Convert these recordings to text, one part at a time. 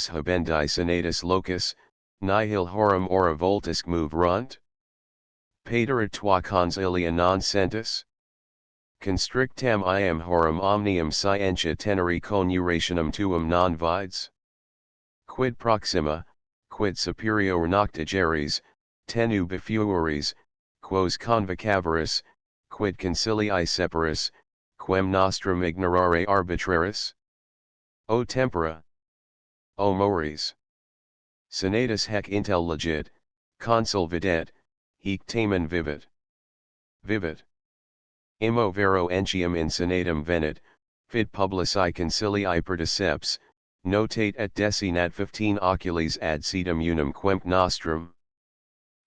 habendi senatus locus, nihil horum ora voltusque moverunt? Paterit tua consilia non sentus? Constrictam iam horum omnium scientia teneri coniurationem tuum non vides? Quid proxima, quid superior noctigeres, tenu bifuoris, quos convocavaris, quid concilii separis, quem nostrum ignorare arbitraris? O tempora! O mores! Senatus hec intel legit, consul videt, hic tamen vivit. Vivit. Immo vero entium in senatum venit, fit publici concilii perdiceps, notate et desinat 15 oculis ad sedum unum quemp nostrum.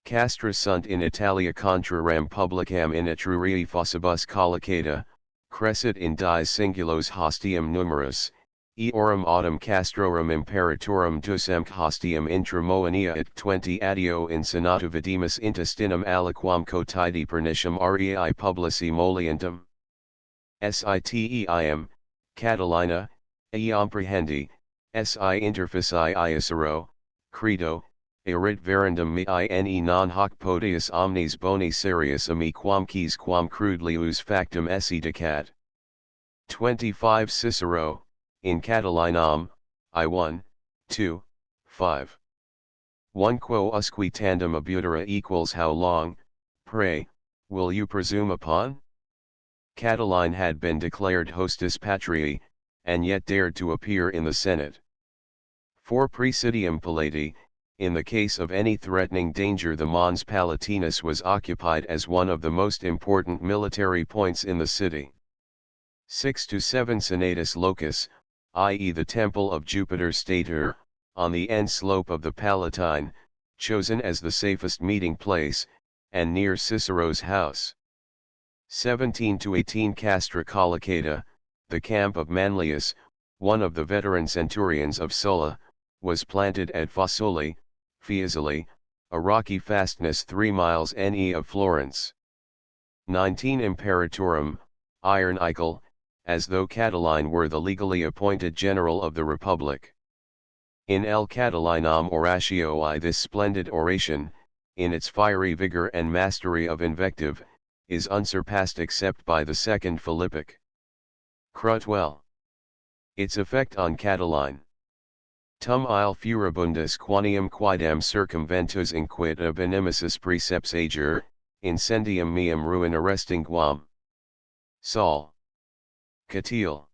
Castra sunt in Italia contrarem publicam in Etrurii fossibus collocata, crescit in dies singulos hostium numerus, eorum autumn castrorum imperatorum ducemque hostium intra Moenia et 20 addio in senatu vidimus intestinum aliquam cotidi pernicium rei publici molientem. Siteim, Catalina, eam prehendi, si interfici iacero, credo, erit verendum mine non hoc podius omnis boni serius ami quam quis quam crudelius factum esse decat. 25 Cicero, in Catilinam, I1, 2, 5. 1 Quo usque tandem abutera equals how long, pray, will you presume upon? Catiline had been declared hostis patriae, and yet dared to appear in the Senate. For praesidium palati, in the case of any threatening danger the Mons Palatinus was occupied as one of the most important military points in the city. 6 to 7 Senatus locus, i.e. the temple of Jupiter Stator, on the end slope of the Palatine, chosen as the safest meeting place, and near Cicero's house. 17 to 18 Castra Collocata, the camp of Manlius, one of the veteran centurions of Sulla, was planted at Fossoli, Fiesole, a rocky fastness 3 miles ne of Florence. 19 Imperatorum, Iron Eichel, as though Catiline were the legally appointed general of the Republic. In El Catilinam Oratioi this splendid oration, in its fiery vigor and mastery of invective, is unsurpassed except by the second Philippic. Crotwell. Its effect on Catiline. Tum il furibundus quaniam quidam circumventus inquit ab inimicis precepts ager, incendium meum ruin arrestinguam. Saul. Catile.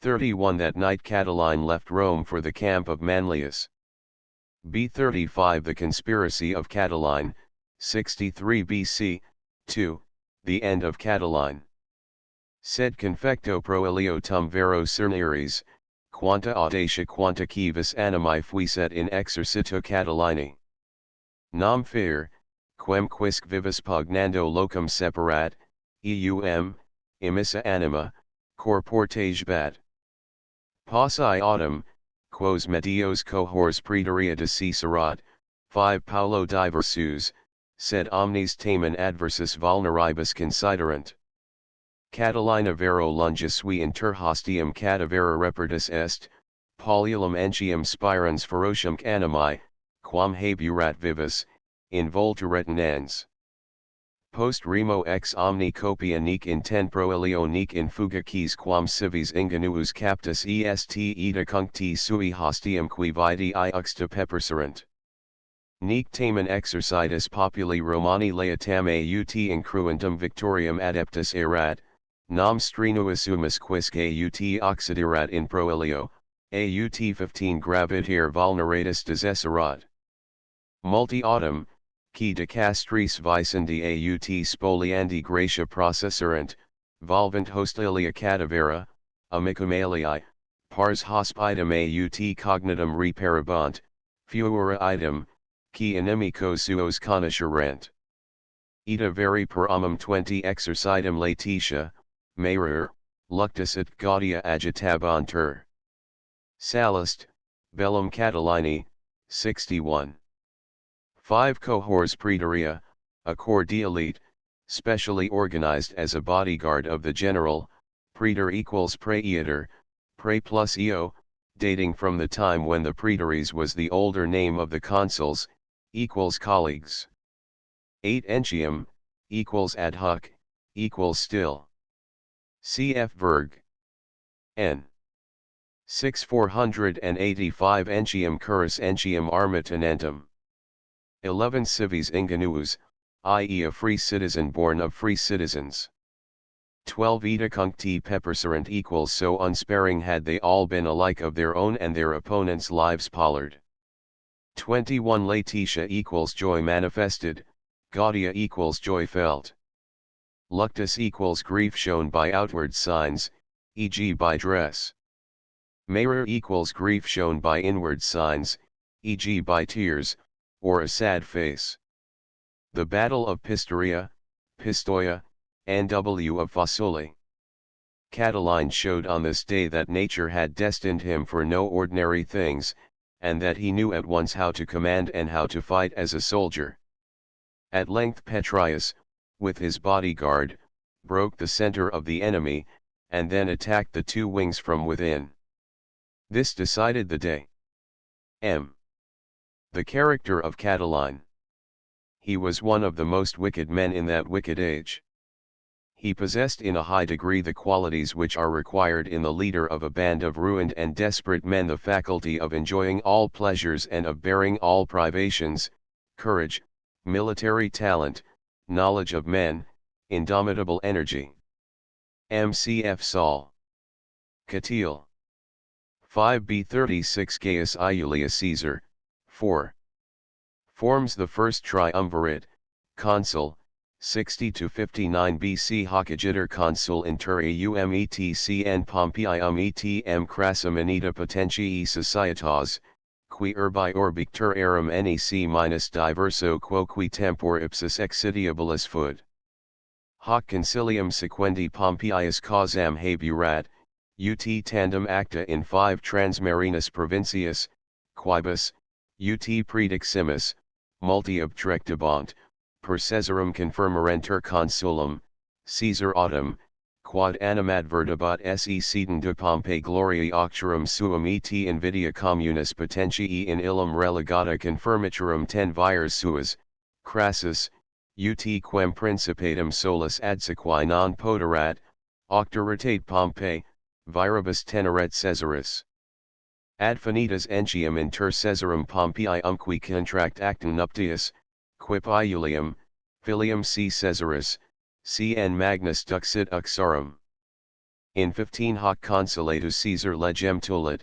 31 That night Catiline left Rome for the camp of Manlius. B35 The conspiracy of Catiline, 63 BC, 2, the end of Catiline. Sed confecto proelio tum vero cerniris, quanta audacia quanta civis animae fuiset in exercito Catilini. Nam fer, quem quisque vivis pugnando locum separat, eum, emissa anima, corportage bat. Passae autumn, quos medios cohors praetoria de Cicerat, 5 Paulo diversus, sed omnes tamen adversus vulneribus considerant. Catilina vero lungus sui inter hostium cadavera repertus est, paululum entium spirans ferocium animae, quam haburat vivis, invulturetinens. Post remo ex omni copia nec in ten proelio nec in fuga quis quam civis ingenuus captus est ita cuncti sui hostium qui vidi iuxta peperserent. Nec tamen exercitus populi Romani laetam aut incruentum victoriam adeptus erat, nam strenuisumus quisque aut occiderat in proelio, aut 15 graviter vulneratus desesserat. Multi autumn, qui de castris vicendi aut spoliandi gratia processerant, volvent hostilia cadavera, amicum alii, pars hospidum aut cognitum reparabant, fuera idem, qui inimicos suos conoscerant. Ita veri per amum 20 exercitum Laetitia, Marer, luctus et gaudia agitabantur. Sallust, bellum Catilini, 61. 5 Cohors praetoria, a corps d'elite, specially organized as a bodyguard of the general, praetor equals praetor, prae plus eo, dating from the time when the praetores was the older name of the consuls, equals colleagues. 8 entium, equals ad hoc, equals still. Cf. Verg. N. 6 485 entium currus entium arma tenentum. 11 civis ingenuus, i.e. a free citizen born of free citizens. 12 ita cuncti peppercerent equals so unsparing had they all been alike of their own and their opponents' lives pollard. 21 laetitia equals joy manifested, gaudia equals joy felt. Luctus equals grief shown by outward signs, e.g. by dress. Marer equals grief shown by inward signs, e.g. by tears, or a sad face. The Battle of Pistoia, Pistoia, N.W. of Fossoli. Catiline showed on this day that nature had destined him for no ordinary things, and that he knew at once how to command and how to fight as a soldier. At length Petraius, with his bodyguard, broke the center of the enemy, and then attacked the two wings from within. This decided the day. M. The character of Catiline. He was one of the most wicked men in that wicked age. He possessed in a high degree the qualities which are required in the leader of a band of ruined and desperate men: the faculty of enjoying all pleasures and of bearing all privations, courage, military talent, knowledge of men, indomitable energy. Mcf. Saul. Catile. 5b36 Gaius Iulius Caesar, 4. Forms the first triumvirate, consul, 60–59 BC hoc agitur consul interium etc Pompeii etm crassum anita potentii societas, qui urbi orbictur eram nec diverso quoque tempor ipsis exitiabilis fud. Hoc concilium sequendi Pompeius causam haburat, ut tandem acta in 5 transmarinus provincias, quibus, ut prediximus, multi obtrectibant, per Caesarem confirmarentur consulum, Caesar autem, quod animadvertibat se sedem de Pompei gloria octurum suum et invidia communis potentii in illum relegata confirmaturum ten vires suas, Crassus, ut quem principatum solus adsequi non poterat, octoritate Pompei, viribus teneret Caesaris. Ad finitas entium inter Caesarem Pompeium qui contract actum nuptiis, quip Iulium, filium C. Caesaris, cn Magnus duxit uxorum. In 15 hoc consulatus Caesar legem tulit,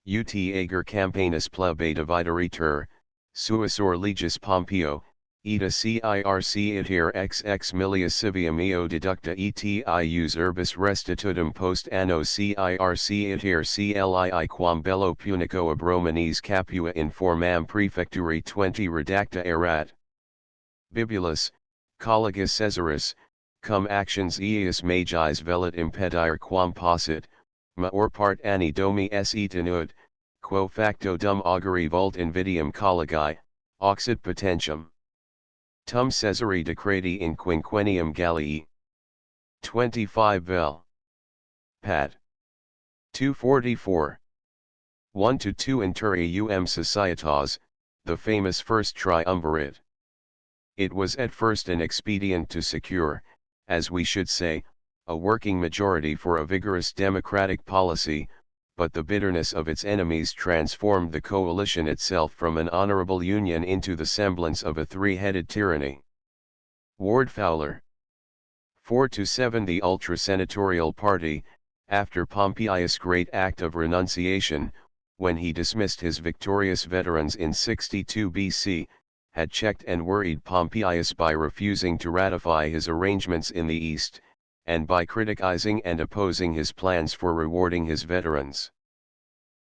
ut ager campainis plebe divideritur, suasor legis Pompeo, eta circ iter xx milia civium eo deducta eti ius urbis restitutum post anno circ iter clii quam bello punico ab Romanes capua in formam prefecturi 20 redacta erat. Bibulus, collegus Caesaris, cum actions eius magis velit impedire quam possit, ma or part anni domi se tenuit, quo facto dum auguri vult invidium collegae, auxit potentium. Tum Caesari decreti in quinquennium Gallii. 25 vel. Pat. 244. 1–2 Interium Societas, the famous first triumvirate. It was at first an expedient to secure, as we should say, a working majority for a vigorous democratic policy, but the bitterness of its enemies transformed the coalition itself from an honorable union into the semblance of a three-headed tyranny. Ward Fowler. 4–7 The ultra-senatorial party, after Pompeius' great act of renunciation, when he dismissed his victorious veterans in 62 BC, had checked and worried Pompeius by refusing to ratify his arrangements in the East, and by criticizing and opposing his plans for rewarding his veterans.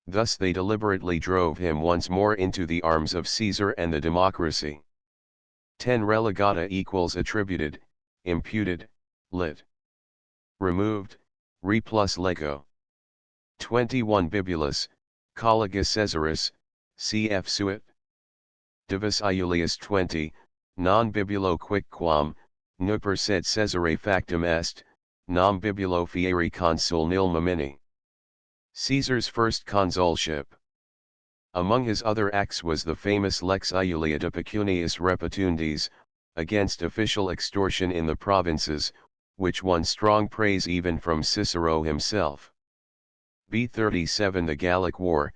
Thus they deliberately drove him once more into the arms of Caesar and the democracy. 10 Relegata equals attributed, imputed, lit. Removed, re plus lego. 21 Bibulus, collegus Caesaris, cf. Suet. Divus Iulius 20, non bibulo quicquam, nuper sed Caesare factum est, nam bibulo fieri consul nil momini. Caesar's first consulship. Among his other acts was the famous Lex Iulia de Pecuniis Repetundis, against official extortion in the provinces, which won strong praise even from Cicero himself. B37 The Gallic War,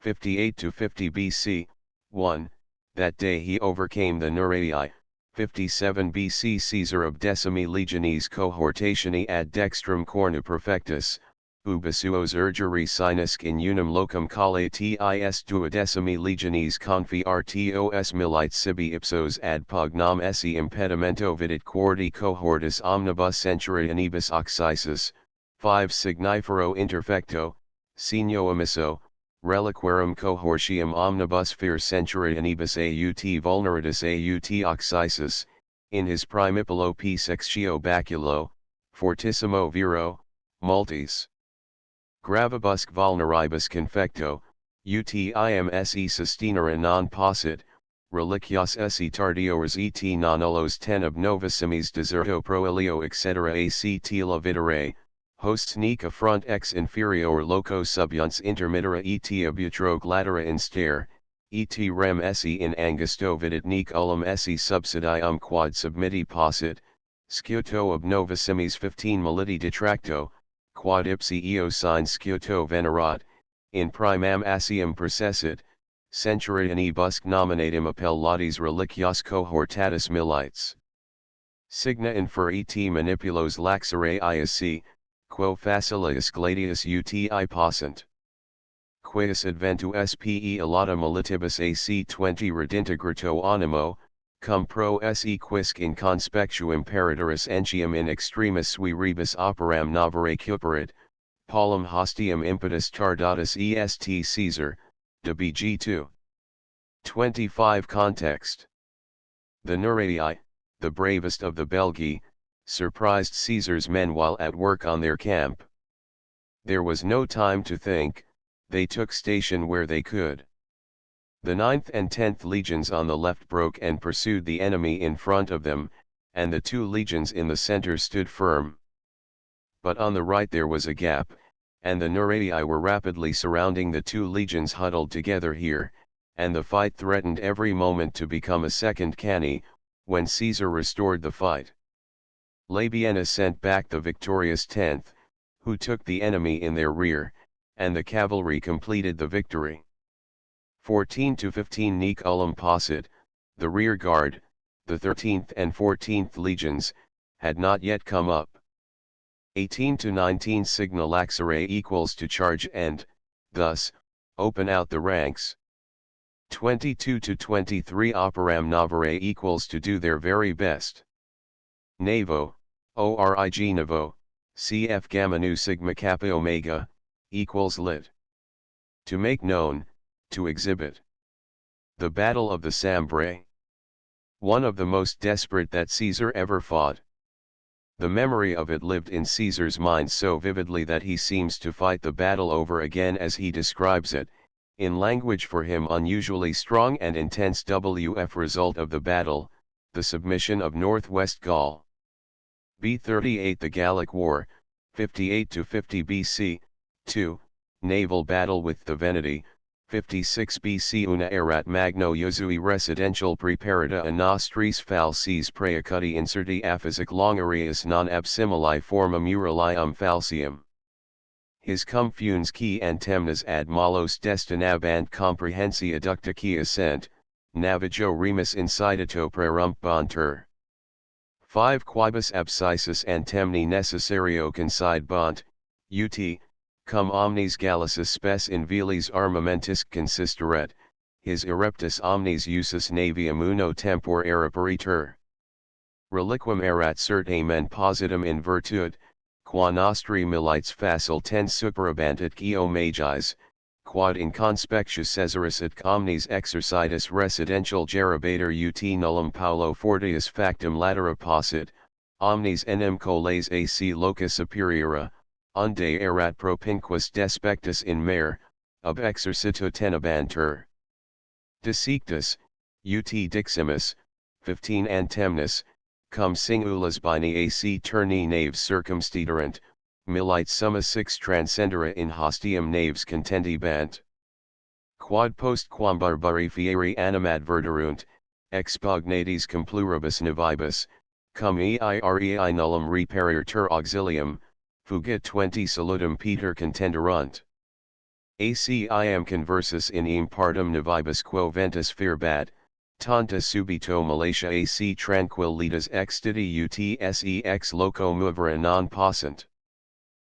58–50 BC, 1, that day he overcame the Nereii, 57 BC Caesar of decimi legionis cohortationi ad dextrum cornu perfectus, ubisuos urgere sinusc in unum locum collatis duodecimi legionis confi rtos milite sibi ipsos ad pugnam esse impedimento vidit quarti cohortis omnibus centurianibus occisus, 5 signifero interfecto, signo emisso, reliquarum cohortium omnibus fer centurianibus aut vulneratus aut occisus, in his primipolo p sextio baculo, fortissimo viro, multis. Gravibusque vulneribus confecto, utim se sustinere non possit, reliquios esse tardiores et non ullos 10 of novissimis deserto proelio etc. act lavidere, hosts nec affront ex inferior loco subiunts intermittera et abutro glatera inster, et rem esse in angusto vidit nec ullum esse subsidium quad submitti possit, sciuto ob novissimis 15 militi detracto, quad ipsi eo sine sciuto venerat, in primam asium processit, centurioni busque nominatim appellatis reliquios cohortatis milites. Signa infer et manipulos laxare iasci, quo facilis gladius uti possent. Quaes adventu spe illata militibus ac 20 redintegrato animo, cum pro se quisque in conspectu imperatoris entium in extremis sui rebus operam novere cuperit, paulum hostium impetus tardatus est Caesar, de bg 2. 25 Context. The Nereii, the bravest of the Belgae, surprised Caesar's men while at work on their camp. There was no time to think, they took station where they could. The 9th and 10th legions on the left broke and pursued the enemy in front of them, and the 2 legions in the center stood firm. But on the right there was a gap, and the Nereii were rapidly surrounding the 2 legions huddled together here, and the fight threatened every moment to become a second Cannae, when Caesar restored the fight. Labienus sent back the victorious 10th, who took the enemy in their rear, and the cavalry completed the victory. 14–15 Nec ullum possit, the rear guard, the 13th and 14th legions, had not yet come up. 18–19 Signa laxare equals to charge and, thus, open out the ranks. 22–23 Operam novere equals to do their very best. Navo, orig navo, cf gamma nu sigma kappa omega, equals lit. To make known, to exhibit. The Battle of the Sambre. One of the most desperate that Caesar ever fought. The memory of it lived in Caesar's mind so vividly that he seems to fight the battle over again as he describes it, in language for him unusually strong and intense. Wf Result of the battle, the submission of Northwest Gaul. B38 The Gallic War, 58–50 BC, 2, Naval Battle with the Veneti, 56 BC Una erat magno Iusui residential preparata a nostris falsis praeacuti inserti aphisic longarius non absimili forma muralium falsium. His cum funes qui antemnas ad malos destinabant comprehensi adducta qui ascent, navigo remus incitato prerumpantur. 5 Quibus abscissus antemni necessario considebant, ut, cum omnes Gallicis spes in vilis armamentis consisteret, his ereptus omnes usus navium uno tempor eraperitur. Reliquum erat certamen positum in virtud, qua nostri milites facil tens superabantit geo magis, quad in conspectus Caesaris et omnes exercitus residential gerabator ut nullum Paulo fortius factum latera possit, omnes enim coles ac loca superiora, unde erat propinquus despectus in mare, ob exercito tenebantur. Dissectus, ut diximus, 15 Antemnus, cum singulas bini ac turni naves circumstiderant, milite summa 6 transcendere in hostium naves contendibant. Quod post quam barbari fieri animadverterunt, expugnatis cum pluribus navibus, cum eirei nullum reperir ter auxilium, fugit 20 salutum Peter contenderunt. Acim conversus in eam partum navibus quo ventus firbat, tanta subito Malaysia ac tranquillitas extiti utse ex loco movere non possent.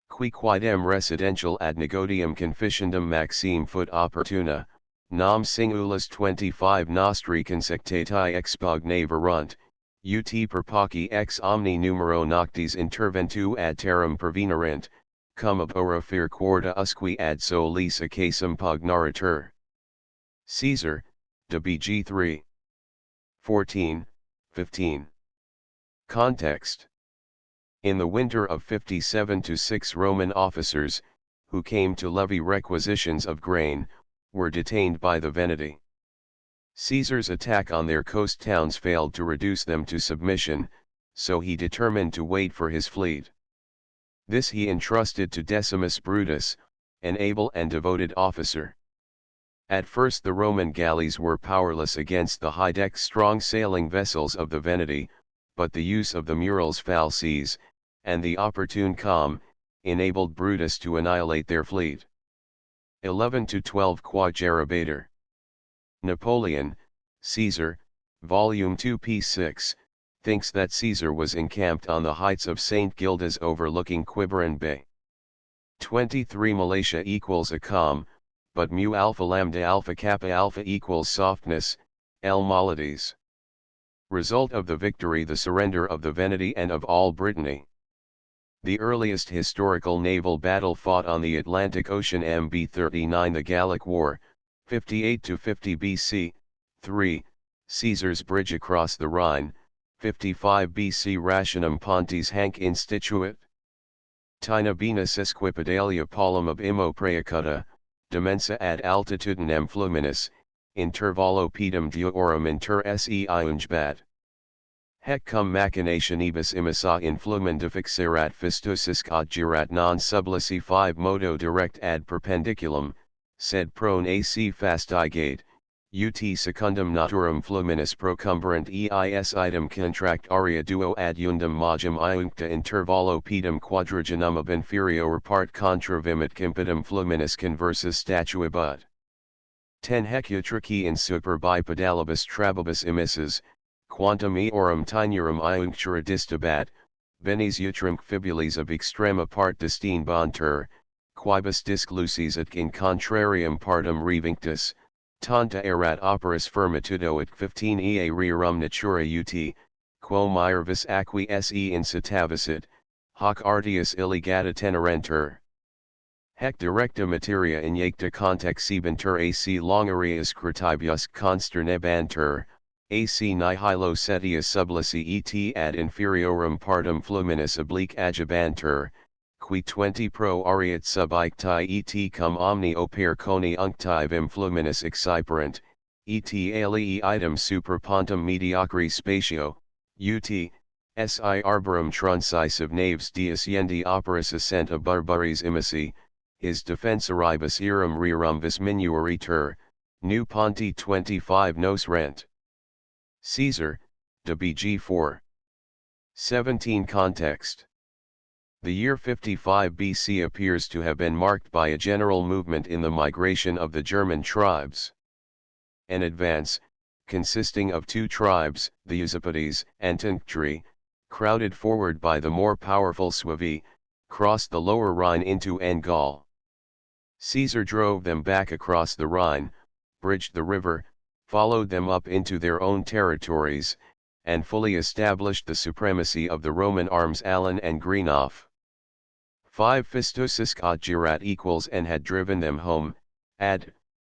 Qui quidem residential ad negotium conficiendum maxime fut opportuna, nam singulas 25 nostri consectati expugnae verunt, ut perpaci ex omni numero noctis interventu ad terram pervenerint, cum ab ora fir quarta usque ad solis ocasum pugnaritur. Caesar, de BG 3. 14, 15. Context. In the winter of 57-6 Roman officers, who came to levy requisitions of grain, were detained by the Veneti. Caesar's attack on their coast towns failed to reduce them to submission, so he determined to wait for his fleet. This he entrusted to Decimus Brutus, an able and devoted officer. At first the Roman galleys were powerless against the high-decked strong sailing vessels of the Veneti, but the use of the Mural's foul seas, and the opportune calm, enabled Brutus to annihilate their fleet. 11-12 Quadribator. Napoleon, Caesar, Volume 2 p. 6, thinks that Caesar was encamped on the heights of St. Gildas overlooking Quiberon Bay. 23 Malaysia equals a calm, but mu alpha lambda alpha kappa alpha equals softness, L. Molides. Result of the victory: the surrender of the Veneti and of all Brittany. The earliest historical naval battle fought on the Atlantic Ocean, MB 39, the Gallic War, 58-50 BC, 3, Caesar's bridge across the Rhine, 55 BC Rationum Pontis hanc instituit. Tina Venus esquipedalia polum ab immo praeacuta, dimensa ad altitudinem fluminis, intervallo pedum deorum inter se iungebat. Hec cum machinationibus imissa in flumen defixerat fistusis adjurat non sublici 5 modo direct ad perpendiculum, sed prone ac fastigate, ut secundum naturam fluminis procumberant eis idem contract aria duo ad undum majum iuncta intervallo pedum quadrigenum ab inferior part contravimit compidum fluminis conversus statuibut. 10 Hec utrici in super bipedalibus trabibus emissus, quantum eorum tinurum iunctura distabat, venis utrum fibulis ab extrema part distinbantur, quibus disc lucis et in contrarium partum revinctus, tanta erat operis firmitudo et 15 ea rerum natura ut, quo mirvis aqui se incitavisit, hoc artius illigata tenerentur. Hec directa materia injecta contexibuntur ac longarius cretibius consternebantur, ac nihilo setius sublici et ad inferiorum partum fluminis oblique adjubantur, qui 20 pro ariat sub icti et cum omni opere coni uncti vim fluminis exciperant, et alii idem super pontum mediocri spatio, ut, si arborum truncisive naves deiscendi operis ascent of barbaris imissi, his defensoribus eram rerum vis minuaritur, nu ponti 25 nos rent. Caesar, de BG 4. 17 Context. The year 55 BC appears to have been marked by a general movement in the migration of the German tribes. An advance, consisting of two tribes, the Usipetes and Tenctri, crowded forward by the more powerful Suevi, crossed the lower Rhine into Gaul. Caesar drove them back across the Rhine, bridged the river, followed them up into their own territories, and fully established the supremacy of the Roman arms Allan and Greenough. 5 Fistusis adjurat equals and had driven them home,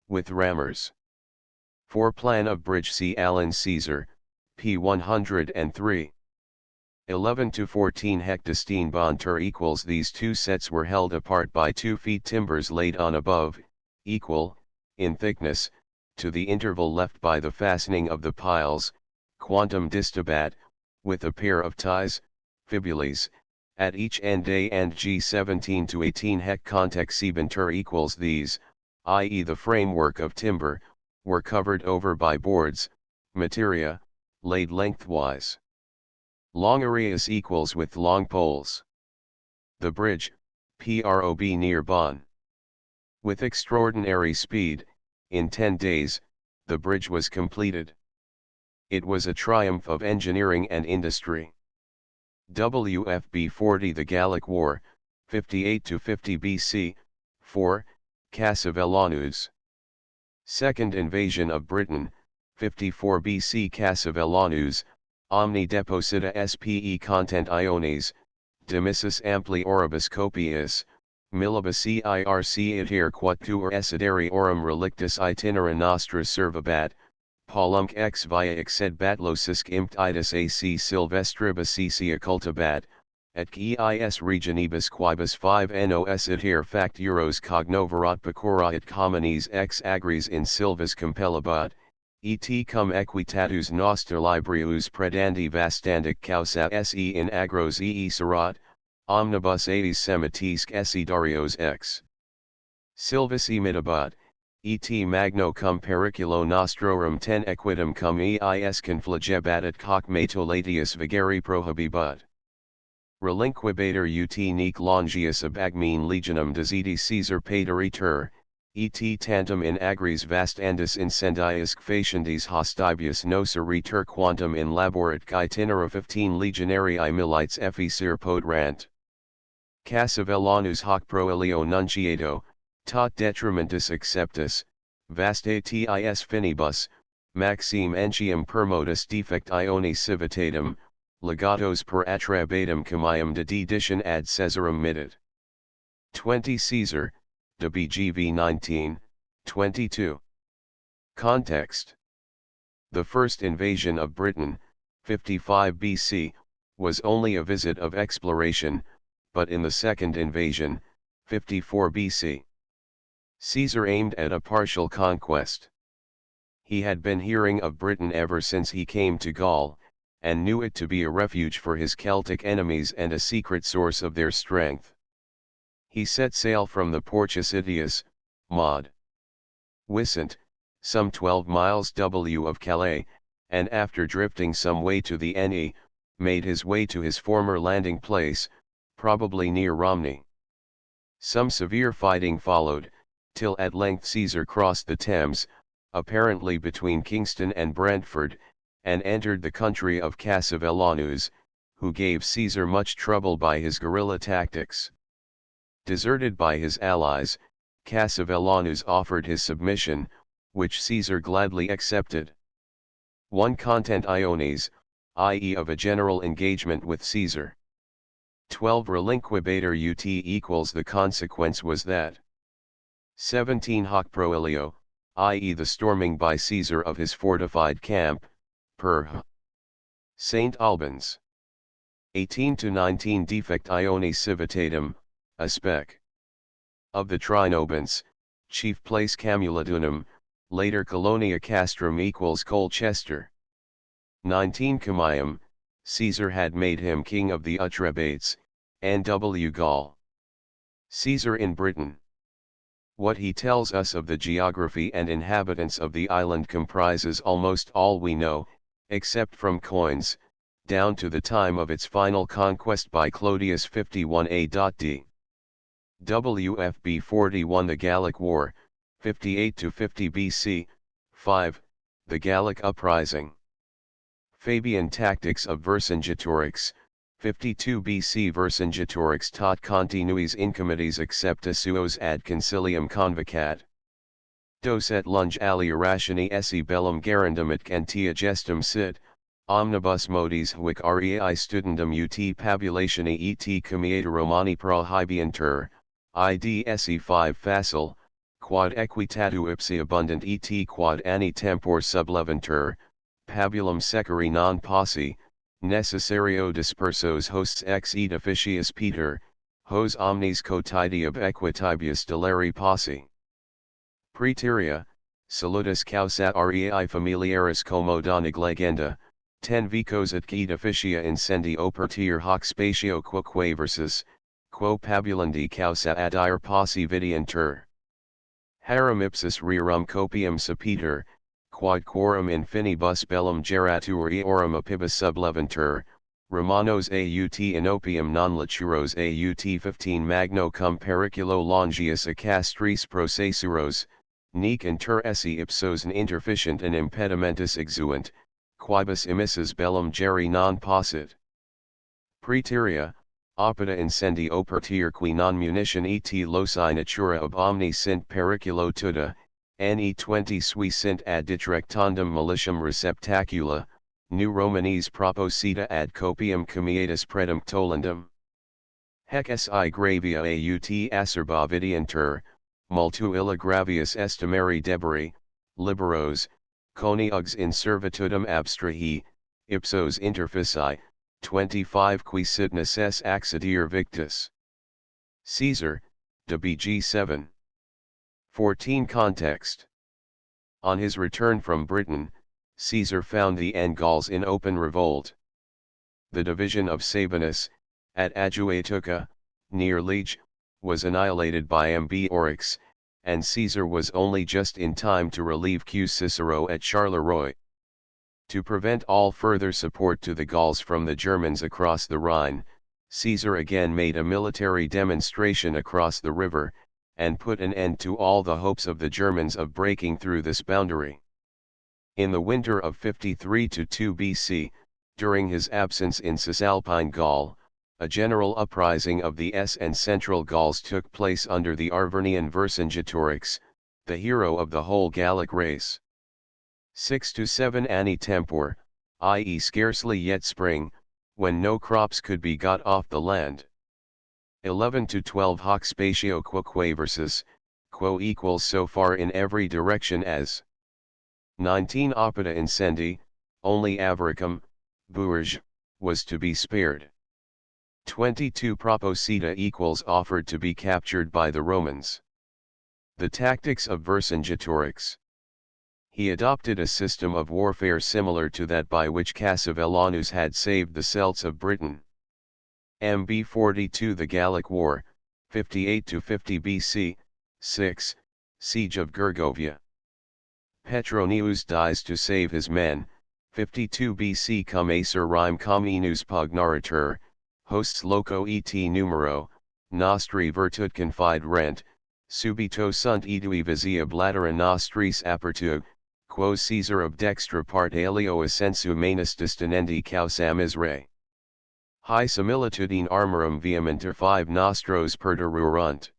with rammers. 4 Plan of bridge C. Allan Caesar, p. 103. 11-14 Hectostine Bonter equals. These two sets were held apart by 2 feet timbers laid on above, equal, in thickness, to the interval left by the fastening of the piles, quantum distabat, with a pair of ties, fibules, at each end A and G 17 to 18 hec context Siebenter equals these, i.e. the framework of timber, were covered over by boards, materia, laid lengthwise. Long areas equals with long poles. The bridge, PROB near Bonn. With extraordinary speed, in 10 days, the bridge was completed. It was a triumph of engineering and industry. WFB 40 The Gallic War, 58 to 50 BC, 4, Cassivellaunus. Second invasion of Britain, 54 BC Cassivellaunus, omni deposita spe content iones, demissus ampli oribus copiis, millibus irc adhere quatuor esideri orum relictus itinera nostra servabat, Paulumc ex via exced batlosisc imptitus ac silvestribus cc occultabat, et eis regionibus quibus 5 nos adhere fact euros cognoverat pecora et commonis ex agris in silvis compellabat, et cum equitatus noster librius predandi vastandic causa se in agros serat, omnibus aes semitisque esse darios ex silvis imitabat, et magno cum periculo nostrorum ten equitum cum eis confligebat et hoc matolatius vigeri prohibibat. Relinquibator ut nec longius ab agmine legionum desidi Caesar pateritur, et tantum in agris vastandis incendius faciendis hostibius nocer retur quantum in laborat itinera 15 legionarii milites efficere podrant. Cassivellaunus hoc proelio nunciato, tot detrimentus acceptus, vastatis finibus, maxime entium permodus defect ioni civitatum, legatos per attrabatum comium de dedition ad Caesarem mitted. 20 Caesar, de BGV 19, 22. Context. The first invasion of Britain, 55 BC, was only a visit of exploration, but in the second invasion, 54 BC, Caesar aimed at a partial conquest. He had been hearing of Britain ever since he came to Gaul, and knew it to be a refuge for his Celtic enemies and a secret source of their strength. He set sail from the Portus Itius, Maud. Wisent, some 12 miles W of Calais, and after drifting some way to the Ne, made his way to his former landing place, probably near Romney. Some severe fighting followed, till at length Caesar crossed the Thames, apparently between Kingston and Brentford, and entered the country of Cassivellaunus, who gave Caesar much trouble by his guerrilla tactics. Deserted by his allies, Cassivellaunus offered his submission, which Caesar gladly accepted. 1 Content iones, i.e. of a general engagement with Caesar. 12 Relinquibator ut equals the consequence was that 17 Hoc proelio, i.e. the storming by Caesar of his fortified camp, per St. Albans. 18 to 19 Defect ioni civitatum, a spec. Of the Trinobans, chief place Camuladunum, later Colonia Castrum equals Colchester. 19 Comium, Caesar had made him king of the Utrebates, N.W. Gaul. Caesar in Britain. What he tells us of the geography and inhabitants of the island comprises almost all we know, except from coins, down to the time of its final conquest by Clodius 51a.d. WFB 41 The Gallic War, 58 to 50 BC, 5, The Gallic Uprising. Fabian Tactics of Vercingetorix, 52 BC Vercingetorix tot continuis incommitis accepta suos ad concilium convocat. Dos et lunge ali rationi esse bellum gerundum et cantia gestum sit, omnibus modis huic rei studendum ut pabulationi et commiata Romani prohibientur, id esse 5 facile, quod equitatu ipsi abundant et quod anni tempor subleventur, pabulum seceri non possi, necessario dispersos hosts ex edificius Peter, hos omnes cotidia equitibius deleri possi. Praeterea, salutis causa rei familiaris commodanig legenda, 10 vicos at qui deficia incendi opertir hoc spatio quoque versus, quo pabulandi causa ad ire possi vidiantur. Harum ipsis rerum copium sapitur, quod quorum in finibus bellum geratur eorum apibus sublevantur, Romanos aut inopium non laturos aut 15 magno cum periculo longius a castris processuros, nec inter esse ipsos n interficient and impedimentus exuent, quibus emissus bellum geri non possit. Praeterea, opida incendi opertir qui non munition et loci natura ob omni sint periculo tuda, ne 20 sui sint ad detractandum malicium receptacula, nu Romanes proposita ad copium comietis predum tolendum. Hec si gravia aut acerba vidiantur, multu illa gravius estimari deberi, liberos, coniugs in servitudum abstrahi, ipsos interfici, 25 qui sit necess accidir victus. Caesar, de BG 7. 14 Context. On his return from Britain, Caesar found the Gauls in open revolt. The division of Sabinus, at Adjuatuca, near Liege, was annihilated by Oryx, and Caesar was only just in time to relieve Q Cicero at Charleroi. To prevent all further support to the Gauls from the Germans across the Rhine, Caesar again made a military demonstration across the river, and put an end to all the hopes of the Germans of breaking through this boundary. In the winter of 53–2 BC, during his absence in Cisalpine Gaul, a general uprising of the S and Central Gauls took place under the Arvernian Vercingetorix, the hero of the whole Gallic race. 6–7 Anni Tempor, i.e. scarcely yet spring, when no crops could be got off the land. 11–12 Hoc spatio quoque versus, quo equals so far in every direction as. 19 Opida incendi, only Avaricum, Bourges, was to be spared. 22 Proposita equals offered to be captured by the Romans. The tactics of Vercingetorix. He adopted a system of warfare similar to that by which Cassivellaunus had saved the Celts of Britain. MB 42 The Gallic War, 58–50 BC, 6, Siege of Gergovia. Petronius dies to save his men, 52 BC cum acer rime comminus pugnaritur, hosts loco et numero, nostri virtut confide rent, subito sunt idui visia blatera nostris apertug, quos Caesar ob dextra part alio ascensu manus distinendi causam Isre. Hi similitudine armorum vehementer 5 nostros perderurunt.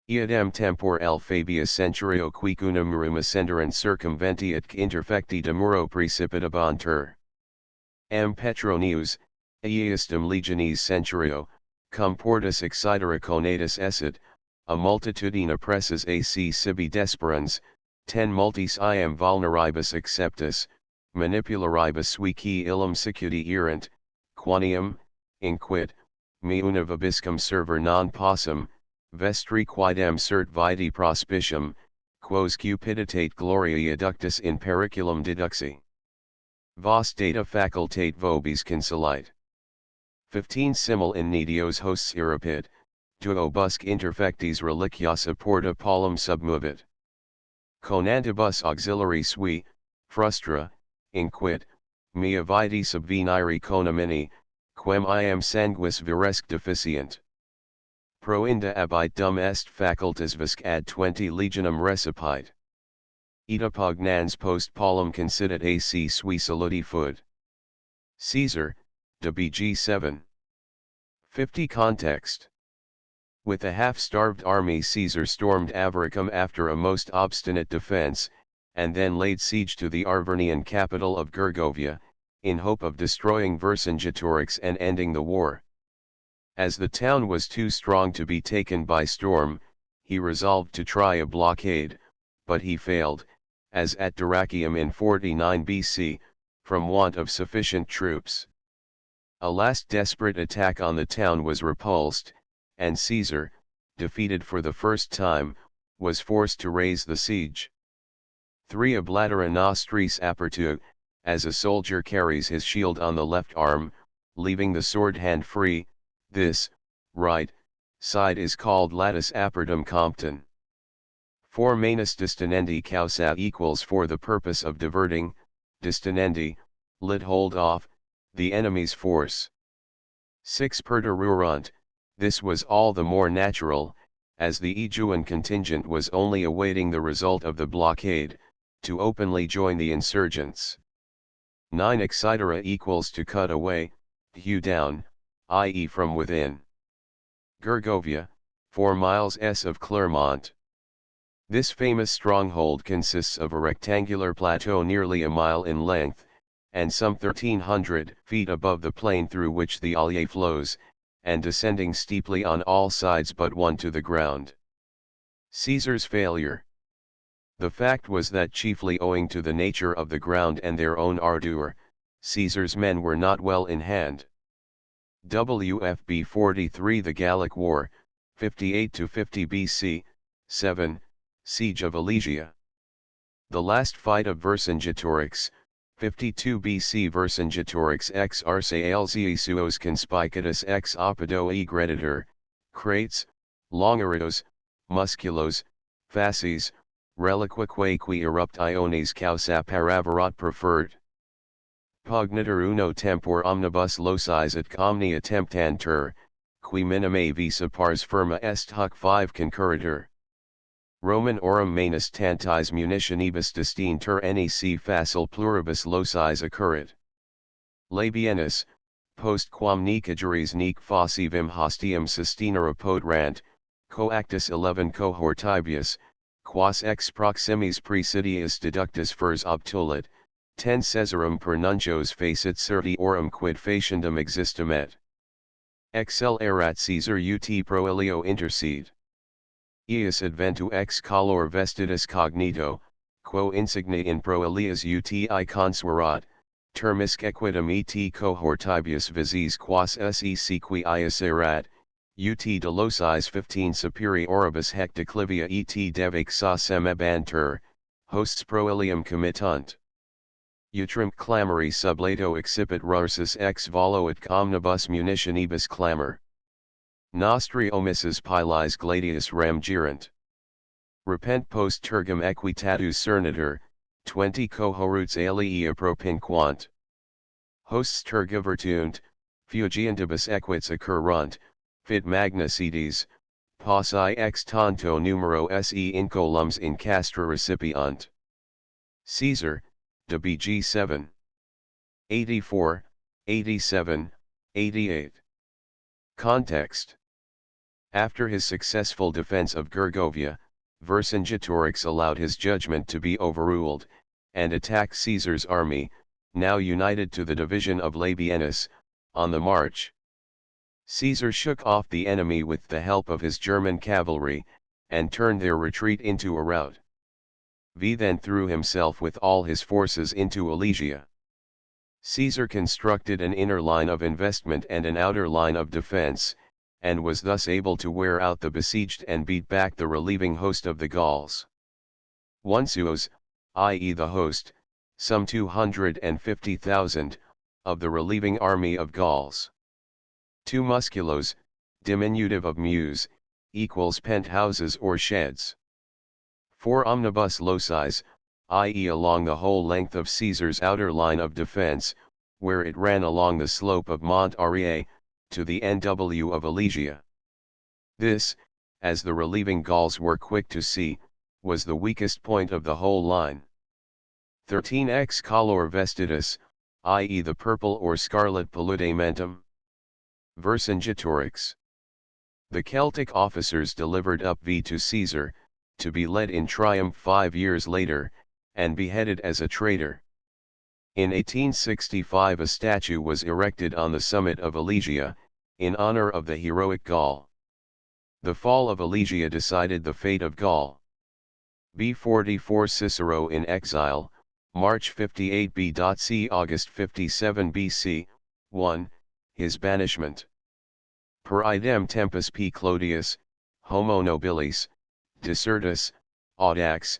Iadem tempor L Fabius centurio quicunum murum ascenderant circumventiat interfecti demuro precipitabantur. M. Petronius, Aeistum legionis centurio, cum portus excitera conatus esset, a multitudine oppresses ac sibi desperans, 10 multis iam vulneribus acceptus, manipularibus vici illum sicuti erant, quanium, inquit, me una vobiscum server non possum, vestri quidem cert vitae prospicium, quos cupiditate gloriae adductus in periculum deduxi. Vos data facultate vobis consolite. 15 Simul in nidios hosts irrepit, duo busc interfectis reliquias porta paulum submovit. Conantibus auxiliary sui, frustra, inquit, mea vitae subveniri conamini, quem iam sanguis viresque deficient. Proinda abit dum est facultas visc ad 20 legionum recipite. Ita pugnans post paulum concidit ac sui saluti fud. Caesar, de BG 7. 50 Context. With a half-starved army Caesar stormed Avaricum after a most obstinate defense, and then laid siege to the Arvernian capital of Gergovia, in hope of destroying Vercingetorix and ending the war. As the town was too strong to be taken by storm, he resolved to try a blockade, but he failed, as at Dyrrachium in 49 BC, from want of sufficient troops. A last desperate attack on the town was repulsed, and Caesar, defeated for the first time, was forced to raise the siege. 3 Oblatera nostris apertug, as a soldier carries his shield on the left arm, leaving the sword hand free. This, right, side is called latus apertum compton. 4 manus distenendi causa equals for the purpose of diverting, distenendi, lit hold off, the enemy's force. 6 perderunt, this was all the more natural, as the Aegean contingent was only awaiting the result of the blockade, to openly join the insurgents. 9 excitera equals to cut away, hew down, i.e. from within. Gergovia, 4 miles s of Clermont. This famous stronghold consists of a rectangular plateau nearly a mile in length, and some 1,300 feet above the plain through which the Allier flows, and descending steeply on all sides but one to the ground. Caesar's failure. The fact was that chiefly owing to the nature of the ground and their own ardour, Caesar's men were not well in hand. WFB 43 The Gallic War, 58–50 BC, 7, Siege of Alesia. The last fight of Vercingetorix, 52 BC Vercingetorix ex Arsaealzii suos conspicutus ex oppido greditor, crates, longeritos, musculos, fasces, reliquique qui erupt iones causa paravarat preferred. Pugnitur uno tempor omnibus locis et omnia temptantur, qui minime visa pars firma est huc 5 concurritur. Roman orum manus tantis munitionibus distintur nec facile pluribus locis occurrit. Labienus, post quam nec ageres nec facivim hostium sustinere podrant, coactus 11 cohortibius, quas ex proximis praesidius deductus fers obtulit, 10 Caesarum per nuncios facit certi orum quid faciendum existum et. Excel erat Caesar ut pro Elio intercede. Ius adventu ex color vestidus cognito, quo insignia in pro Elias uti consuerat, termisc equitum et cohortibius visis quas sec qui ius erat, ut de locis 15 superioribus hec declivia et devic sa semebantur, hosts pro Elium committunt. Utrum clamori sublato excipit rarsus ex voluit omnibus munitionibus clamor. Nostri omissus pilis gladius rem girant. Repent post tergum equitatus cernitur, 20 cohorutes alii propinquant. Hosts terga virtunt, fugientibus equits occurrunt, fit magnacides, possi ex tanto numero se incolums in castra recipiunt. Caesar, de BG 7. 84, 87, 88. Context. After his successful defense of Gergovia, Vercingetorix allowed his judgment to be overruled, and attacked Caesar's army, now united to the division of Labienus, on the march. Caesar shook off the enemy with the help of his German cavalry, and turned their retreat into a rout. V then threw himself with all his forces into Alesia. Caesar constructed an inner line of investment and an outer line of defense, and was thus able to wear out the besieged and beat back the relieving host of the Gauls. 1 suos, i.e. the host, some 250,000, of the relieving army of Gauls. 2 musculos, diminutive of mus, equals penthouses or sheds. 4 omnibus locis, i.e. along the whole length of Caesar's outer line of defense, where it ran along the slope of Mont Aurea, to the NW of Alesia. This, as the relieving Gauls were quick to see, was the weakest point of the whole line. 13 ex color vestidus, i.e. the purple or scarlet paludamentum. Vercingetorix. The Celtic officers delivered up V to Caesar, to be led in triumph 5 years later, and beheaded as a traitor. In 1865 a statue was erected on the summit of Alesia, in honor of the heroic Gaul. The fall of Alesia decided the fate of Gaul. B44 Cicero in exile, March 58 B.C. August 57 BC, 1, his banishment. Per idem tempus P. Clodius, Homo nobilis, desertus, audax,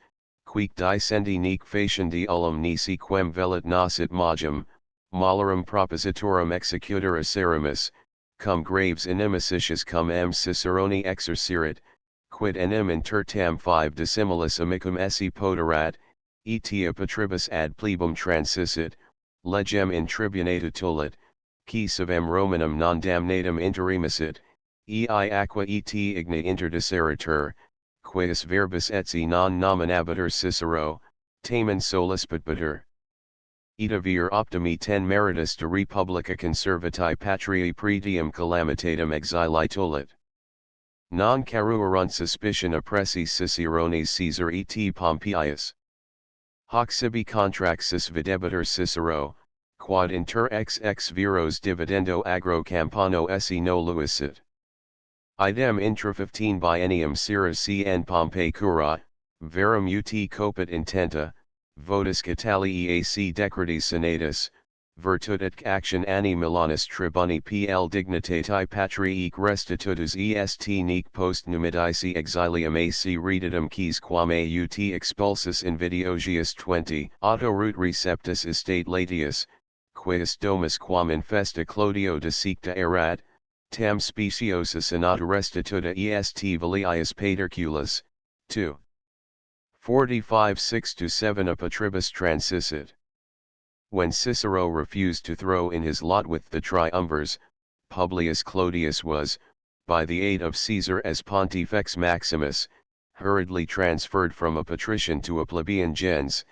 quic dicendi nec faciandi ullum nisi quem velit nascit magem, malarum propositorum executor acerimus, cum graves inimicitius cum m Cicerone exercerit, quid enim inter tam 5 dissimilis amicum esse poterat, etia patribus ad plebum transisit, legem in tribunata tulit, qui savem Romanum non damnatum interimissit, ei aqua et igni interdiceratur, quaes verbis etsi non nominabitur Cicero, tamen solus patpater. Ita vir optimi ten meritus de republica conservati patriae pretium calamitatum exili tulit. Non caruerunt suspicion oppressi Cicerones Caesar et Pompeius. Hoc sibi contraxis videbitur Cicero, quod inter XX viros dividendo agro campano esse no luisit. Idem intra 15 biennium sera cn Pompei cura, verum ut copit intenta, votus Catalii ac decretis senatus, virtut et action anni Milanus tribuni pl dignitati patriae restitutus est nec post numidici exilium ac redidum quis quam aut expulsus invidiosius 20 auto rut receptus estate latius, quaes domus quam infesta Clodio desicta erat, tam speciosa senata restituta est valius paterculus, 2. 45 6-7 a patribus transisit. When Cicero refused to throw in his lot with the triumvirs, Publius Clodius was, by the aid of Caesar as Pontifex Maximus, hurriedly transferred from a patrician to a plebeian gens,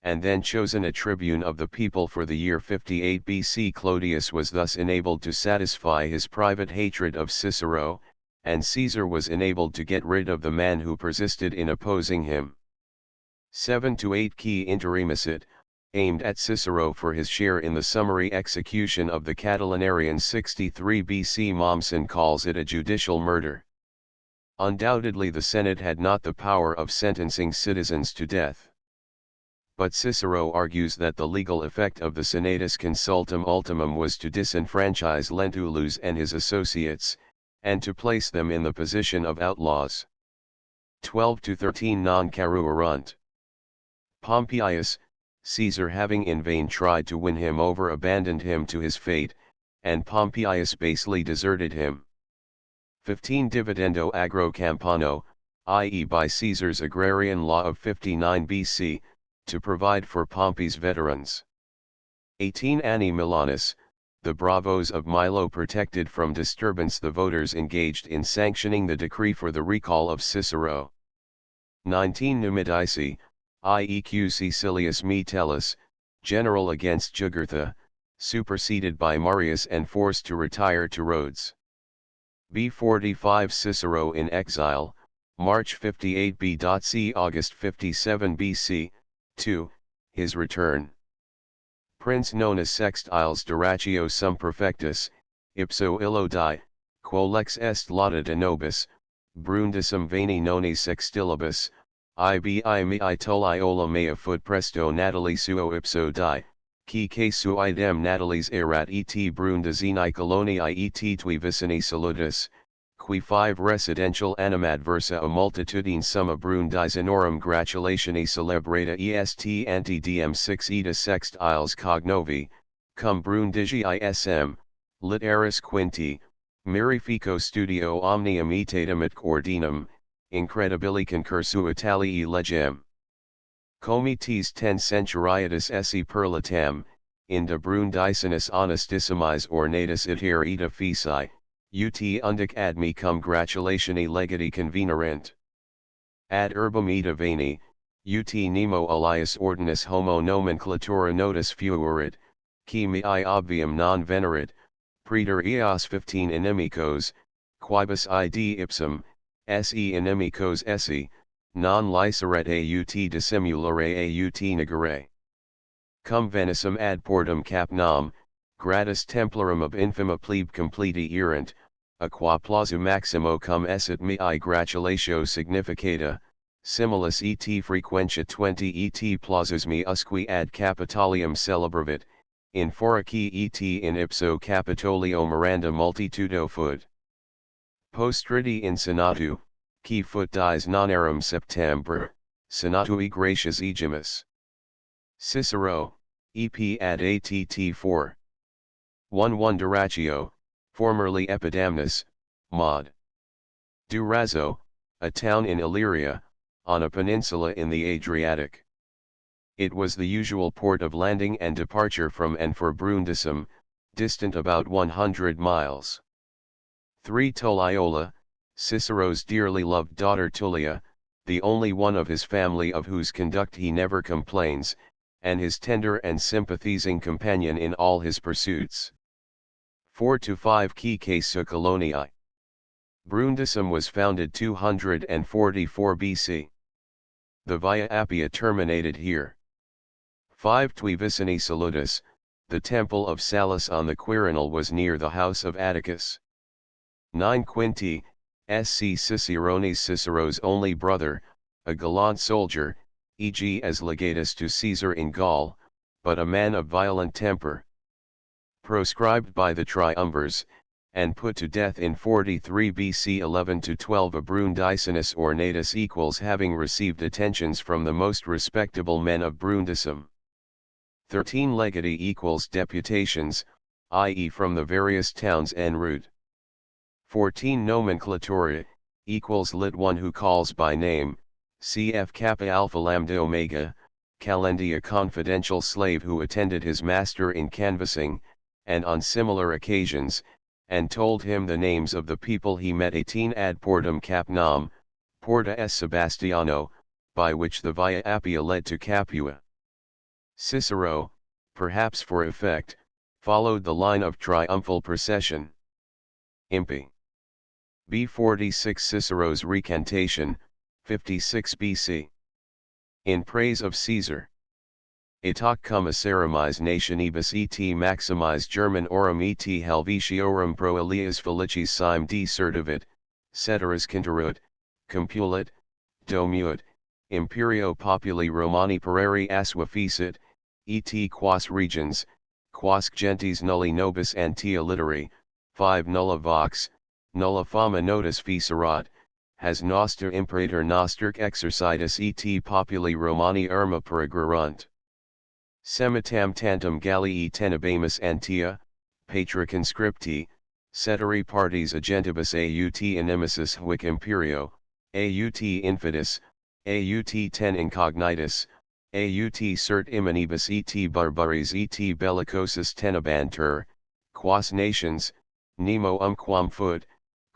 and then chosen a tribune of the people for the year 58 BC. Clodius was thus enabled to satisfy his private hatred of Cicero, and Caesar was enabled to get rid of the man who persisted in opposing him. 7-8 Qui interimissit, aimed at Cicero for his share in the summary execution of the Catilinarians 63 BC. Mommsen calls it a judicial murder. Undoubtedly the Senate had not the power of sentencing citizens to death. But Cicero argues that the legal effect of the Senatus Consultum Ultimum was to disenfranchise Lentulus and his associates, and to place them in the position of outlaws. 12-13 Non caruerunt. Pompeius, Caesar having in vain tried to win him over, abandoned him to his fate, and Pompeius basely deserted him. 15 Dividendo agro campano, i.e. by Caesar's agrarian law of 59 BC, to provide for Pompey's veterans. 18 Anni Milanus, the bravos of Milo protected from disturbance the voters engaged in sanctioning the decree for the recall of Cicero. 19 Numidici, i.e.q. Caecilius Metellus, general against Jugurtha, superseded by Marius and forced to retire to Rhodes. B45 Cicero in exile, March 58 B.C. August 57 BC, 2, his return. Prince Nonus Sextiles Duratio sum perfectus, ipso illo die, quo lex est lauda nobis, brundisum veni noni sextilibus, ibi mi toli ola mea foot presto natali suo ipso die, qui que su idem natalis erat et brundisini colonii et tui vicini salutis, qui 5 residential animadversa a multitudine summa brundisinorum gratulationi celebrata est anti diem 6 eta sextiles cognovi, cum brundigi ism, lit eris quinti, mirifico studio omnium etatum et ordinum, incredibili concursu Italii legem. Comites 10 centuriatus esse perlatam, in de brundisinis honestissimis ornatus iter eta feci, ut undic ad me cum gratulationi legati convenerent. Ad urbum eta veni, ut nemo alias ordinus homo nomenclatura notus fuerit, qui me obvium non venerit, praeter eos 15 inimicos, quibus id ipsum, se inimicos esse, non liceret aut dissimulare aut negare. Cum venissum ad portum capnam, gratis templarum ob infima plebe completi erant, aqua plausu maximo cum esset mei gratulatio significata, similis et frequentia 20 et plausus me usque ad capitalium celebravit, in foraci et in ipso capitolio miranda multitudo fud. Postridi in senatu, qui fut dies nonarum September, senatui gratias egimus. Cicero, ep ad att 4. 1 Duratio, formerly Epidamnus, Mod. Durazzo, a town in Illyria, on a peninsula in the Adriatic. It was the usual port of landing and departure from and for Brundisum, distant about 100 miles. 3 Tulliola, Cicero's dearly loved daughter Tullia, the only one of his family of whose conduct he never complains, and his tender and sympathizing companion in all his pursuits. 4 to 5 Caecae Coloniae. Brundisum was founded 244 BC. The Via Appia terminated here. 5 Tui Vicini Salutis, the temple of Salus on the Quirinal was near the house of Atticus. 9 Quinti, sc Cicerones Cicero's only brother, a gallant soldier, e.g. as legatus to Caesar in Gaul, but a man of violent temper. Proscribed by the triumvirs, and put to death in 43 BC 11 to 12 a Brundicinus ornatus equals having received attentions from the most respectable men of Brundisum. 13 Legati equals deputations, i.e. from the various towns en route. 14 Nomenclatura, equals lit one who calls by name, cf Kappa Alpha Lambda Omega, Calendi a confidential slave who attended his master in canvassing, and on similar occasions, and told him the names of the people he met. 18 Ad portum Capnam, Porta S. Sebastiano, by which the Via Appia led to Capua. Cicero, perhaps for effect, followed the line of triumphal procession. Impy. B46 Cicero's recantation, 56 BC. In praise of Caesar. Itac commissarimis nationibus et maximis German orum et Helvetiorum pro Elias Felicis sim de certivit, ceteris conteruit, compulit, domuit, imperio populi Romani pareri asua fecit, et quas regens, quas gentes nulli nobis antia literi, 5 Nulla vox, nulla fama notus fecerat, has noster imperator nosterc exercitus et populi Romani irma peregrunt. Semitam tantum Gallii tenebamus antia, patra conscripti, ceteri partes agentibus aut inimicis huic imperio, aut infidus, aut ten incognitus, aut cert immanibus et barbares et bellicosus tenebantur, quas nations, nemo quam fut,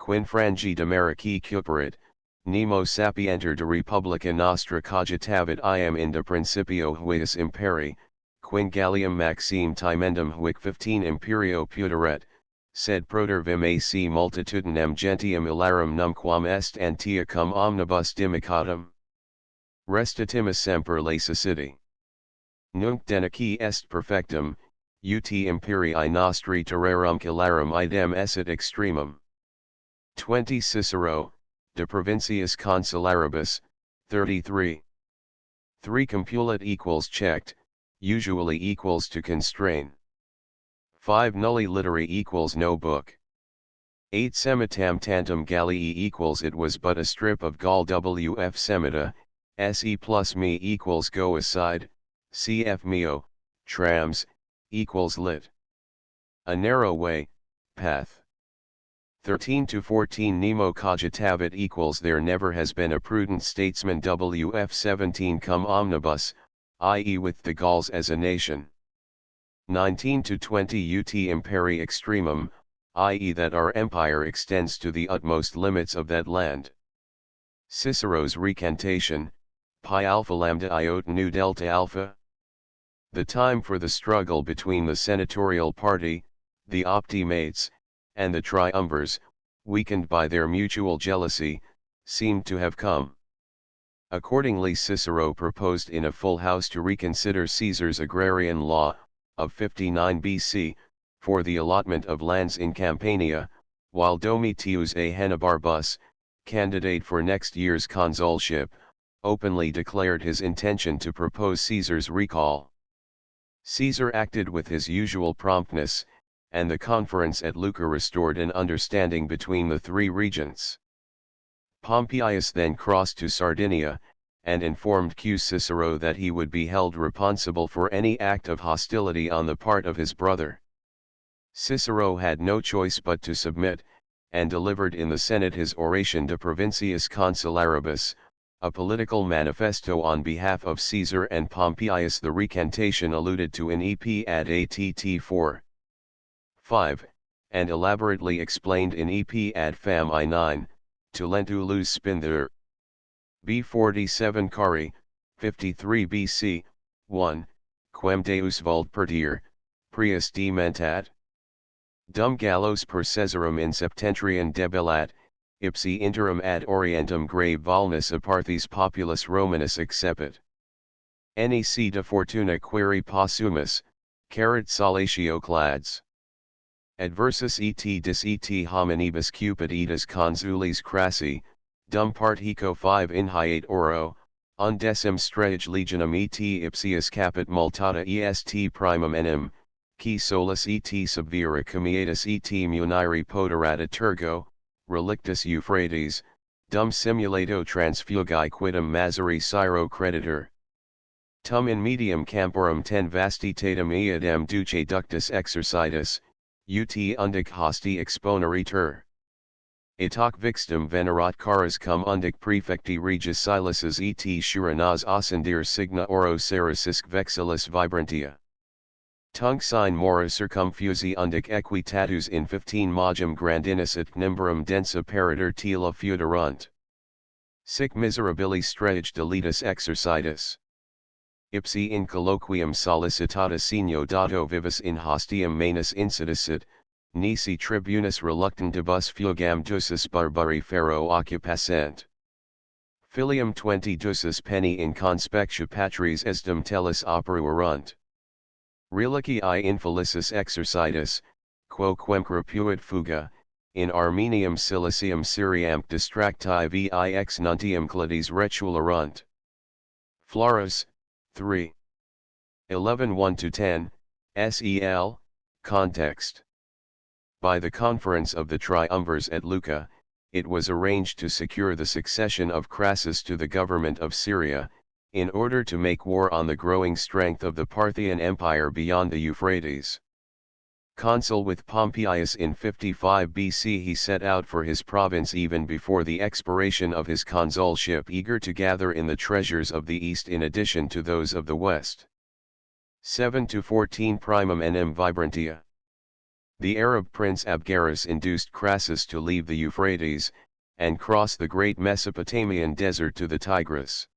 quin frangi demerici cuperit, nemo sapienter de republica nostra cogitavit iam in de principio huius imperi, quin Gallium Maxime timendum huic 15 imperio puteret, sed proter vim ac multitudinem gentium ilarum numquam est antia cum omnibus dimicatum. Restitimus semper laicicity. Nunc denici est perfectum, ut imperii nostri terrarum cilarum idem esset extremum. 20 Cicero, De Provinciis Consularibus, 33. 3 Compulet equals checked, usually equals to constrain. 5 Nulli literi equals no book. 8 Semitam tantum Gallii equals it was but a strip of Gaul wf semita, se plus me equals go aside, cf meo, trams, equals lit. A narrow way, path. 13 to 14 Nemo cogitavit equals there never has been a prudent statesman wf 17 cum omnibus, i.e. with the Gauls as a nation. 19 to 20 ut imperi extremum, i.e. that our empire extends to the utmost limits of that land. Cicero's recantation, pi alpha lambda iota nu delta alpha. The time for the struggle between the senatorial party, the optimates, and the triumvirs, weakened by their mutual jealousy, seemed to have come. Accordingly Cicero proposed in a full house to reconsider Caesar's agrarian law, of 59 BC, for the allotment of lands in Campania, while Domitius Ahenobarbus, candidate for next year's consulship, openly declared his intention to propose Caesar's recall. Caesar acted with his usual promptness, and the conference at Luca restored an understanding between the three regents. Pompeius then crossed to Sardinia, and informed Q Cicero that he would be held responsible for any act of hostility on the part of his brother. Cicero had no choice but to submit, and delivered in the Senate his Oration de Provinciis Consularibus, a political manifesto on behalf of Caesar and Pompeius, the recantation alluded to in EP ad att 4. 5, and elaborately explained in EP ad fam I 9, to lentu Luce spinther. B47 Cari, 53 BC, 1, quem Deus vult perdir, prius dementat. Dum gallos per Caesarem in septentrion debellat, ipsi interim ad orientem grave valnus aparthis populus Romanus accepit. Nec de fortuna queri possumus, caret salatio clads. Adversus et dis et hominibus cupiditas consulis crassi, dum partico 5 inhiate oro, undecim strage legionum et ipsius capit multata est primum enim, qui solus et subvira comietus et muniri poderata tergo, relictus Euphrates, dum simulato transfugi quidem mazari Syro creditor. Tum in medium camporum ten vastitatem eadem duce ductus exercitus, ut undic hosti exponeritur. Itac vixtum venerat caras cum undic prefecti regis siluses et shuranas oscendir signa oro cerisisque vexilis vibrantia. Tunc sine mora circumfusi undic equitatus in 15 magem grandinus et nimberum densa peritur tela feuderunt. Sic miserabilis strage deletus exercitus. Ipsi in colloquium solicitata signo dato vivis in hostium manus incidicit, nisi tribunus reluctantibus fugam ducis barbari ferro occupassent. Filium 20 ducis penny in conspectia patris esdem telis operuerunt. Relici infelicis exercitus, quoquem crapuit fuga, in Armenium Cilicium Syriam distracti vix nuntium clades retulerunt. Florus, 3. 11 1-10, SEL, context. By the conference of the triumvirs at Lucca, it was arranged to secure the succession of Crassus to the government of Syria, in order to make war on the growing strength of the Parthian Empire beyond the Euphrates. Consul with Pompeius in 55 BC, he set out for his province even before the expiration of his consulship, eager to gather in the treasures of the east in addition to those of the west. 7-14 Primum enim vibrantia. The Arab prince Abgarus induced Crassus to leave the Euphrates, and cross the great Mesopotamian desert to the Tigris.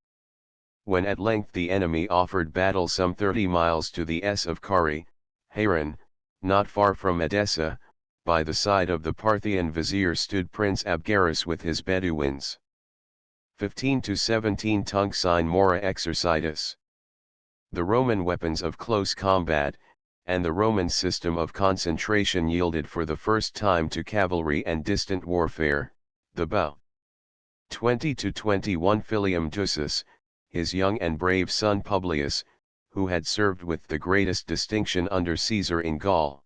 When at length the enemy offered battle some 30 miles to the east of Cari, Haran, not far from Edessa, by the side of the Parthian vizier stood Prince Abgarus with his Bedouins. 15-17 Tunc sine mora exercitus. The Roman weapons of close combat, and the Roman system of concentration yielded for the first time to cavalry and distant warfare, the bow. 20-21 Filium Ducis, his young and brave son Publius, who had served with the greatest distinction under Caesar in Gaul.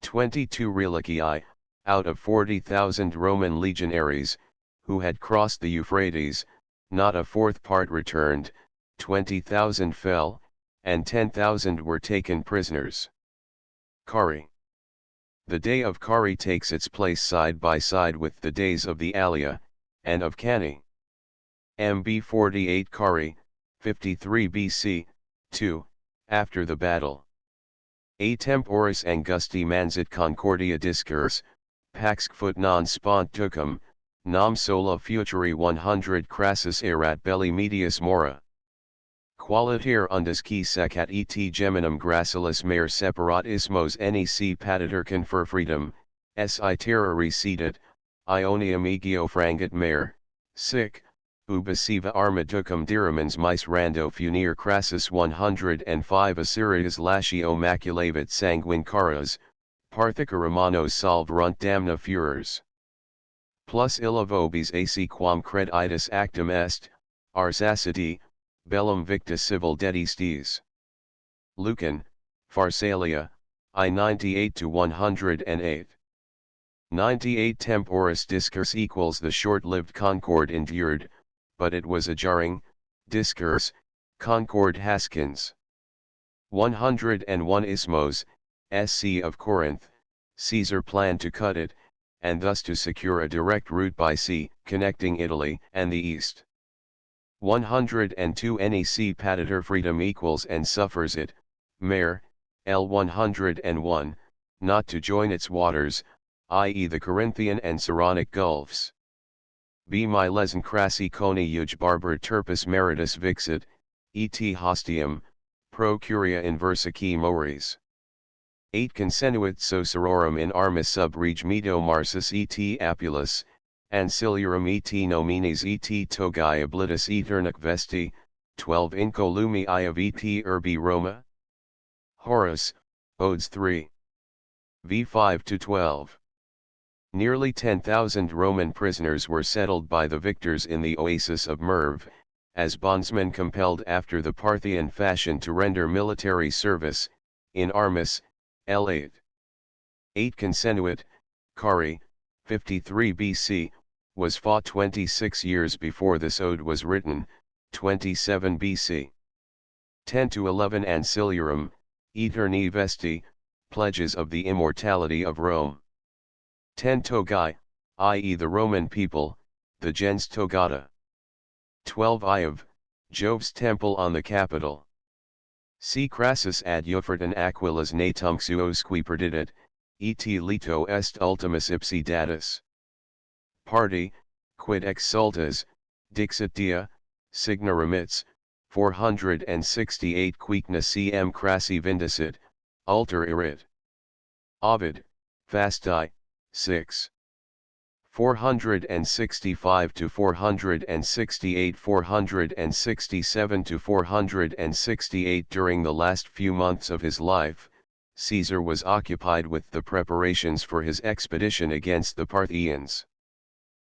22 Relicii, out of 40,000 Roman legionaries, who had crossed the Euphrates, not a fourth part returned, 20,000 fell, and 10,000 were taken prisoners. Cari. The day of Cari takes its place side by side with the days of the Alia, and of Cannae. MB 48 Cari, 53 BC, 2, after the battle. A temporis angusti mansit concordia discurs, pax foot non spont ducum, nam sola futuri 100 Crassus erat belli medius mora. Qualiter undis qui secat et geminum gracilis mare separat ismos nec patitor confer freedom, si terra recedit, Ionium egio frangit mare, sic, ubisiva arma ducum diramans mis rando funir Crassus 105 Assyrias latio maculavit sanguine caras, Parthica Romanos salverunt damna furors. Plus illa vobis ac quam creditus actum est, ars acidi, bellum victa civil dedistes. Lucan, Pharsalia, I 98-108. 98 Temporis discourse equals the short-lived concord endured, but it was a jarring, Discourse, Concord Haskins. 101 Isthmos, SC of Corinth, Caesar planned to cut it, and thus to secure a direct route by sea, connecting Italy and the east. 102 NEC Patater freedom equals and suffers it, Mare, L 101, not to join its waters, i.e. the Corinthian and Saronic gulfs. B Milesen crassi coni huge barber turpus meritus vixit, et hostium, pro curia inversici mores. 8 Consenuit sociororum in armis sub reg medo marsus et apulus, anciliarum et nomines et togae oblitus eternic vesti, 12 Incolumi I of et urbi Roma. Horace, Odes 3. v 5-12. Nearly 10,000 Roman prisoners were settled by the victors in the oasis of Merv, as bondsmen compelled after the Parthian fashion to render military service, in armis, L8. 8 Consenuit, Cari, 53 BC, was fought 26 years before this ode was written, 27 BC. 10-11 Anciliarum, Eterni Vesti, pledges of the immortality of Rome. 10 Togae, i.e. the Roman people, the gens togata. 12 Iov, Jove's temple on the Capitol. C. Crassus ad Euphraton Aquilas natumxuosque perdidit, et lito est ultimus ipsi datus. Party, quid exsultas, dixit dia, signa remits, 468 Quiquena cm crassi vindicit, alter erit. Ovid, Fasti, 6. 465 to 468 467 to 468 During the last few months of his life, Caesar was occupied with the preparations for his expedition against the Parthians.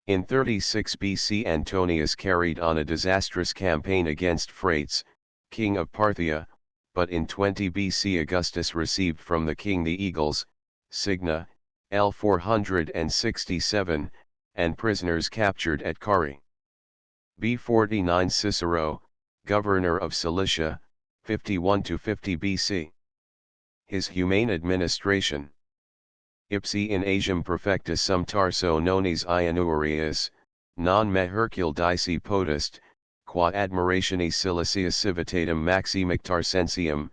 In 36 BC Antonius carried on a disastrous campaign against Phraates, king of Parthia, but in 20 BC Augustus received from the king the eagles, Signa, L 467, and prisoners captured at Cari. B 49 Cicero, governor of Cilicia, 51-50 BC. His humane administration. Ipsi in Asiam perfectus sum tarso nonis Ianurius, non me Hercule dici potest, qua admirationi Cilicia civitatem maximic tarsensium,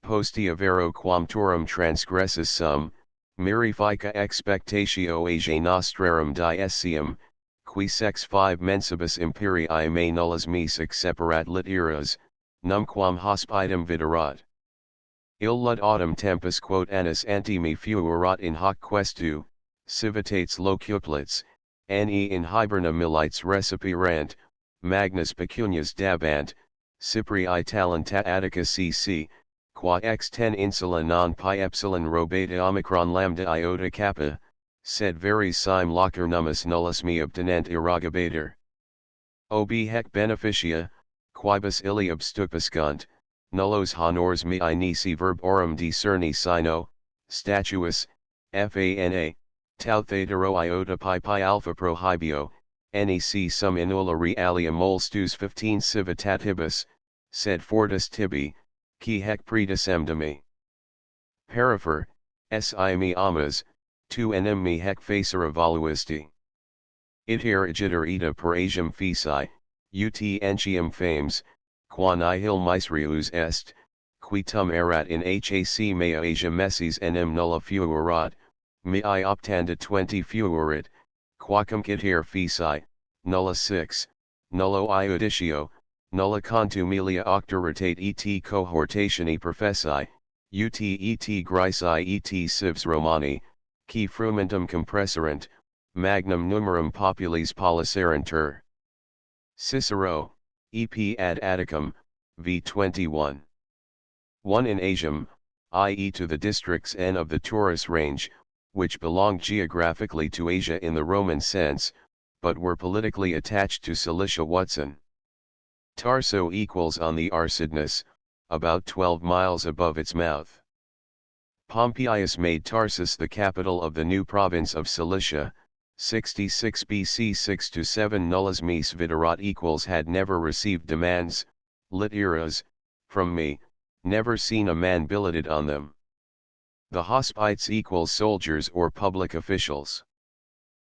postia vero quam turum transgressus sum, mirifica expectatio Asiae nostrarum diesium, qui sex 5 mensibus imperii me nullas me separat literas, numquam hospitem viderat. Illud autumn tempus quod annis ante me fuerat in hoc questu, civitates locutlets, ne in hiberna milites recipirant, magnus pecunias dabant, Cyprii talenta Atticus cc, qua ex 10 insula non pi epsilon robeta omicron lambda iota kappa, sed veris sim locer nummus nullus me obtenent irrogabator. Ob hec beneficia, quibus illi obstupiscunt, nullos honors me nisi verborum discerni sino, statuus, fana, tau theta rho iota pi alpha prohibio, nec sum in ulla realia molstus 15 civitatibus, sed fortis tibi, qui hec predecem me. Perifer, si me amas, tu enim me hec facere valuisti. Iter igiter ita per Asiam feci, ut entium fames, qua nihil miserius est, qui tum erat in hac mea Asia messis enim nulla fuerat, mei optanda 20 fuerit, quacum iter feci, nulla 6, nullo iudicio, nulla contumelia octoritate et cohortationi professi, ut et grisi et civs Romani, qui frumentum compresserant, magnum numerum populis polisserentur. Cicero, ep ad Atticum, v 21. 1 In Asiam, i.e. to the districts N of the Taurus range, which belonged geographically to Asia in the Roman sense, but were politically attached to Cilicia Watson. Tarso equals on the Arcydnus, about 12 miles above its mouth. Pompeius made Tarsus the capital of the new province of Cilicia, 66 BC 6 to 7 nullas mis viderat equals had never received demands, lit eras, from me, never seen a man billeted on them. The hospites equals soldiers or public officials.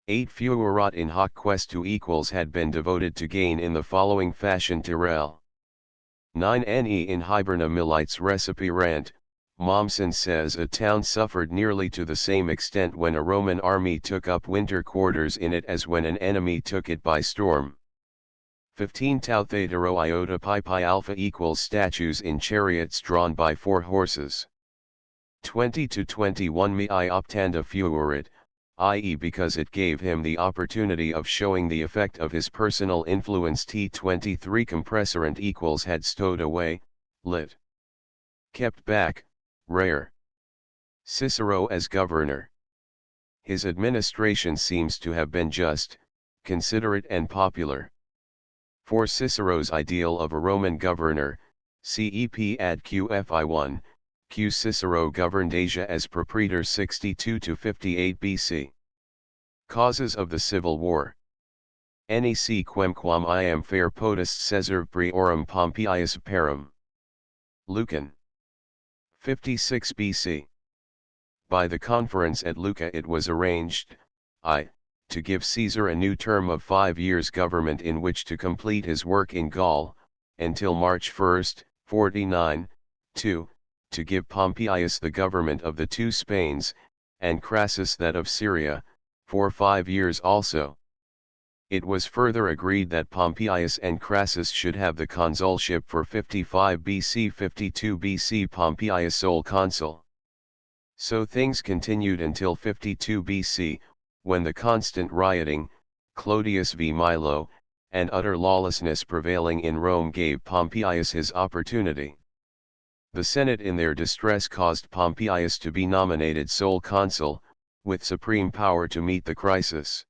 8 fuerat in hoc questu equals had been devoted to gain in the following fashion Tyrell. 9 ne in hiberna milites recipirant. Mommsen says a town suffered nearly to the same extent when a Roman army took up winter quarters in it as when an enemy took it by storm. 15 tau theta rho iota pi pi alpha equals statues in chariots drawn by 4 horses. 20 to 21 mi optanda fuerit, i.e. because it gave him the opportunity of showing the effect of his personal influence. T23 compressorant equals had stowed away, lit. Kept back, rare. Cicero as governor. His administration seems to have been just, considerate and popular. For Cicero's ideal of a Roman governor, CEP ad QFI1, Q Cicero governed Asia as propraetor 62 to 58 BC. Causes of the Civil War. Nec quemquam iam fair potest Caesar priorum Pompeius parum. Lucan. 56 BC. By the conference at Luca it was arranged, to give Caesar a new term of 5 years government in which to complete his work in Gaul, until March 1, 49, 2, to give Pompeius the government of the 2 Spains, and Crassus that of Syria, for 5 years also. It was further agreed that Pompeius and Crassus should have the consulship for 55 BC 52 BC Pompeius sole consul. So things continued until 52 BC, when the constant rioting, Clodius v Milo, and utter lawlessness prevailing in Rome gave Pompeius his opportunity. The Senate in their distress caused Pompeius to be nominated sole consul, with supreme power to meet the crisis.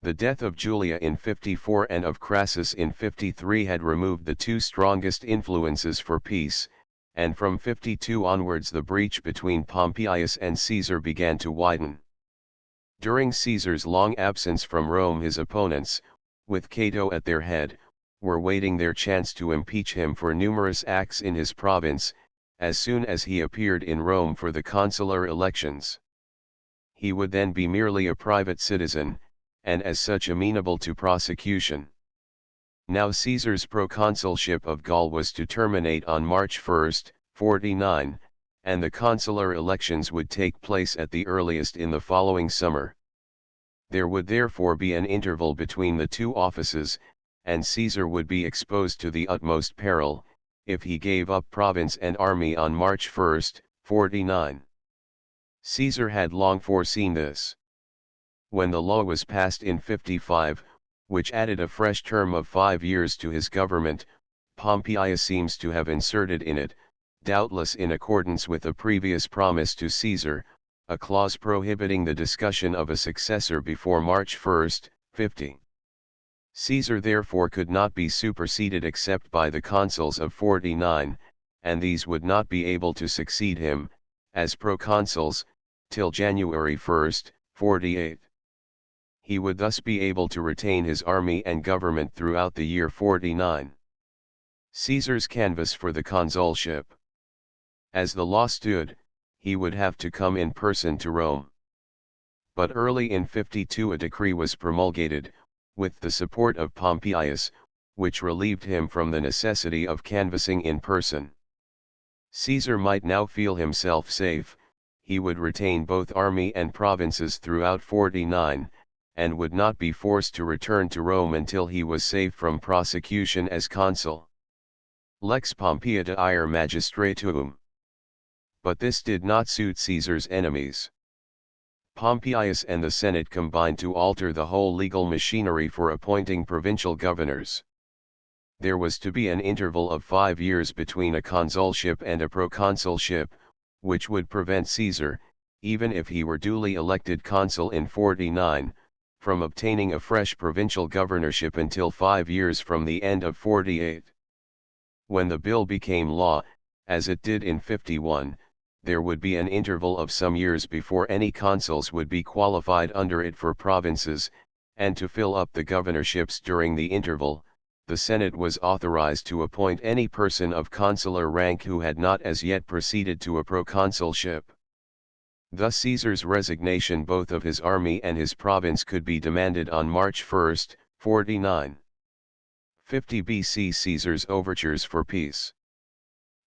The death of Julia in 54 and of Crassus in 53 had removed the 2 strongest influences for peace, and from 52 onwards the breach between Pompeius and Caesar began to widen. During Caesar's long absence from Rome his opponents, with Cato at their head, were waiting their chance to impeach him for numerous acts in his province, as soon as he appeared in Rome for the consular elections. He would then be merely a private citizen, and as such amenable to prosecution. Now Caesar's proconsulship of Gaul was to terminate on March 1, 49, and the consular elections would take place at the earliest in the following summer. There would therefore be an interval between the 2 offices, and Caesar would be exposed to the utmost peril, if he gave up province and army on March 1, 49. Caesar had long foreseen this. When the law was passed in 55, which added a fresh term of 5 years to his government, Pompeius seems to have inserted in it, doubtless in accordance with a previous promise to Caesar, a clause prohibiting the discussion of a successor before March 1, 50. Caesar therefore could not be superseded except by the consuls of 49, and these would not be able to succeed him, as proconsuls, till January 1, 48. He would thus be able to retain his army and government throughout the year 49. Caesar's canvass for the consulship. As the law stood, he would have to come in person to Rome. But early in 52 a decree was promulgated, with the support of Pompeius, which relieved him from the necessity of canvassing in person. Caesar might now feel himself safe, he would retain both army and provinces throughout 49, and would not be forced to return to Rome until he was safe from prosecution as consul. Lex Pompeia de ire magistratuum. But this did not suit Caesar's enemies. Pompeius and the Senate combined to alter the whole legal machinery for appointing provincial governors. There was to be an interval of 5 years between a consulship and a proconsulship, which would prevent Caesar, even if he were duly elected consul in 49, from obtaining a fresh provincial governorship until 5 years from the end of 48. When the bill became law, as it did in 51, there would be an interval of some years before any consuls would be qualified under it for provinces, and to fill up the governorships during the interval, the Senate was authorized to appoint any person of consular rank who had not as yet proceeded to a proconsulship. Thus Caesar's resignation both of his army and his province could be demanded on March 1, 49. 50 BC. Caesar's overtures for peace.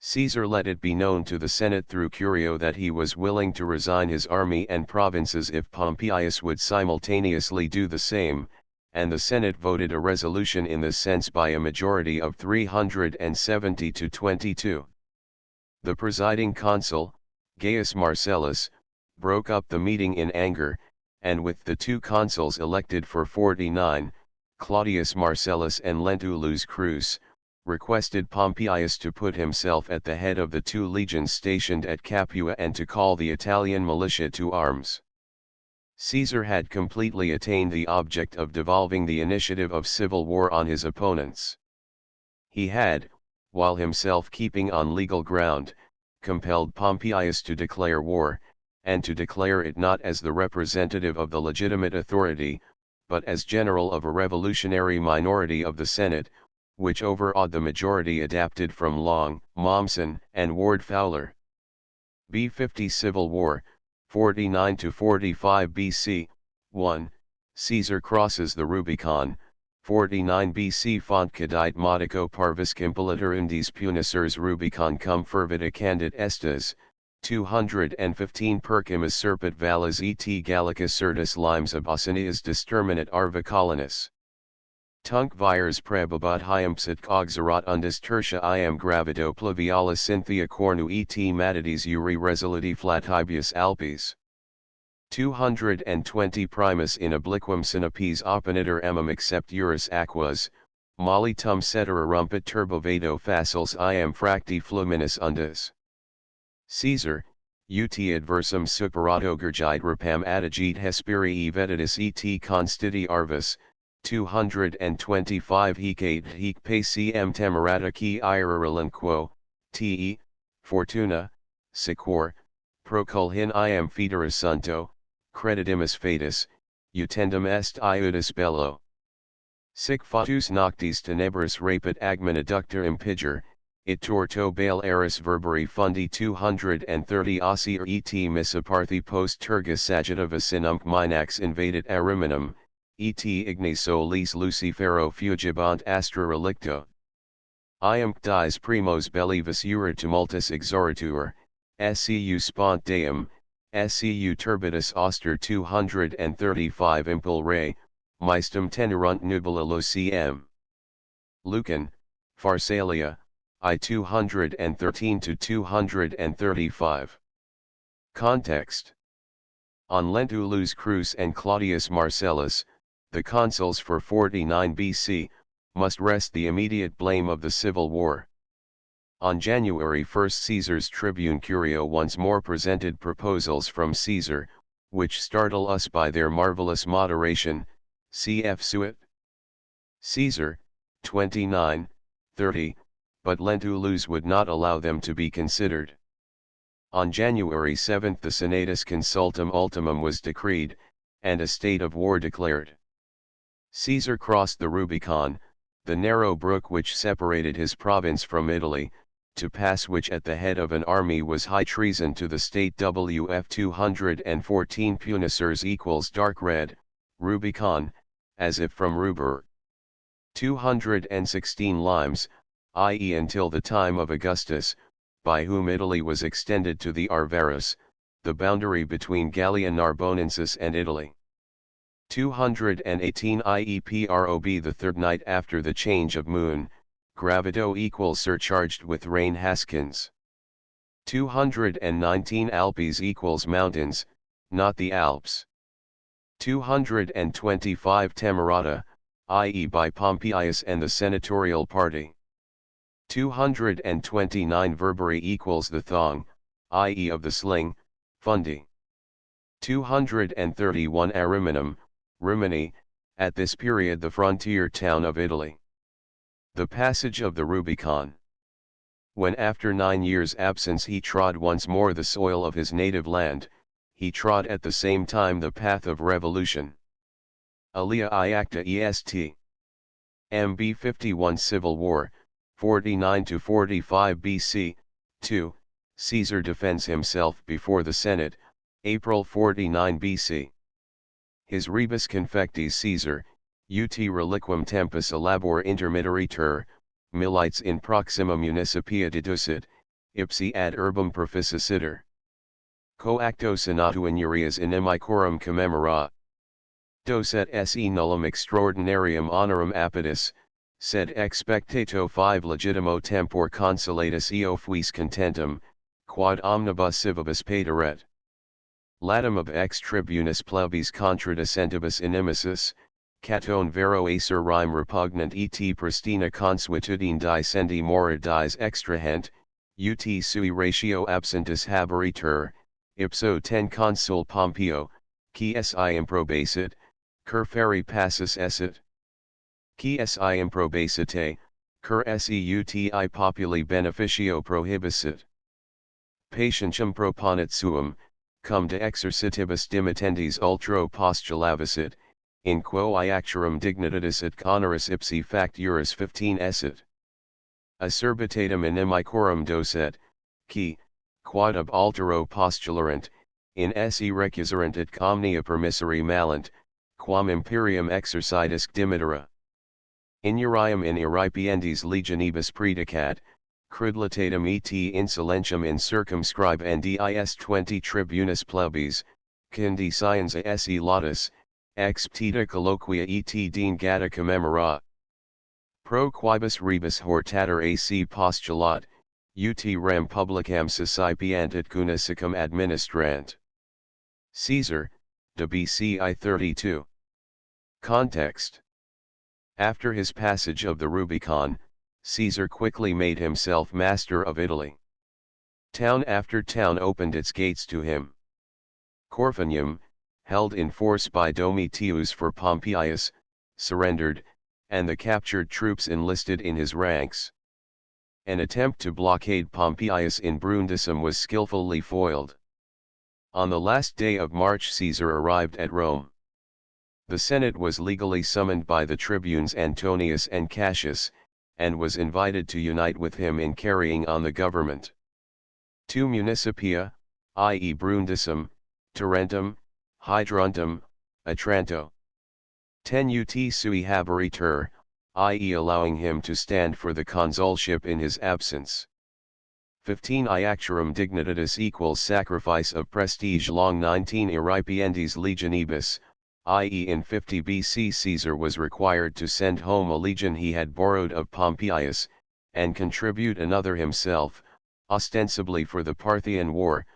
Caesar let it be known to the Senate through Curio that he was willing to resign his army and provinces if Pompeius would simultaneously do the same, and the Senate voted a resolution in this sense by a majority of 370 to 22. The presiding consul, Gaius Marcellus, broke up the meeting in anger, and with the two consuls elected for 49, Claudius Marcellus and Lentulus Crus, requested Pompeius to put himself at the head of the two legions stationed at Capua and to call the Italian militia to arms. Caesar had completely attained the object of devolving the initiative of civil war on his opponents. He had, while himself keeping on legal ground, compelled Pompeius to declare war, and to declare it not as the representative of the legitimate authority, but as general of a revolutionary minority of the Senate, which overawed the majority adapted from Long, Mommsen, and Ward Fowler. B50 Civil War, 49 to 45 BC. 1. Caesar crosses the Rubicon, 49 BC. Font cadit modico parvis compilitor undis punicers Rubicon cum fervida candid estes, 215 Percimus serpit valles et Gallicus certus limes abosinias desterminate arva colonus. Tunc vires prebabat hympsit cogzerat undis tertia iam gravido pluvialis cynthia cornu et matides uri resoliti flatibius alpes. 220 Primus in obliquum synapes opponiter emum except juris aquas, molli tum cetera rumpet turbovado facilis iam fracti fluminis undis. Caesar, ut adversum superato gergite rapam adigit hesperii vetidis et constiti arvis, 225 Hecate hec pacem temerata qui irarelinquo, te, fortuna, secor, proculhin iam foederis sunto, credidimus fatis, utendum est iudis bello. Sic fatus noctis tenebris rapit agmina ducta impiger, it torto bale eris verberi fundi 230 ossi et misaparthi post tergus sagitta vicinum minax invadit ariminum, et igni solis lucifero fugibant astra relicto. Iam dies primos belli visura tumultus exoritur, scu spont deum, scu turbitus auster 235 impul re, maestum tenerunt nubila locm. Lucan, Pharsalia, I 213 to 235. Context. On Lentulus Crus and Claudius Marcellus, the consuls for 49 BC, must rest the immediate blame of the civil war. On January 1 Caesar's tribune Curio once more presented proposals from Caesar, which startle us by their marvelous moderation, cf. Suet. Caesar, 29, 30, but Lentulus would not allow them to be considered. On January 7 the Senatus Consultum Ultimum was decreed, and a state of war declared. Caesar crossed the Rubicon, the narrow brook which separated his province from Italy, to pass which at the head of an army was high treason to the state. WF 214 Punicers equals dark red, Rubicon, as if from Ruber. 216 Limes, i.e. until the time of Augustus, by whom Italy was extended to the Arverus, the boundary between Gallia Narbonensis and Italy. 218 IEPROB the third night after the change of moon, gravido equals surcharged with rain Haskins. 219 Alpes equals mountains, not the Alps. 225 Temerata, i.e. by Pompeius and the senatorial party. 229 Verberi equals the thong, i.e. of the sling, Fundi. 231 Ariminum, Rimini, at this period the frontier town of Italy. The passage of the Rubicon. When after 9 years' absence he trod once more the soil of his native land, he trod at the same time the path of revolution. Alia I Acta Est. MB 51 Civil War, 49 to 45 BC, 2, Caesar defends himself before the Senate, April 49 BC. His rebus confectis Caesar, ut reliquum tempus elabor intermitteritur, milites in proxima municipia deducit, ipsi ad urbum proficissitor. Coacto senatu inurias inimicorum commemora. Docet se nullum extraordinarium honorum apidus, sed expectato 5 legitimo tempor consolatus eo fuis contentum, quod omnibus civibus pateret. Latum ab ex tribunus plebis contra dissentibus inimicis, caton vero acer rime repugnant et pristina consuetudine dicendi mora dies extrahent, ut sui ratio absentus haberitur, ipso ten consul Pompeo, qui si improbacit, cur feri passus esset. Qui si improbacite, cur seuti populi beneficio prohibicit. Patientium proponit suum, cum de exercitibus dimittendis ultro postulavicit, in quo iacturum dignitatis et conoris ipsi facturis 15 esset. Acerbitatum inimicorum docet, qui, quod ab altero postularant, in se recuserant et omnia permissori malent, quam imperium exercitisque dimittera. Inuriam in iripiendis legionibus predicat, cruditatum et insolentium in circumscribendis 20 tribunis plebis, cindi scienza se latus, ex petita colloquia et dingata commemora. Pro quibus rebus hortator ac postulat, ut rem publicam suscipiantit cunisicum administrant. Caesar, de BCI 32. Context. After his passage of the Rubicon, Caesar quickly made himself master of Italy. Town after town opened its gates to him. Corfinium, held in force by Domitius for Pompeius, surrendered, and the captured troops enlisted in his ranks. An attempt to blockade Pompeius in Brundisium was skillfully foiled. On the last day of March Caesar arrived at Rome. The Senate was legally summoned by the tribunes Antonius and Cassius, and was invited to unite with him in carrying on the government. 2 Municipia, i.e. Brundisium, Tarentum, Hydruntum, Otranto. 10 Ut sui haberitur, i.e. allowing him to stand for the consulship in his absence. 15 Iacturum dignitatis equals sacrifice of prestige long 19 Iripiendis legionibus, i.e. in 50 BC Caesar was required to send home a legion he had borrowed of Pompeius, and contribute another himself, ostensibly for the Parthian War,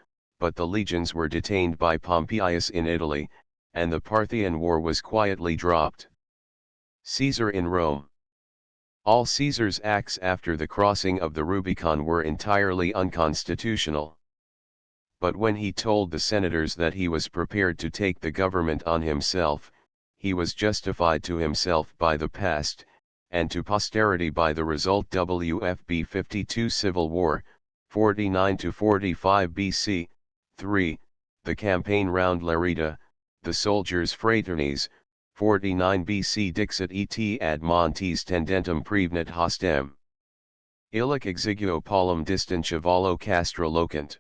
but the legions were detained by Pompeius in Italy, and the Parthian War was quietly dropped. Caesar in Rome. All Caesar's acts after the crossing of the Rubicon were entirely unconstitutional. But when he told the senators that he was prepared to take the government on himself, he was justified to himself by the past, and to posterity by the result. WFB 52 Civil War, 49 to 45 BC, 3, the campaign round Lerida, the soldiers' fraternities, 49 BC Dixit et ad montes tendentum prevenit hostem. Illic exiguo paulum distantia volo castra locant.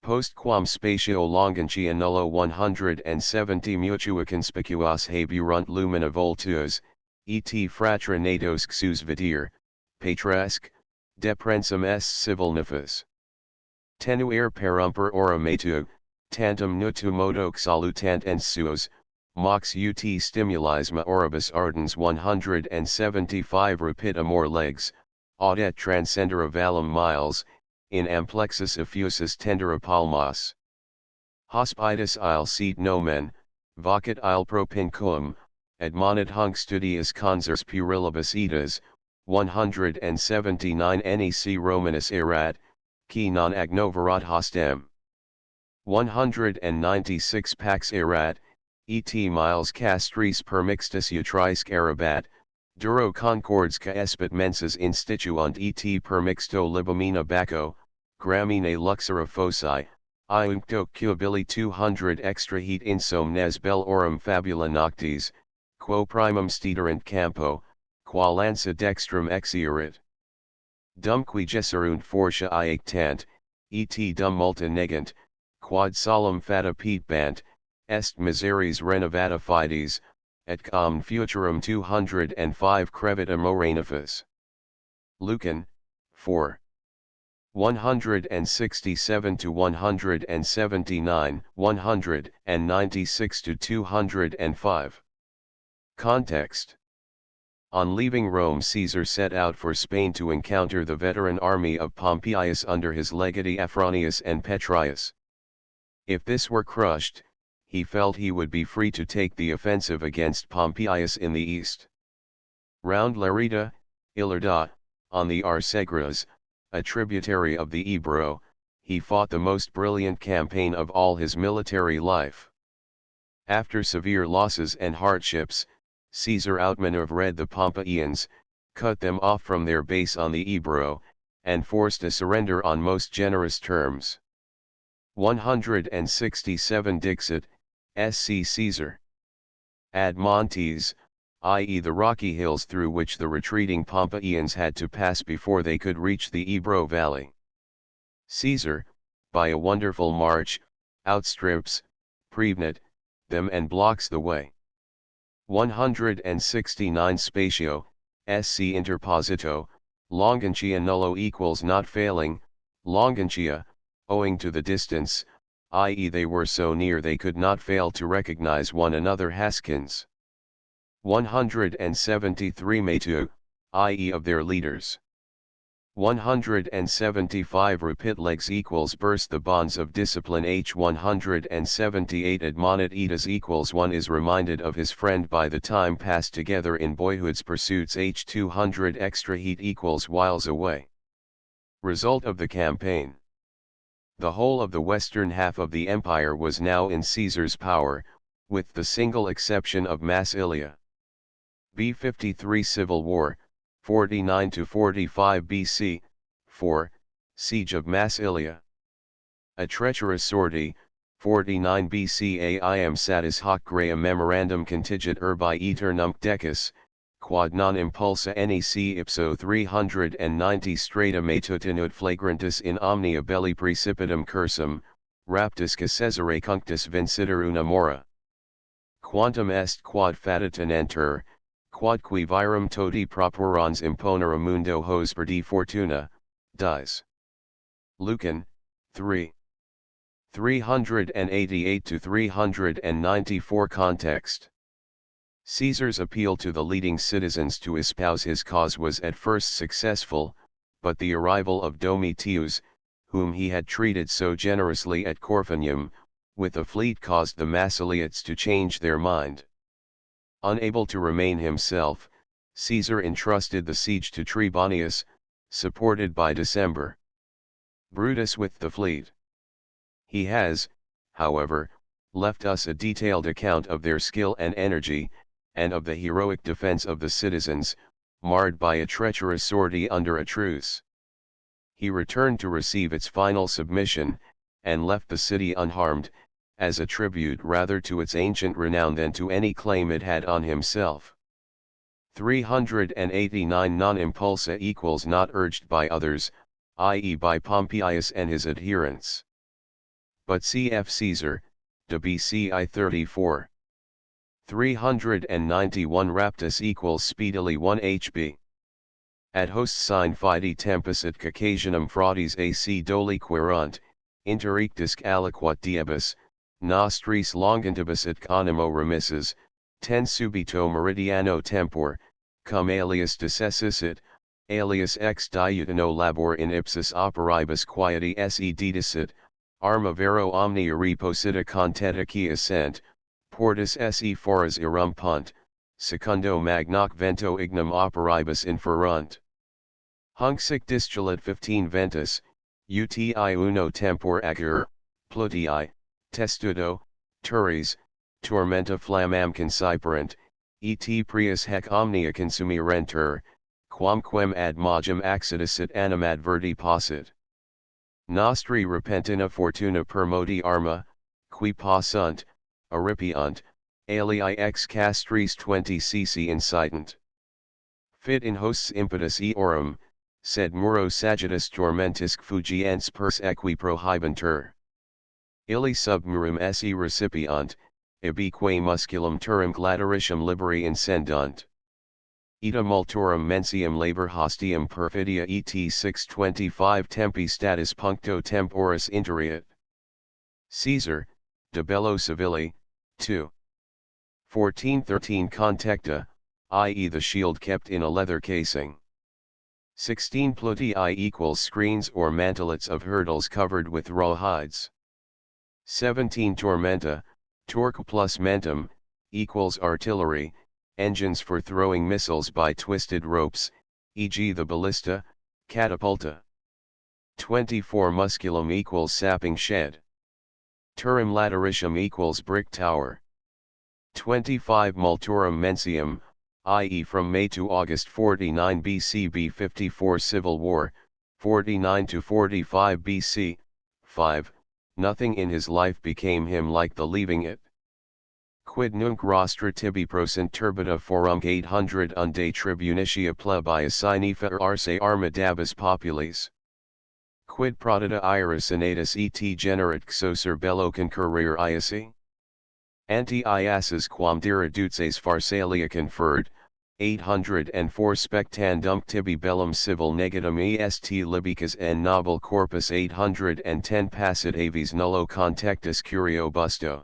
Post quam spatio longantia nullo 170 mutua conspicuas haburunt lumina voltuas, et fratrinatos xus vidir, patresc, deprensum s civil nefas. Tenuere perumper ora metu, tantum nutu modo salutant ens suos, mox ut stimulisma oribus ardens 175 rapid amor legs, audet transcendere valum miles, in amplexus effusus tendere palmas. Hospitus il sit nomen, vocet il propinquum, admonit hunc studius consers puerilibus etas, 179 nec Romanus erat, qui non agnoverat hostem. 196 pax erat, et miles castris per mixtus utriusque erabat, Duro concords ca espit mensas instituant et permixto libamina bacco, gramine luxera foci, iuncto cubili 200 extra heat insomnes bellorum fabula noctis, quo primum steterant campo, qua lansa dextrum exierit. Dum qui gesserunt fortia iactant, et dum multa negant, quad solum fata petbant, est miseris renovata fides, et cum futurum 205 crevita moranifus. Lucan, 4. 167 to 179, 196 to 205. Context. On leaving Rome, Caesar set out for Spain to encounter the veteran army of Pompeius under his legati Afranius and Petraius. If this were crushed, he felt he would be free to take the offensive against Pompeius in the east. Round Lerida, Ilerda, on the Arsegras, a tributary of the Ebro, he fought the most brilliant campaign of all his military life. After severe losses and hardships, Caesar outmaneuvered the Pompeians, cut them off from their base on the Ebro, and forced a surrender on most generous terms. 167 Dixit, SC Caesar. Ad Montes, i.e. the rocky hills through which the retreating Pompeians had to pass before they could reach the Ebro valley. Caesar, by a wonderful march, outstrips, prevenit, them and blocks the way. 169 Spatio, SC interposito, longantia nullo equals not failing, longantia, owing to the distance, i.e. they were so near they could not fail to recognize one another. Haskins. 173 Metu, i.e. of their leaders. 175 Repeat legs equals burst the bonds of discipline. 178 Admonit etas equals one is reminded of his friend by the time passed together in boyhood's pursuits. 200 extra heat equals whiles away. Result of the campaign. The whole of the western half of the empire was now in Caesar's power, with the single exception of Massilia. B53 Civil War, 49 to 45 BC, 4, Siege of Massilia. A treacherous sortie, 49 BC Iam satis hoc grea memorandum contigit urbi aeternum decus, quad non impulsa nec ipso 390 strata metutinut flagrantis in omnia belli precipitum cursum, raptus Caesare cunctus vincitur una mora. Quantum est quad fata tenentur, quod qui virum toti proporans imponere mundo hos perdi fortuna, dies. Lucan, 3. 388 to 394 Context. Caesar's appeal to the leading citizens to espouse his cause was at first successful, but the arrival of Domitius, whom he had treated so generously at Corfinium, with a fleet caused the Massiliates to change their mind. Unable to remain himself, Caesar entrusted the siege to Trebonius, supported by December. Brutus with the fleet. He has, however, left us a detailed account of their skill and energy, and of the heroic defense of the citizens, marred by a treacherous sortie under a truce. He returned to receive its final submission, and left the city unharmed, as a tribute rather to its ancient renown than to any claim it had on himself. 389 Non impulsa equals not urged by others, i.e. by Pompeius and his adherents. But cf. Caesar, de BCI 34. 391 Raptus equals speedily 1 HB. Ad host sine fide tempus et Caucasianum fraudis ac doliquerunt, interictus aliquot diebus, nostris longantibus et animo remissus, ten subito meridiano tempor, cum alias decessit, alias ex diutino labor in ipsis operibus quieti se dedicit, arma vero omnia reposita contetici assent, portus se foras irrumpunt, secundo magnoc vento ignum operibus inferunt. Hunc sic discelit 15 ventus, uti uno tempor acur, plutii, testudo, turis, tormenta flammam consiperant, et prius hec omnia consumirentur, quamquem ad magem accidicit animad verdi possit. Nostri repentina fortuna per modi arma, qui possunt, aripiunt, alii ex castris 20 cc incitant. Fit in hostis impetus eorum, sed muro sagittus tormentisque fugiens pers equi prohibentur. Illi sub murum esse recipiunt, ibique musculum turum gladaricium liberi incendunt. Ita multorum mensium labor hostium perfidia et 625 tempi status puncto temporis interiat. Caesar, de bello civili, 2. 1413 contecta, i.e. the shield kept in a leather casing. 16 plutii equals screens or mantelets of hurdles covered with raw hides. 17 tormenta, torque plus mentum, equals artillery, engines for throwing missiles by twisted ropes, e.g. the ballista, catapulta. 24 musculum equals sapping shed. Turum lateritium equals brick tower. 25 multorum mensium, i.e. from May to August 49 BC B 54 Civil War, 49 to 45 BC, 5, nothing in his life became him like the leaving it. Quid nunc rostra tibi prosint turbida forum 800 unde tribunitia plebius signifer arse armidabus populis. Quid prodida iris senatus et generat xoser bello concurrir iasi? Anti-iasses quam dira dutes Pharsalia conferred, 804 spectandum tibi bellum civil negatum est libicus en nobil corpus 810 passit avis nullo contectus curio busto.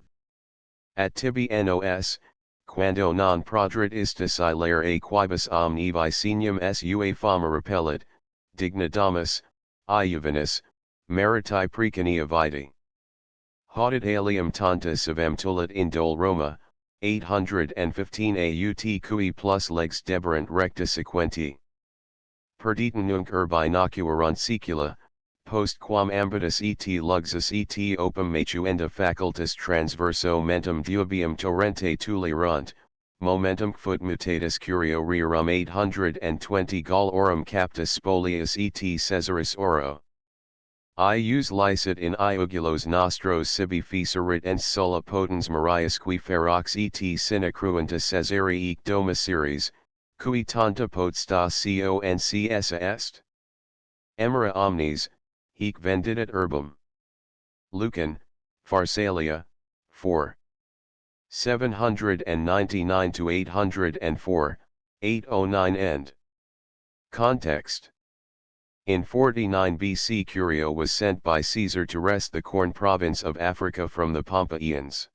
At tibi nos, quando non prodrit istis ilare a quibus omni vicinium sua fama repellit, digna damus, iuvenis, meriti precania vitae. Haudit alium tanta savem tulit in dole Roma, 815 aut cui plus legs deberant recta sequenti. Perditum nunc urbi nocuerunt secula, post quam ambitus et luxus et opum metuenda facultas transverso mentum dubium torrente tulirunt, momentum foot mutatus curio rerum 820 gall orum captus spolius et Caesaris oro. Ius licet in iugulos nostros sibi feserit ens sola potens Marius qui ferox et sine cruenta Caesari ec domiciris, cui tanta potesta concs est? Emera omnes, hic vendidit urbum. Lucan, Pharsalia, 4. 799 to 804, 809 end. Context. In 49 BC Curio was sent by Caesar to wrest the corn province of Africa from the Pompeians.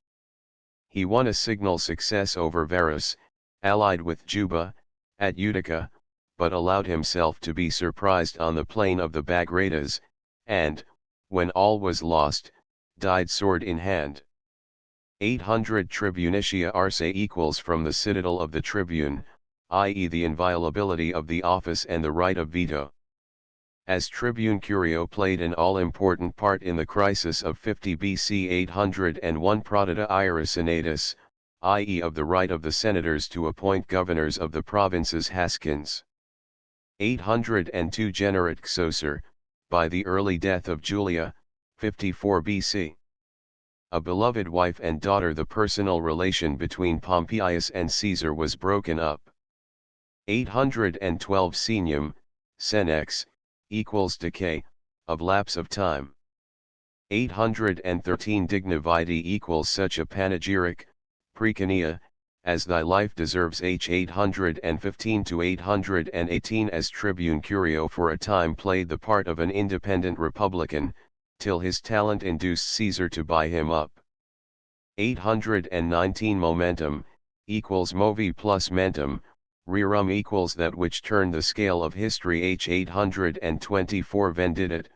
He won a signal success over Varus, allied with Juba, at Utica, but allowed himself to be surprised on the plain of the Bagradas, and, when all was lost, died sword in hand. 800 Tribunitia arse equals from the citadel of the tribune, i.e. the inviolability of the office and the right of veto. As tribune Curio played an all-important part in the crisis of 50 BC 801 prodida iris senatus, i.e. of the right of the senators to appoint governors of the provinces Haskins. 802 generat xoser, by the early death of Julia, 54 BC. A beloved wife and daughter, the personal relation between Pompeius and Caesar was broken up. 812 senium, senex, equals decay, of lapse of time. 813 digna vitae equals such a panegyric, precania, as thy life deserves. 815 to 818 as tribune Curio for a time played the part of an independent republican, till his talent induced Caesar to buy him up. 819 momentum, equals movi plus mentum, rerum equals that which turned the scale of history. 824 vendidit,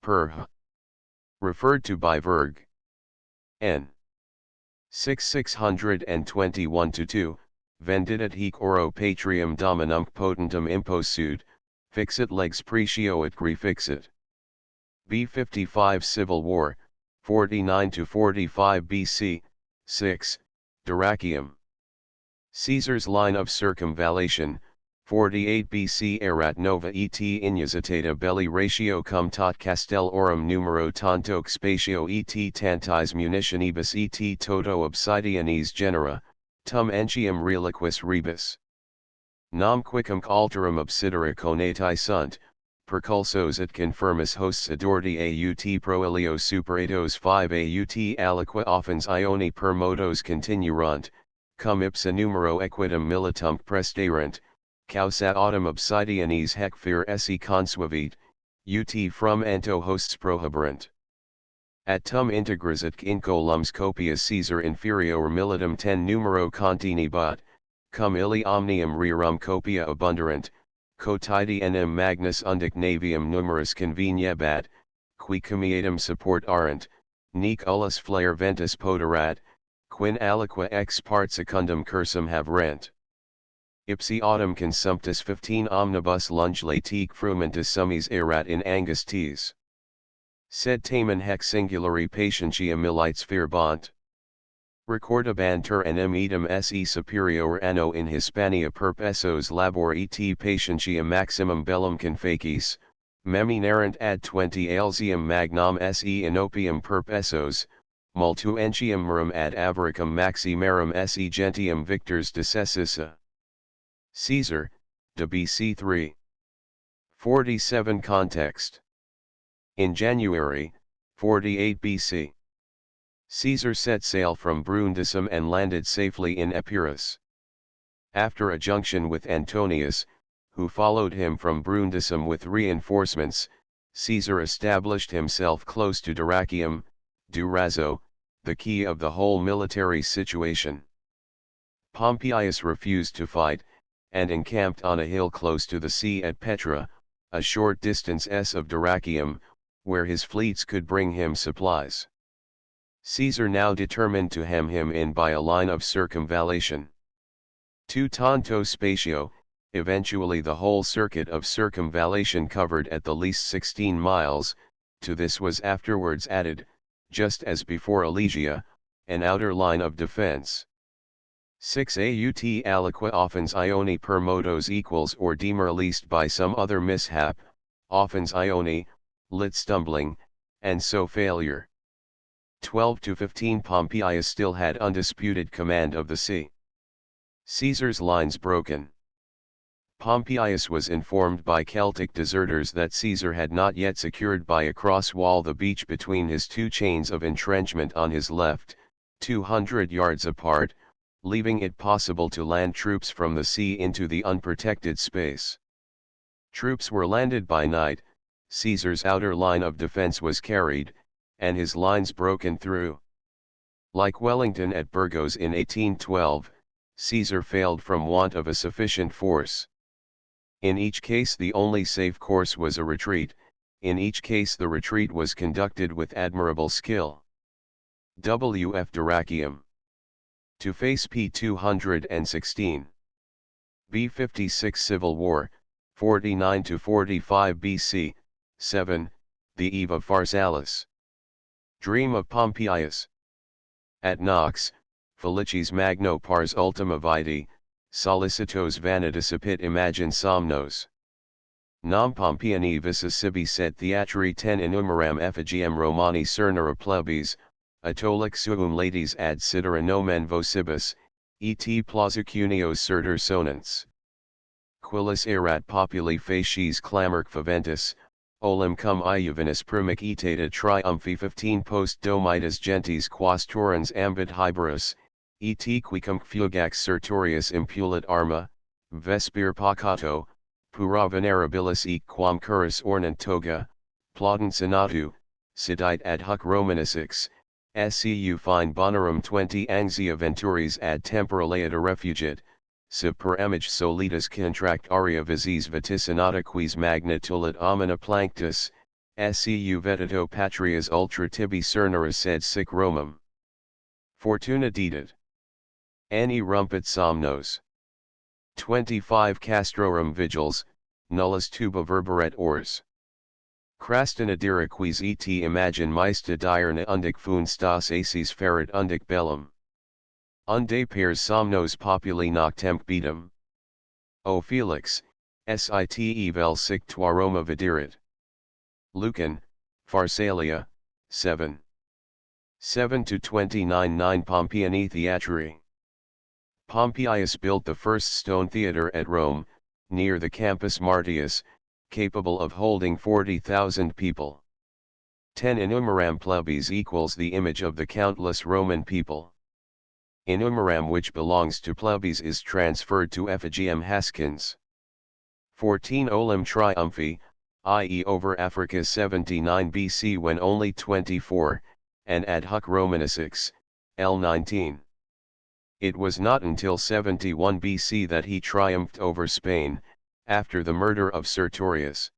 per referred to by Verg. N. 621 to 2, vendidit hic oro patrium dominum potentum imposud, fixit legs pretioit fixit. B55 Civil War, 49 to 45 BC, 6, Dyrrachium. Caesar's line of circumvallation, 48 BC erat nova et inusitata belli ratio cum tot castellorum numero tantoque spatio et tantis munitionibus et toto obsidianes genera, tum entium reliquis rebus. Nam quicum alterum obsidera conati sunt, perculsos et confirmus hosts adorti aut pro ilio superatos 5 aut aliqua offens ioni per modos continuerunt, cum ipsa numero equitum militum prestaerant, causa autem obsidianes hec fear esse consuavit, ut from anto hosts prohiberant. At tum integris et incolums copia Caesar inferior militum 10 numero continebat, cum illi omnium rerum copia abundarant, cotidi enim magnus undic navium numerus conveniebat, qui comiatum support arent, nec ullus flare ventus poterat, quin aliqua ex part secundum cursum have rent. Ipsi autumn consumptus 15 omnibus lunge latique frumentus summis erat in angustes. Sed tamen hec singulari patientia milites ferbant. Recordabantur enim idem se superior anno in Hispania perp essos labor et patientia maximum bellum confacis, meminarent ad 20 alesium magnam se inopium perp essos, multuentium merum ad avaricum maximarum se gentium victors decessissa. Caesar, de BC 3. 47 Context. In January, 48 BC. Caesar set sail from Brundisium and landed safely in Epirus. After a junction with Antonius, who followed him from Brundisium with reinforcements, Caesar established himself close to Dyrrhachium, Durazzo, the key of the whole military situation. Pompeius refused to fight, and encamped on a hill close to the sea at Petra, a short distance east of Dyrrhachium, where his fleets could bring him supplies. Caesar now determined to hem him in by a line of circumvallation. To tanto spatio, eventually the whole circuit of circumvallation covered at the least 16 miles, to this was afterwards added, just as before Alesia, an outer line of defense. 6 aut aliqua offens ioni per modos equals or demoralized by some other mishap, offens ioni, lit stumbling, and so failure. 12 to 15 Pompeius still had undisputed command of the sea. Caesar's lines broken. Pompeius was informed by Celtic deserters that Caesar had not yet secured by a cross wall the beach between his two chains of entrenchment on his left, 200 yards apart, leaving it possible to land troops from the sea into the unprotected space. Troops were landed by night, Caesar's outer line of defense was carried, and his lines broken through. Like Wellington at Burgos in 1812, Caesar failed from want of a sufficient force. In each case the only safe course was a retreat, in each case the retreat was conducted with admirable skill. W.F. Dyrrhachium. To face p. 216. B-56 Civil War, 49 to 45 BC, 7, the eve of Pharsalus. Dream of Pompeius. At Nox, felicis magno pars ultima vitae, solicitos vanidicipit imagine somnos. Nam Pompeiani visas sibi set theatri ten enumeram effigiam Romani cernera plebis, atolic suum ladies ad sidera nomen vocibus, et plausicunios certer sonants. Quillis erat populi facies clamorc faventus, olim cum iuvinus primic etata triumphi 15 post domitas gentes quas torrens ambit hyberus, et quicum fugax sertorius impulit arma, vespir paccato, pura venerabilis et quam curris ornant toga, plaudent senatu, sedite ad hoc Romanisix, scu fine bonarum 20 anxia venturis ad tempora laeta refugit, sub per image solitas contract aria visis vaticinata quis magna tulit omnia planctus, scu vetito patrias ultra tibi cerneris sed sic Romum. Fortuna dedit. Anni rumpet somnos. 25 Castrorum vigils, nullus tuba verberet ors. Crastina dira quis et imagine maesta diurna undic funstas aces ferit undic bellum. Unde pers somnos populi noctem beatum. O Felix, sit vel sic tuaroma viderit. Lucan, Pharsalia, 7. 7-29 9 Pompeiani Theatri. Pompeius built the first stone theatre at Rome, near the Campus Martius, capable of holding 40,000 people. 10 Innumeram plebis equals the image of the countless Roman people. Innumeram which belongs to plebis is transferred to effigiam hascens. 14 Olim triumphi, i.e. over Africa 79 BC when only 24, and ad hoc Romanisix, L19. It was not until 71 BC that he triumphed over Spain, after the murder of Sertorius.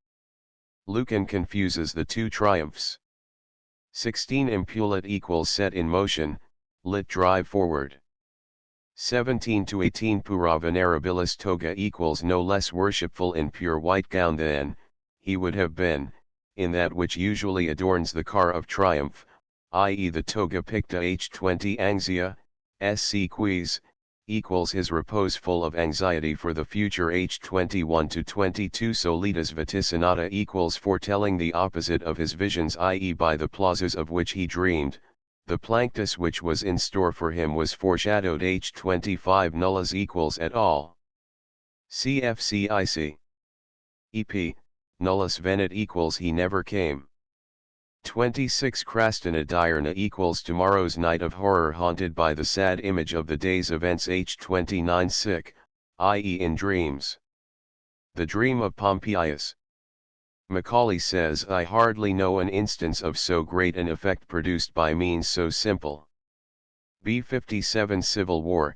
Lucan confuses the two triumphs. 16 Impulet equals set in motion, lit drive forward. 17-18 Pura venerabilis toga equals no less worshipful in pure white gown than he would have been, in that which usually adorns the car of triumph, i.e. the toga picta h20 anxia, sc quis, equals his repose full of anxiety for the future h21-22 solitas vaticinata equals foretelling the opposite of his visions i.e. by the plazas of which he dreamed, the planctus which was in store for him was foreshadowed h25 nullas equals at all. CFCIC. EP, nullus venit equals he never came. 26 Crastina diurna equals tomorrow's night of horror haunted by the sad image of the day's events h29 sick, i.e. in dreams. The dream of Pompeius. Macaulay says I hardly know an instance of so great an effect produced by means so simple. B57 Civil War,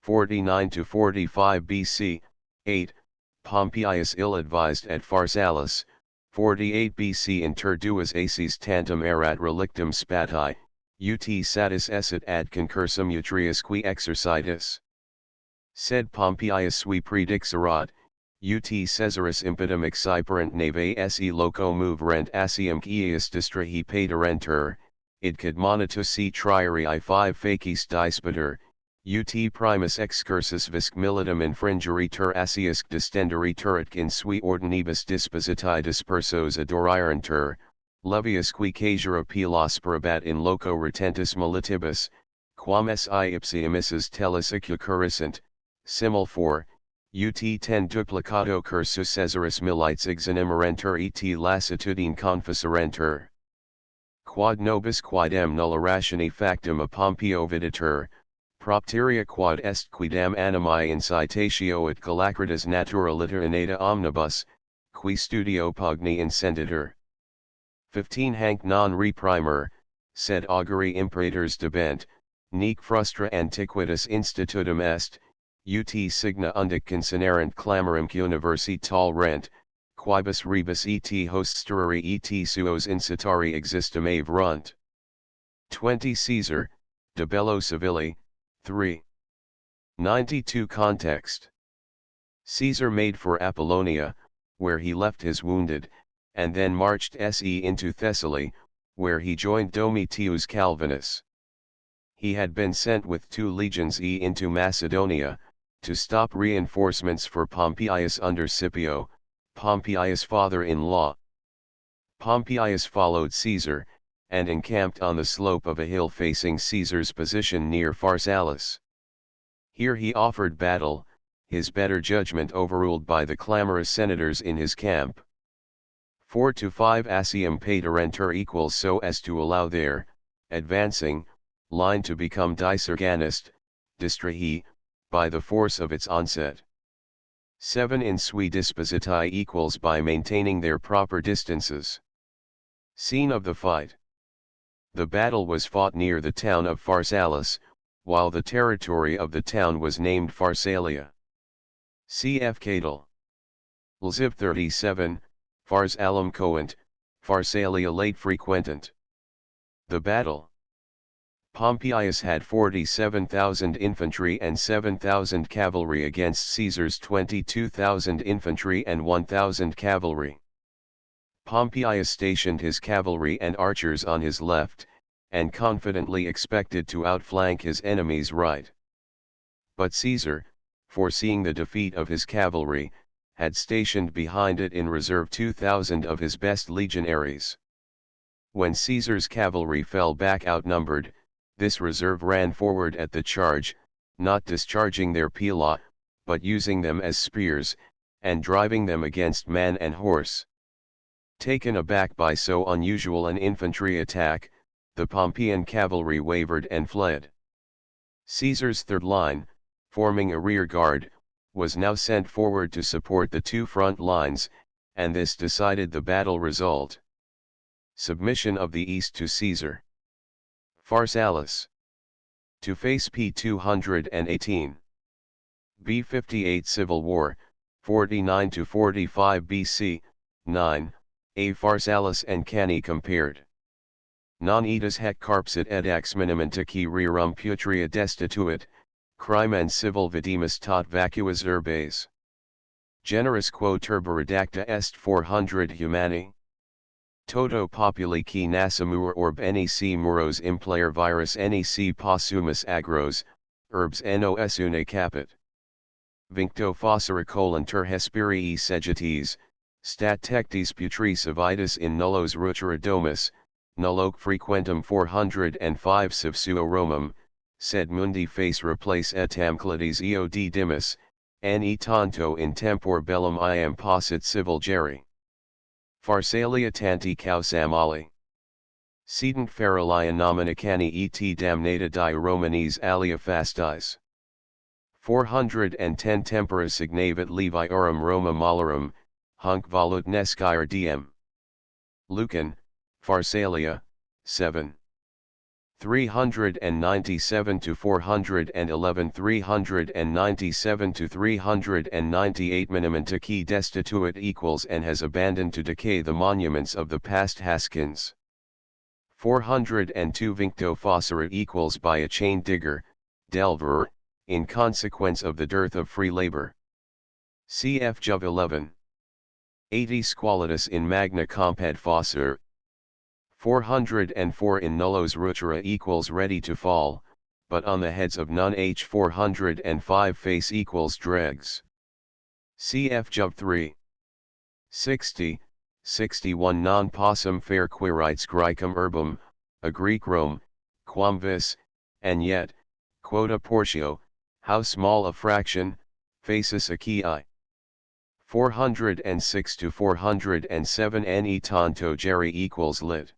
49-45 BC, 8, Pompeius ill-advised at Pharsalus, 48 BC inter duas aces tantum erat relictum spati, ut satis esset ad concursum utriusque exercitus. Sed Pompeius sui predixerat, ut Caesarus impetum exciperant nave se loco moverent asium quius distrahi paterenter, id cad monitus si triarii 5 facis dispater, ut primus excursus visc militum infringeritur asiusque distenderitur in sui ordinibus dispositi dispersos adorirantur, leviusque casura pilas probat in loco retentus militibus, quam si ipsi emissus telis occurrissent, simul 4, ut 10 duplicato cursus Caesaris milites exanimerentur et lassitudine confisserentur. Quod nobis quidem nulla ratione factum a Pompeo videtur, propteria quad est quidam animae incitatio et calacritas natura literanata omnibus, qui studio pugni incenditur. 15 Hanc non reprimer, sed auguri imperators debent, nec frustra antiquitas institutum est, ut signa undic considerant clamorem universi tal rent, quibus rebus et host sterari et suos incitari existum averunt. 20 Caesar, de bello civili, 3. 92 Context. Caesar made for Apollonia, where he left his wounded, and then marched se into Thessaly, where he joined Domitius Calvinus. He had been sent with 2 legions into Macedonia, to stop reinforcements for Pompeius under Scipio, Pompeius' father-in-law. Pompeius followed Caesar, and encamped on the slope of a hill facing Caesar's position near Pharsalus. Here he offered battle, his better judgment overruled by the clamorous senators in his camp. 4-5 Asium paterenter equals so as to allow their, advancing, line to become disorganized, distrahi, by the force of its onset. 7 In sui dispositi equals by maintaining their proper distances. Scene of the fight. The battle was fought near the town of Pharsalus, while the territory of the town was named Pharsalia. Cf. Cadle. Lziv 37, Pharsalum coent, Pharsalia late frequentant. The battle. Pompeius had 47,000 infantry and 7,000 cavalry against Caesar's 22,000 infantry and 1,000 cavalry. Pompeius stationed his cavalry and archers on his left, and confidently expected to outflank his enemy's right. But Caesar, foreseeing the defeat of his cavalry, had stationed behind it in reserve 2,000 of his best legionaries. When Caesar's cavalry fell back outnumbered, this reserve ran forward at the charge, not discharging their pila, but using them as spears, and driving them against man and horse. Taken aback by so unusual an infantry attack, the Pompeian cavalry wavered and fled. Caesar's third line, forming a rear guard, was now sent forward to support the two front lines, and this decided the battle result. Submission of the East to Caesar. Pharsalus. To face p. 218. B58 Civil War, 49 to 45 BC, 9, A. Pharsalus and Cani compared. Non etas hec carpsit edax minimentaci rerum putria destituit, crime and civil vidimus tot vacuas urbes. Generis quo turba redacta est 400 humani. Toto populi qui nascimur orb nec muros implayer virus nec possumus agros, urbs nos une capit. Vincto fossera colantur Hesperii segetes, stat tectis putris avitus in nullos rutura domus, nulloque frequentum 405 subsuo Romum, sed mundi face replace etam clades eod dimus, ne tanto in tempor bellum iam possit civil geri. Pharsalia tanti causam ali. Sedent feralia nominacani et damnata die Romanes alia fastis. 410 tempora signavit levi aurum Roma malarum, hunc volut nescire diem. Lucan, Pharsalia, 7. 397 to 411 397 to 398 Minimentaci destituit equals and has abandoned to decay the monuments of the past Haskins. 402 Vincto fossera equals by a chain digger, delver, in consequence of the dearth of free labor. Cf. Juv 11. 80 Squalitus in magna comped fosser. 404 in nullos rutura equals ready to fall, but on the heads of none h 405 face equals dregs. Cf. Juv 3. 60, 61 non possum fair quirites graecum urbum, a Greek Rome, quam vis, and yet, quota portio, how small a fraction, facis Achaeae. 406 to 407 ne tanto geri equals lit.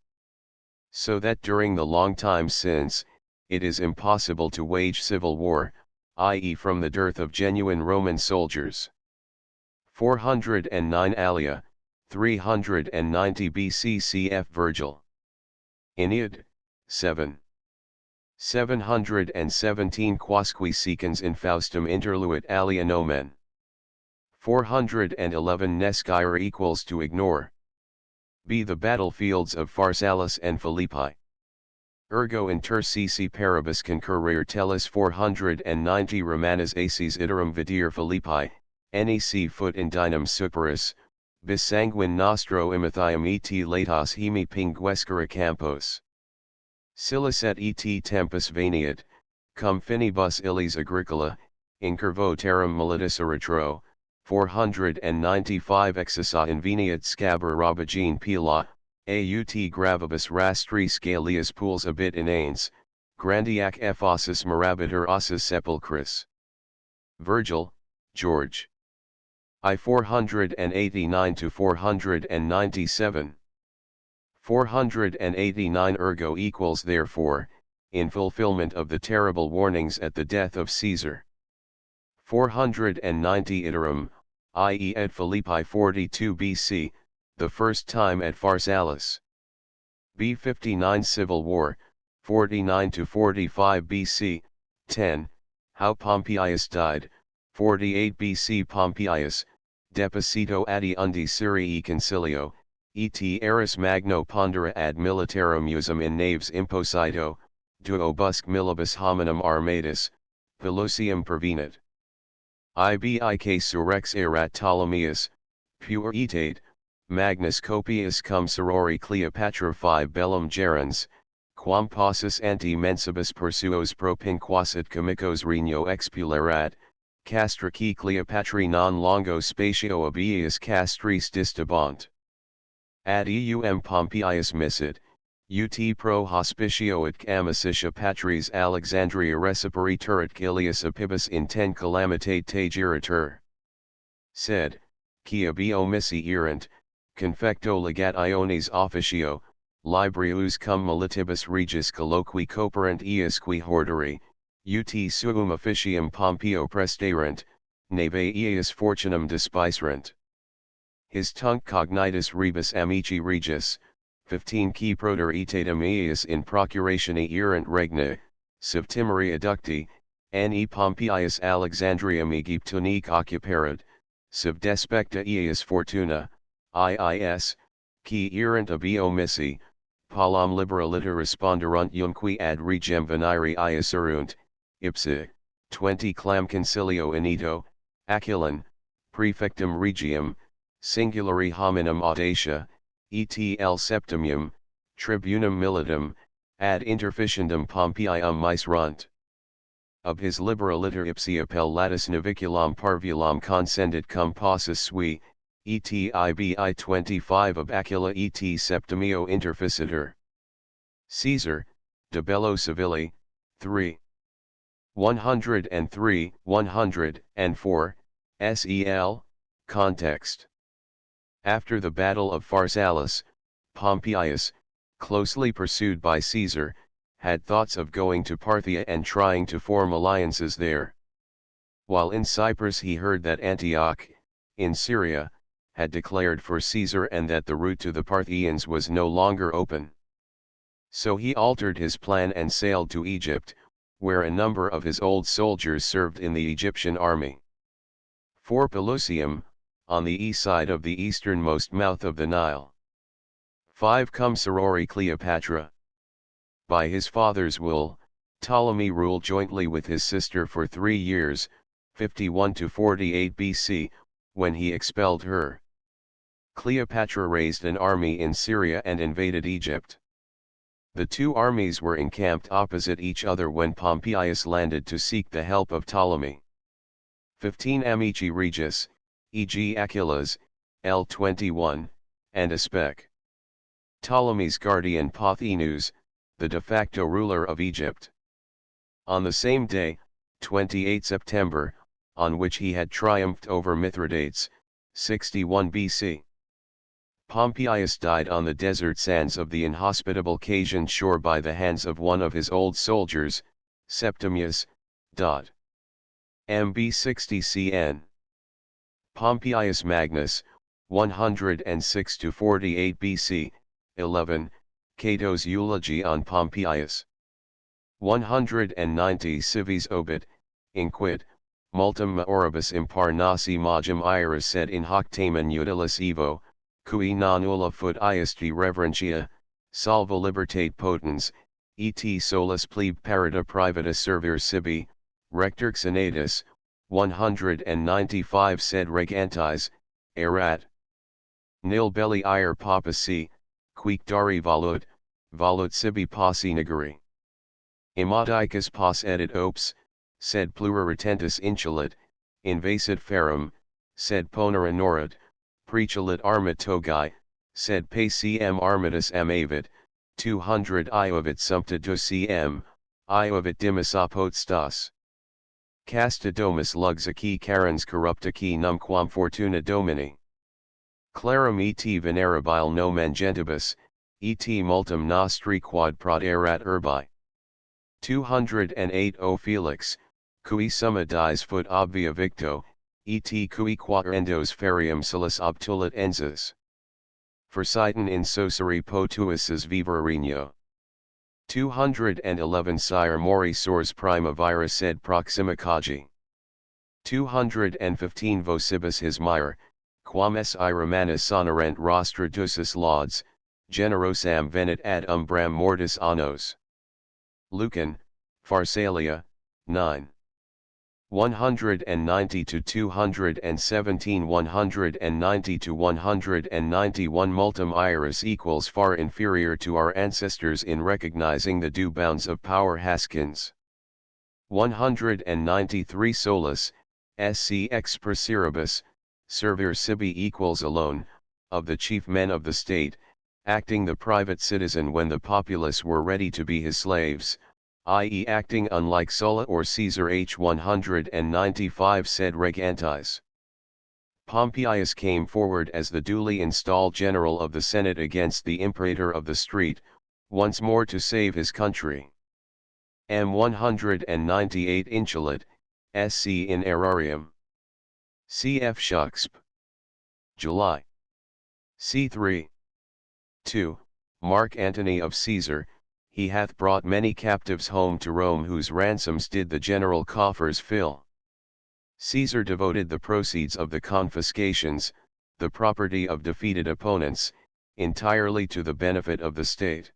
So that during the long time since, it is impossible to wage civil war, i.e. from the dearth of genuine Roman soldiers. 409 Alia, 390 BC cf. Virgil. Aeneid, 7. 717 Quasqui secans in Faustum interluit alia nomen. 411 Nescire equals to ignore. B. The battlefields of Pharsalus and Philippi. Ergo inter Caeci paribus concurrir tellus 490 Romanas aces iterum videre Philippi, nec foot in dinum superis, bis sanguine nostro imithium et latas hemi pinguescere campos. Silicet et tempus veniat, cum finibus illis agricola, incurvo terram militis eritro, 495 Exisa inveniat scabra robagine pila, aut gravibus rastris galeas pools abit inanes, grandiac ephosis mirabiter ossus sepulchris. Virgil, George. I 489 to 497. 489 ergo equals therefore, in fulfillment of the terrible warnings at the death of Caesar. 490 iterum, i.e. at Philippi 42 BC, the first time at Pharsalus. B59 Civil War, 49 to 45 BC, 10, how Pompeius died, 48 BC Pompeius, deposito adi undi Syrii concilio, et eris magno pondera ad militarum usum in naves imposito, duobusque millibus hominum armatus, pelosium pervenit. Ibik surex erat Ptolemeus, pure etate, Magnus copius cum sorori Cleopatra 5 bellum gerens, quam possus anti mensibus persuos propinquasit comicos regno expulerat, castra qui Cleopatri non longo spatio abius castris distabant. Ad eum Pompeius missit, ut pro hospitio et amicitia patris Alexandria reciperitur et Ilius apibus in ten calamitate tagiritur. Sed, qui abio missi erant, confecto legat Iones officio, librius cum militibus regis colloqui coperant iusque horderi, ut suum officium Pompeo presterant, neve ius fortunam despicerant. His tunc cognitus rebus amici regis, 15 qui proter itatum ius in procuratione erant regna, subtimeri adducti, ne Pompeius Alexandriam Aegyptonique occuparat, sub despecta ius fortuna, iis, qui erant abio missi, palam liberaliter responderunt iumque ad regem venire iuserunt, ipsa, 20 clam concilio inito, Aculan, prefectum regium, singulari hominum audacia, etl septimium, tribunum militum, ad interficiendum Pompeium miserunt. Of his liberaliter ipsi appel latus naviculum parvulum consendit cum possus sui, etibi 25 of Acula et septimio interficitor. Caesar, de bello civili, 3. 103, 104, sel, context. After the battle of Pharsalus, Pompeius, closely pursued by Caesar, had thoughts of going to Parthia and trying to form alliances there. While in Cyprus he heard that Antioch, in Syria, had declared for Caesar and that the route to the Parthians was no longer open. So he altered his plan and sailed to Egypt, where a number of his old soldiers served in the Egyptian army. For Pelusium, on the east side of the easternmost mouth of the Nile. 5 Cum sorori Cleopatra. By his father's will, Ptolemy ruled jointly with his sister for 3 years, 51 to 48 BC, when he expelled her. Cleopatra raised an army in Syria and invaded Egypt. The two armies were encamped opposite each other when Pompeius landed to seek the help of Ptolemy. 15 Amici Regis, e.g. Aquilas, L21, and Aspec. Ptolemy's guardian Pothinus, the de facto ruler of Egypt. On the same day, 28 September, on which he had triumphed over Mithridates, 61 BC. Pompeius died on the desert sands of the inhospitable Casian shore by the hands of one of his old soldiers, Septimius. MB 60 CN. Pompeius Magnus, 106 to 48 BC, 11, Cato's eulogy on Pompeius. 190 Civis obit, inquit, multum maoribus impar nasi magum iris sed in hoc tamen utilis evo, cui non ulla fut iusti reverentia, salvo libertate potens, et solus plebe parida privata servir sibi, rector senatus, 195 sed regantis, erat. Nil belli ire papaci, quic dari volut sibi posse negari. Imadicus pos edit ops, sed plura retentus incelit, invasit ferum, sed ponera norat, precalit armat togae, sed pacem armatus amavit, 200 iovit sumpta docem, iovit dimis apot stas. Casta domus lugs aqui carens corrupta qui numquam fortuna domini. Clarum et venerabile nomen gentibus, et multum nostri quad proderat urbi. 208 O Felix, cui summa dies fut obvia victo, et cui quaerendos ferium solus obtulit ensis. Forsitan in sociri potuises vivere regno. 211 Sire mori sors prima vira sed proxima cagi. 215 Vocibus his mire, quam si romanus sonorent rostra ducis lauds, generosam venit ad umbram mortis annos. Lucan, Pharsalia, 9. 190 to 217 190 to 191 Multum iris equals far inferior to our ancestors in recognizing the due bounds of power Haskins. 193 Solus, sc ex praeseribus, servir sibi equals alone, of the chief men of the state, acting the private citizen when the populace were ready to be his slaves, i.e. acting unlike Sulla or Caesar. 195 sed regantis. Pompeius came forward as the duly installed general of the Senate against the imperator of the street, once more to save his country. M 198 Insulet, sc in Aerarium. Cf. Shuxp. July. C3. 2. Mark Antony of Caesar, he hath brought many captives home to Rome whose ransoms did the general coffers fill. Caesar devoted the proceeds of the confiscations, the property of defeated opponents, entirely to the benefit of the state.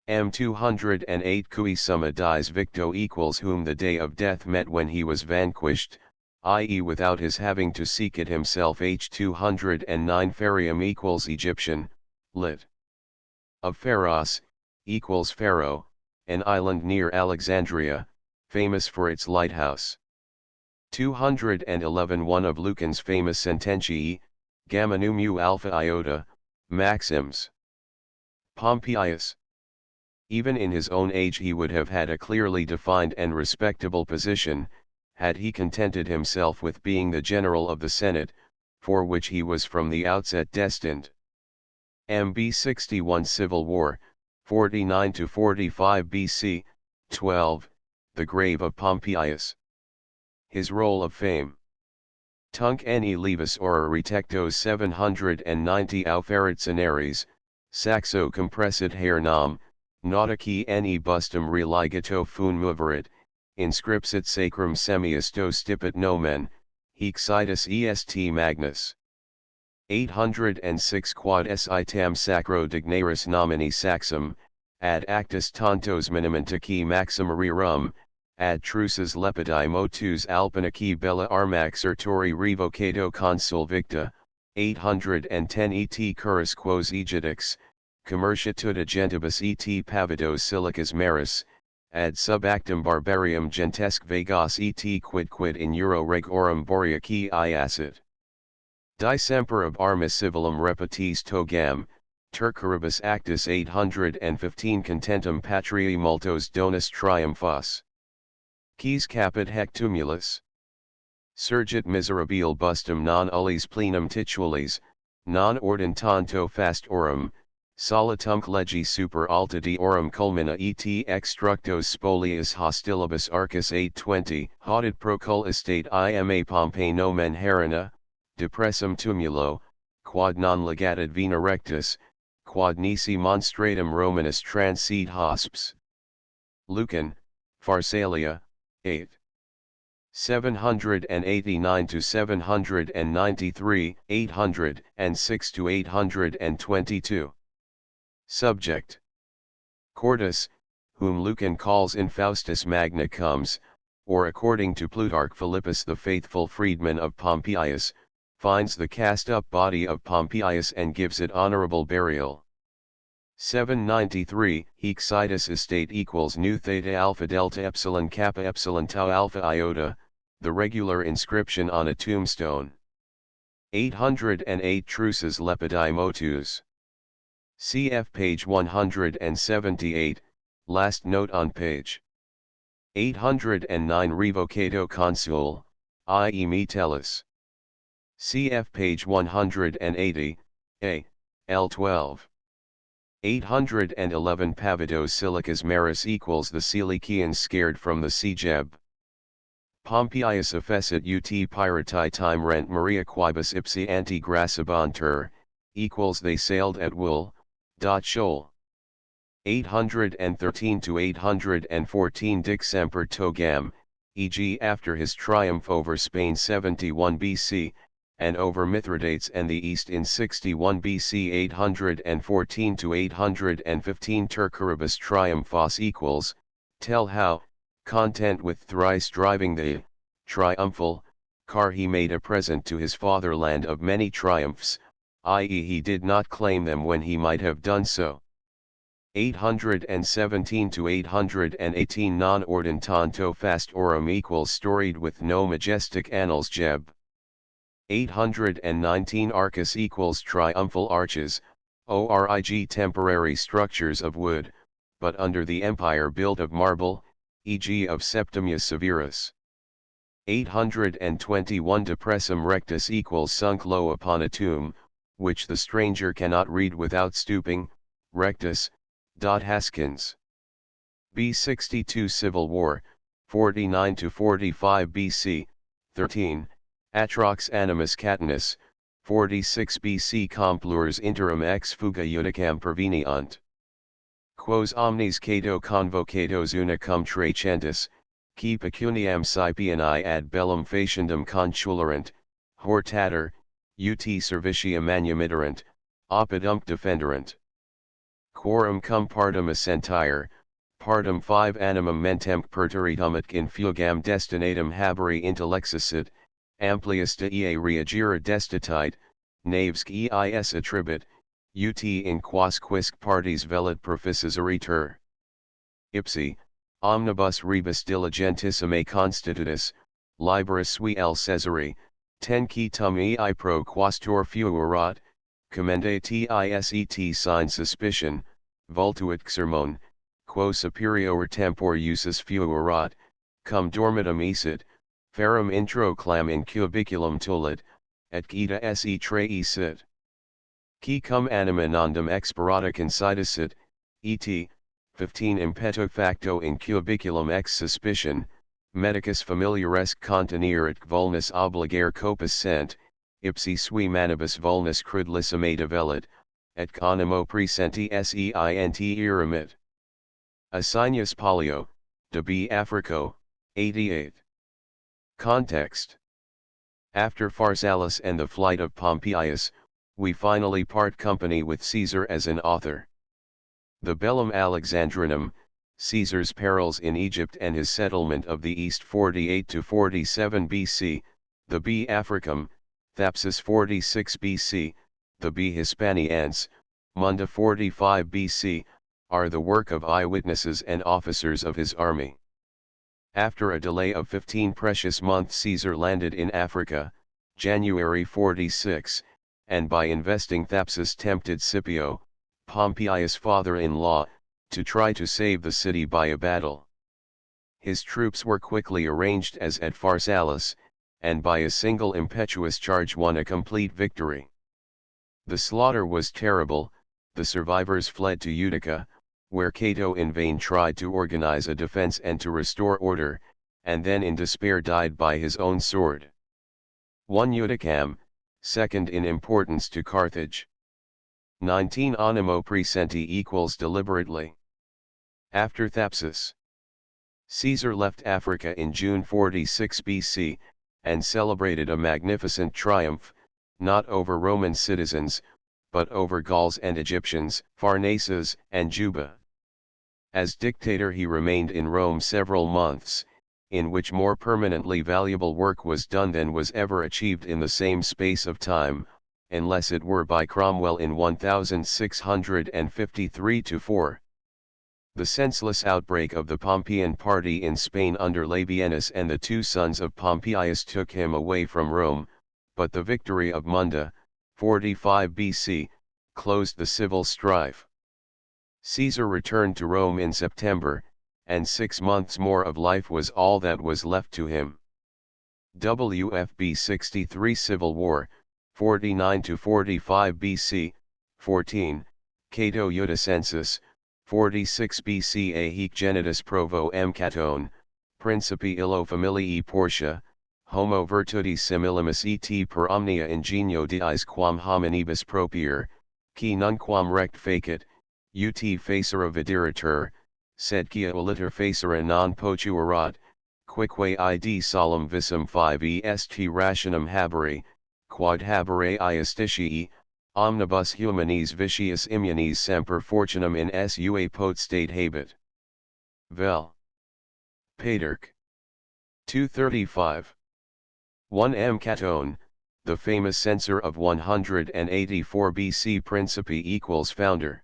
M 208 Cui summa dies victo equals whom the day of death met when he was vanquished, i.e. without his having to seek it himself. H 209 Pharaoh equals Egyptian, lit. Of Pharos, equals Pharaoh, an island near Alexandria, famous for its lighthouse. 211 One of Lucan's famous sententiae, gamma nu mu alpha iota, maxims. Pompeius. Even in his own age he would have had a clearly defined and respectable position, had he contented himself with being the general of the Senate, for which he was from the outset destined. MB 61 Civil War, 49 to 45 BC, 12, the grave of Pompeius. His role of fame. Tunc ne levis ora retectos 790 auferit scenaries, saxo compressit haer nam, nautici ne bustum religato fun moverit, inscripsit sacrum semiusto stipit nomen, hic situs est magnus. 806 Quod tam sacro dignaris nomini saxum, ad actus tantos minimentaci maxim rerum, ad truces lepidi motus alpinici bella armax ertori revocato consul victa, 810 et curus quos egidix, commerciatud gentibus et pavidos silicas maris, ad sub actum barbarium gentesque vegas et quid in euro reg aurum boreaci iacit. Disemper of armis civilum repetis togam, Turcaribus actus 815 contentum patriae multos donis triumphos. Quis capit hec tumulus. Surgit miserabile bustum non ullis plenum titulis, non ordin tanto fast aurum, solitumque legi super alta deorum culmina et extructos spolius hostilibus arcus 820 haudit procul estate ima Pompei nomen herina, depressum tumulo, quod non legatit vena rectus, quod nisi monstratum Romanus transit hosps. Lucan, Pharsalia, 8. 789 to 793, 806 to 822. Subject. Cordus, whom Lucan calls in Faustus Magna comes, or according to Plutarch Philippus the faithful freedman of Pompeius, finds the cast-up body of Pompeius and gives it honorable burial. 793 Hic situs estate equals nu theta alpha delta epsilon kappa epsilon tau alpha iota, the regular inscription on a tombstone. 808 Truces lepidi motus. Cf. page 178, last note on page 809 Revocato consul, i.e. Metellus. Cf. page 180, a. L12. 811 Pavidos silicas maris equals the Cilicians scared from the sea Jeb. Pompeius effecit ut pyrati time rent Maria quibus ipsi anti gracibantur, equals they sailed at wool, shoal. 813 to 814 Dic semper togam, e.g. after his triumph over Spain 71 BC, and over Mithridates and the East in 61 BC 814 to 815 Turcaribus triumphos equals, tell how, content with thrice driving the triumphal, car he made a present to his fatherland of many triumphs, i.e. he did not claim them when he might have done so. 817 to 818 non ordin tanto fast orum equals storied with no majestic annals Jeb. 819 arcus equals triumphal arches, orig temporary structures of wood, but under the empire built of marble, e.g. of Septimius Severus. 821 depressum rectus equals sunk low upon a tomb, which the stranger cannot read without stooping, rectus. Haskins. B62 Civil War, 49 to 45 BC, 13, Atrox animus catinus, 46 BC Complures interim ex fuga judicam perveniunt. Quos omnes Cato convocatos unicum trecentus, qui pecuniam Scipiani ad bellum faciendum contulerant, hortator, ut servitia manumiterant, oppidumque defenderant. Quorum cum partum assentire, partum 5 animum mentem perteritum et in fugam destinatum haberi intellexicit, amplius ea reagere destitute, naves eis attribut, ut in quas quisque parties velit proficisoritur. Ipsi, omnibus rebus diligentissime constitutus, liberis sui L. Caesari, ten qui tum ei pro quastor fuerat, commende tiset sign suspicion, vultuit xermon, quo superior tempor usus fuerat, cum dormitum esit, ferrum intro clam in cubiculum tulit, et quita se trei sit. Qui cum anima nondum expirata considesit, et. 15 impeto facto in cubiculum ex suspicion, medicus familiaresque contenerit vulnus obligare copus sent, ipsi sui manibus vulnus crudlissime develit, et conimo presenti seint eremit. Asinius Pollio, de B. Africo, 88. Context. After Pharsalus and the flight of Pompeius, we finally part company with Caesar as an author. The Bellum Alexandrinum, Caesar's perils in Egypt and his settlement of the East 48 to 47 BC, the B. Africum, Thapsus 46 BC, the B. Hispaniense, Munda 45 BC, are the work of eyewitnesses and officers of his army. After a delay of 15 precious months Caesar landed in Africa, January 46, and by investing Thapsus tempted Scipio, Pompeius' father-in-law, to try to save the city by a battle. His troops were quickly arranged as at Pharsalus, and by a single impetuous charge won a complete victory. The slaughter was terrible, the survivors fled to Utica, where Cato in vain tried to organize a defense and to restore order, and then in despair died by his own sword. 1 Uticam, second in importance to Carthage. 19 Animo presenti equals deliberately. After Thapsus, Caesar left Africa in June 46 BC, and celebrated a magnificent triumph, not over Roman citizens, but over Gauls and Egyptians, Pharnaces and Juba. As dictator he remained in Rome several months, in which more permanently valuable work was done than was ever achieved in the same space of time, unless it were by Cromwell in 1653-4. The senseless outbreak of the Pompeian party in Spain under Labienus and the two sons of Pompeius took him away from Rome, but the victory of Munda, 45 BC, closed the civil strife. Caesar returned to Rome in September, and 6 months more of life was all that was left to him. WFB 63 Civil War, 49 to 45 BC, 14, Cato Udicensis, 46 BC A hic genitus provo M. Catone, Principi illo familiae Portia, homo virtutis simillimus et per omnia ingenio diis quam hominibus propier, qui nunquam rect facit, ut facere videritur, sed quia oliter facere non potuerat, quique id solum visum 5 est rationum haberi, quod habere iusticii, omnibus humanis vitiis immunis semper fortunam in sua potstate habet. Vel. Paterc. 235. 1 M. Catone, the famous censor of 184 BC Principi equals founder.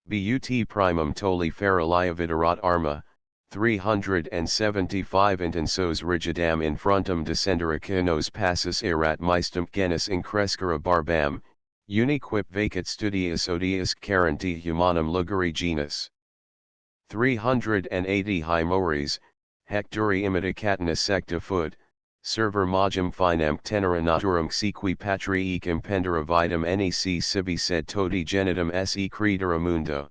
But primum tolli feraliaviterat arma, 375 intensos rigidam in frontum descendere nos passus erat maestum genus increscere barbam, uniquip vacet studius odius carenti humanum lugari genus. 380 Himores, hecturi imita catanus secta foot, server magum finam tenera naturam sequi patriae impendera vitam nec sibi sed toti genitum se credere mundo.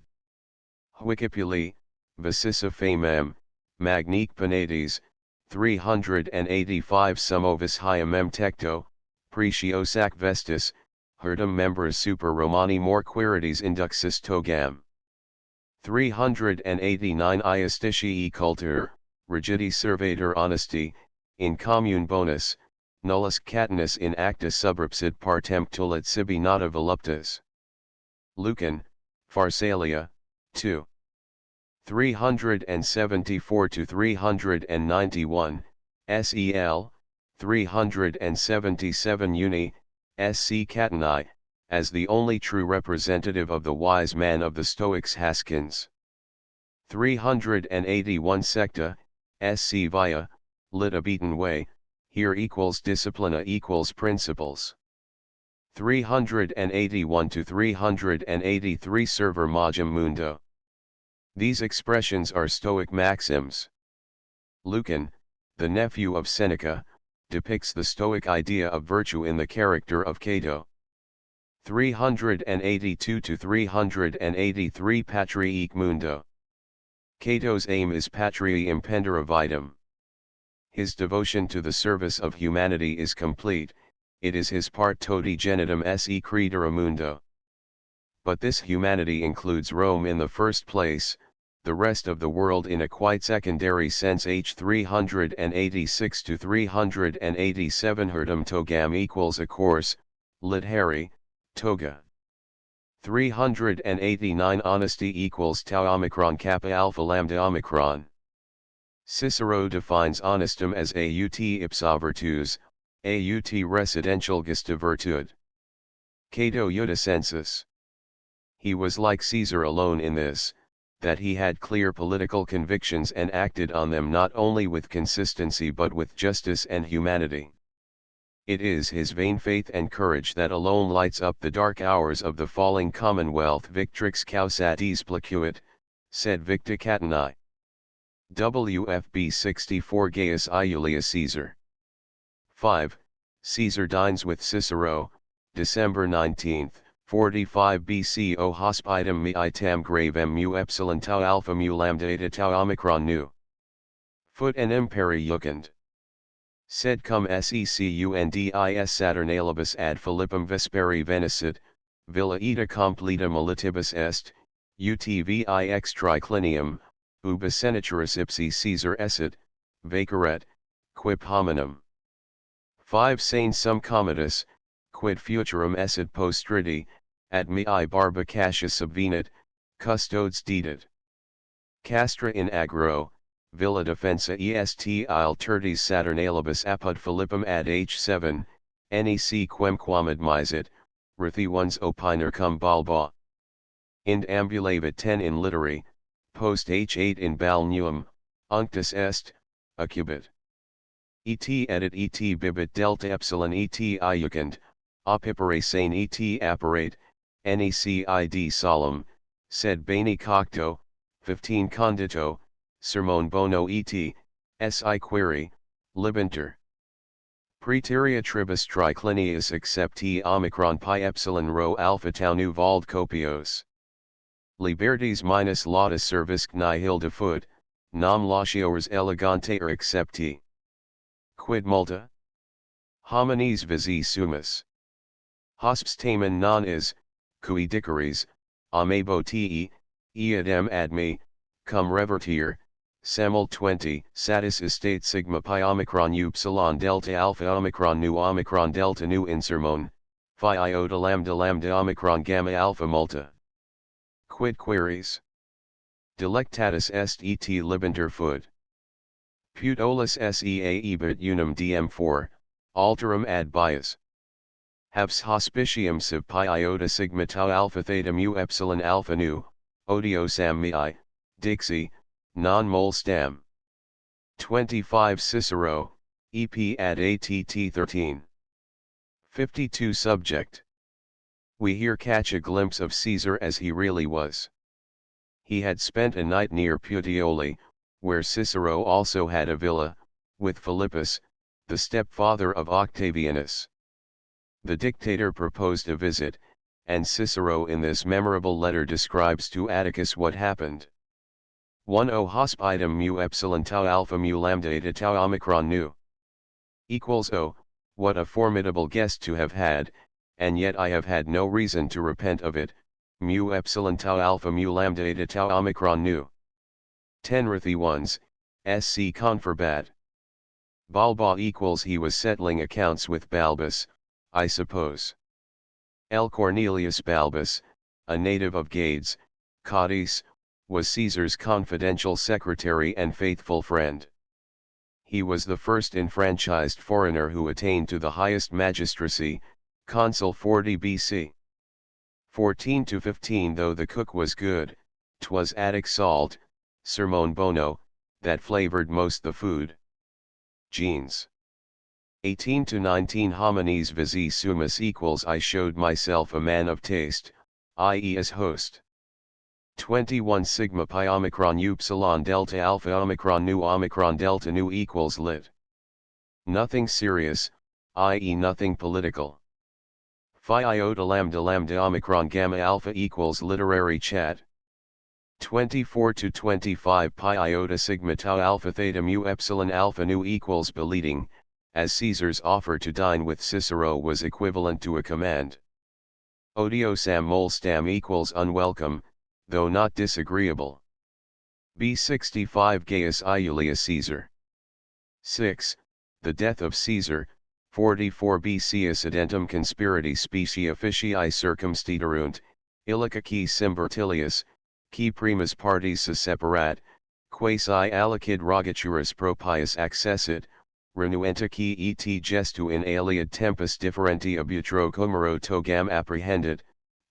Huicipuli, vicissa famam, magnique penates, 385 Sumovis hiamem tecto, preciosac vestis, herdum members super Romani more quirides induxis togam. 389 Iustitii cultur, rigidi servator honesty, in commune bonus, nullus catanus in acta subrepsid partem tulit sibi nata voluptas. Lucan, Pharsalia, 2. 374 to 391, SEL, 377 Uni, SC Catani, as the only true representative of the wise man of the Stoics Haskins. 381 Secta, SC Via, lit a beaten way, here equals disciplina equals principles. 381 to 383 Server Magum Mundo. These expressions are Stoic maxims. Lucan, the nephew of Seneca, depicts the Stoic idea of virtue in the character of Cato. 382 to 383 Patriae Mundo. Cato's aim is patriae impendere vitam. His devotion to the service of humanity is complete, it is his part toti genitum se credere mundo. But this humanity includes Rome in the first place, the rest of the world in a quite secondary sense. H 386 to 387 Herdum togam equals a course, lit Harry, toga. 389 Honesty equals tau omicron kappa alpha lambda omicron. Cicero defines honestum as aut ipsa virtus, aut residential gesta virtud. Cato Iudicensis. He was like Caesar alone in this, that he had clear political convictions and acted on them not only with consistency but with justice and humanity. It is his vain faith and courage that alone lights up the dark hours of the falling commonwealth. Victrix causatis placuit, said Victa Catani. WFB 64 Gaius Iulius Caesar. 5. Caesar dines with Cicero, December 19, 45 BC. O hospitem mi tam gravem mu epsilon tau alpha mu lambda eta tau omicron nu. Foot and imperi jucund. Sed cum secundis Saturnalibus ad Philippum vesperi venicit, villa eta completa militibus est, utvix triclinium, ubi senatoris ipsi Caesar esset, vacaret, quip hominum. 5 Sane sum commodus, quid futurum esset postridi, at mihi barba Cassius subvenit, custodes dedit. Castra in agro, villa defensa est il tertis Saturnalibus apud Philippum ad h7, nec quemquam admisit, rethi ones opiner cum balba. Ind ambulavit 10 in literi, post h8 in balneum, unctus est, a cubit. Et edit et bibit delta epsilon et iucund, opipere sane et apparate, necid solemn, sed bene cocto, 15 condito, sermon bono et, si query, libenter. Praeterea tribus triclinius accepti omicron pi epsilon rho alpha tau nu vald copios. Liberties minus lauda servisque nihil defut, nam latiores eleganter accepti. Quid multa? Homines visi sumus. Hosps tamen non is, cui diceres, amebo te, eadem ad me, cum revertir, semel 20, satis estate sigma pi omicron upsilon delta alpha omicron delta nu in sermon, phi iota lambda omicron gamma alpha multa. Quid queries? Delectatus est et libenter food. Put olus sea ebit unum dm4, Alterum ad bias. Haps hospitium sub pi iota sigma tau alpha theta mu epsilon alpha nu, odiosam mi, dixi, non mol stam. 25 Cicero, EP ad att 13. 52 Subject. We here catch a glimpse of Caesar as he really was. He had spent a night near Puteoli, where Cicero also had a villa, with Philippus, the stepfather of Octavianus. The dictator proposed a visit, and Cicero in this memorable letter describes to Atticus what happened. 1 O hospidum mu epsilon tau alpha mu lambda eta tau omicron nu. Equals O, what a formidable guest to have had, and yet I have had no reason to repent of it, mu epsilon tau alpha mu lambda eta tau omicron nu. 10 Rithi ones, SC conferbat. Balba equals he was settling accounts with Balbus, I suppose. L. Cornelius Balbus, a native of Gades, Cadiz, was Caesar's confidential secretary and faithful friend. He was the first enfranchised foreigner who attained to the highest magistracy, consul 40 BC. 14 to 15 Though the cook was good, 'twas Attic salt, sermon bono, that flavored most the food. Genes. 18 to 19 Homines visi sumus equals I showed myself a man of taste, i.e. as host. 21 Sigma pi omicron upsilon delta alpha omicron delta nu equals lit. Nothing serious, i.e. nothing political. Phi iota lambda omicron gamma alpha equals literary chat. 24 to 25 Pi iota sigma tau alpha theta mu epsilon alpha nu equals beleading, as Caesar's offer to dine with Cicero was equivalent to a command. Odiosam mol stam equals unwelcome, though not disagreeable. B65 Gaius Iulius Caesar. 6. The death of Caesar, 44 BC Accidentum conspirati specie officii circumstiderunt, illica qui Simbertilius, qui primus partis se separat, quasi alicid rogaturus propius accessit, renuenta qui et gestu in aliad tempus differenti abutro comero togam apprehendit,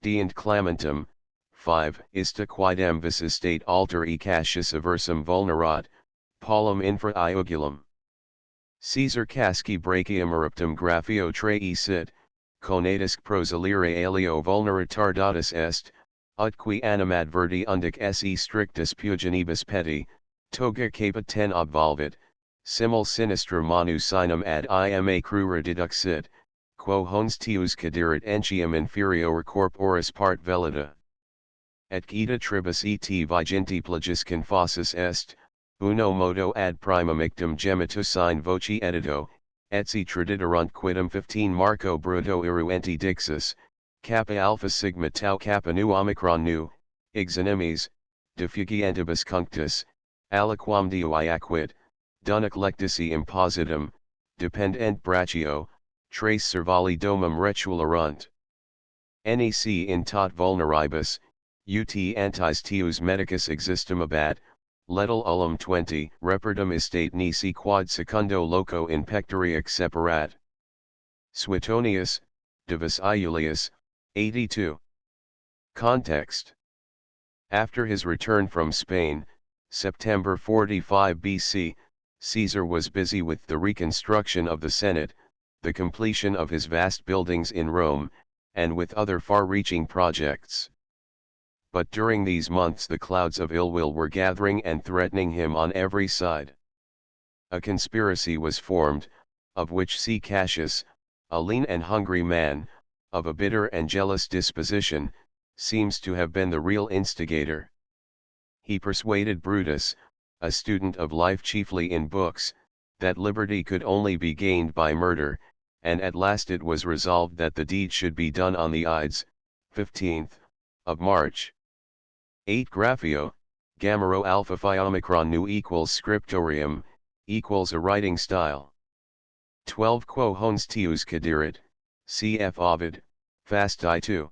deant clamentum. 5 Ista quidem vis estate alter e Cassius aversum vulnerat, Paulum infra iugulum. Caesar casci brachium eruptum graphio trei sit, conatusque prosalire alio vulneratardatus est, ut qui animadverti undic se strictus pugenibus peti, toga caput ten obvolvit, simul sinistra manu sinum ad ima crura deduxit, quo hons tius caderit entium inferior corporis part velita. Et gita tribus et viginti plagis confasus est, uno modo ad primum ictum gemitus sine voci edito, etsi tradiderunt quidem 15 Marco Bruto iruenti dixus, kappa alpha sigma tau kappa nu omicron nu, exanimes, defugientibus cunctus, aliquam diui acquit, dunac lectici impositum, dependent brachio, trace servali domum retulerunt. Nec in tot vulneribus, ut antis tius medicus existum abat, letal ullum 20 reperdum estate nisi quad secundo loco in pectori exseparat. Suetonius, Divus Iulius, 82. Context. After his return from Spain, September 45 BC, Caesar was busy with the reconstruction of the Senate, the completion of his vast buildings in Rome, and with other far-reaching projects. But during these months the clouds of ill will were gathering and threatening him on every side. A conspiracy was formed, of which C. Cassius, a lean and hungry man, of a bitter and jealous disposition, seems to have been the real instigator. He persuaded Brutus, a student of life chiefly in books, that liberty could only be gained by murder, and at last it was resolved that the deed should be done on the Ides, 15th, of March. 8 Graphio, Gamma Alpha Phi Omicron Nu equals Scriptorium, equals a writing style. 12 Quo hons tius caderit, cf. Ovid, Fast I 2.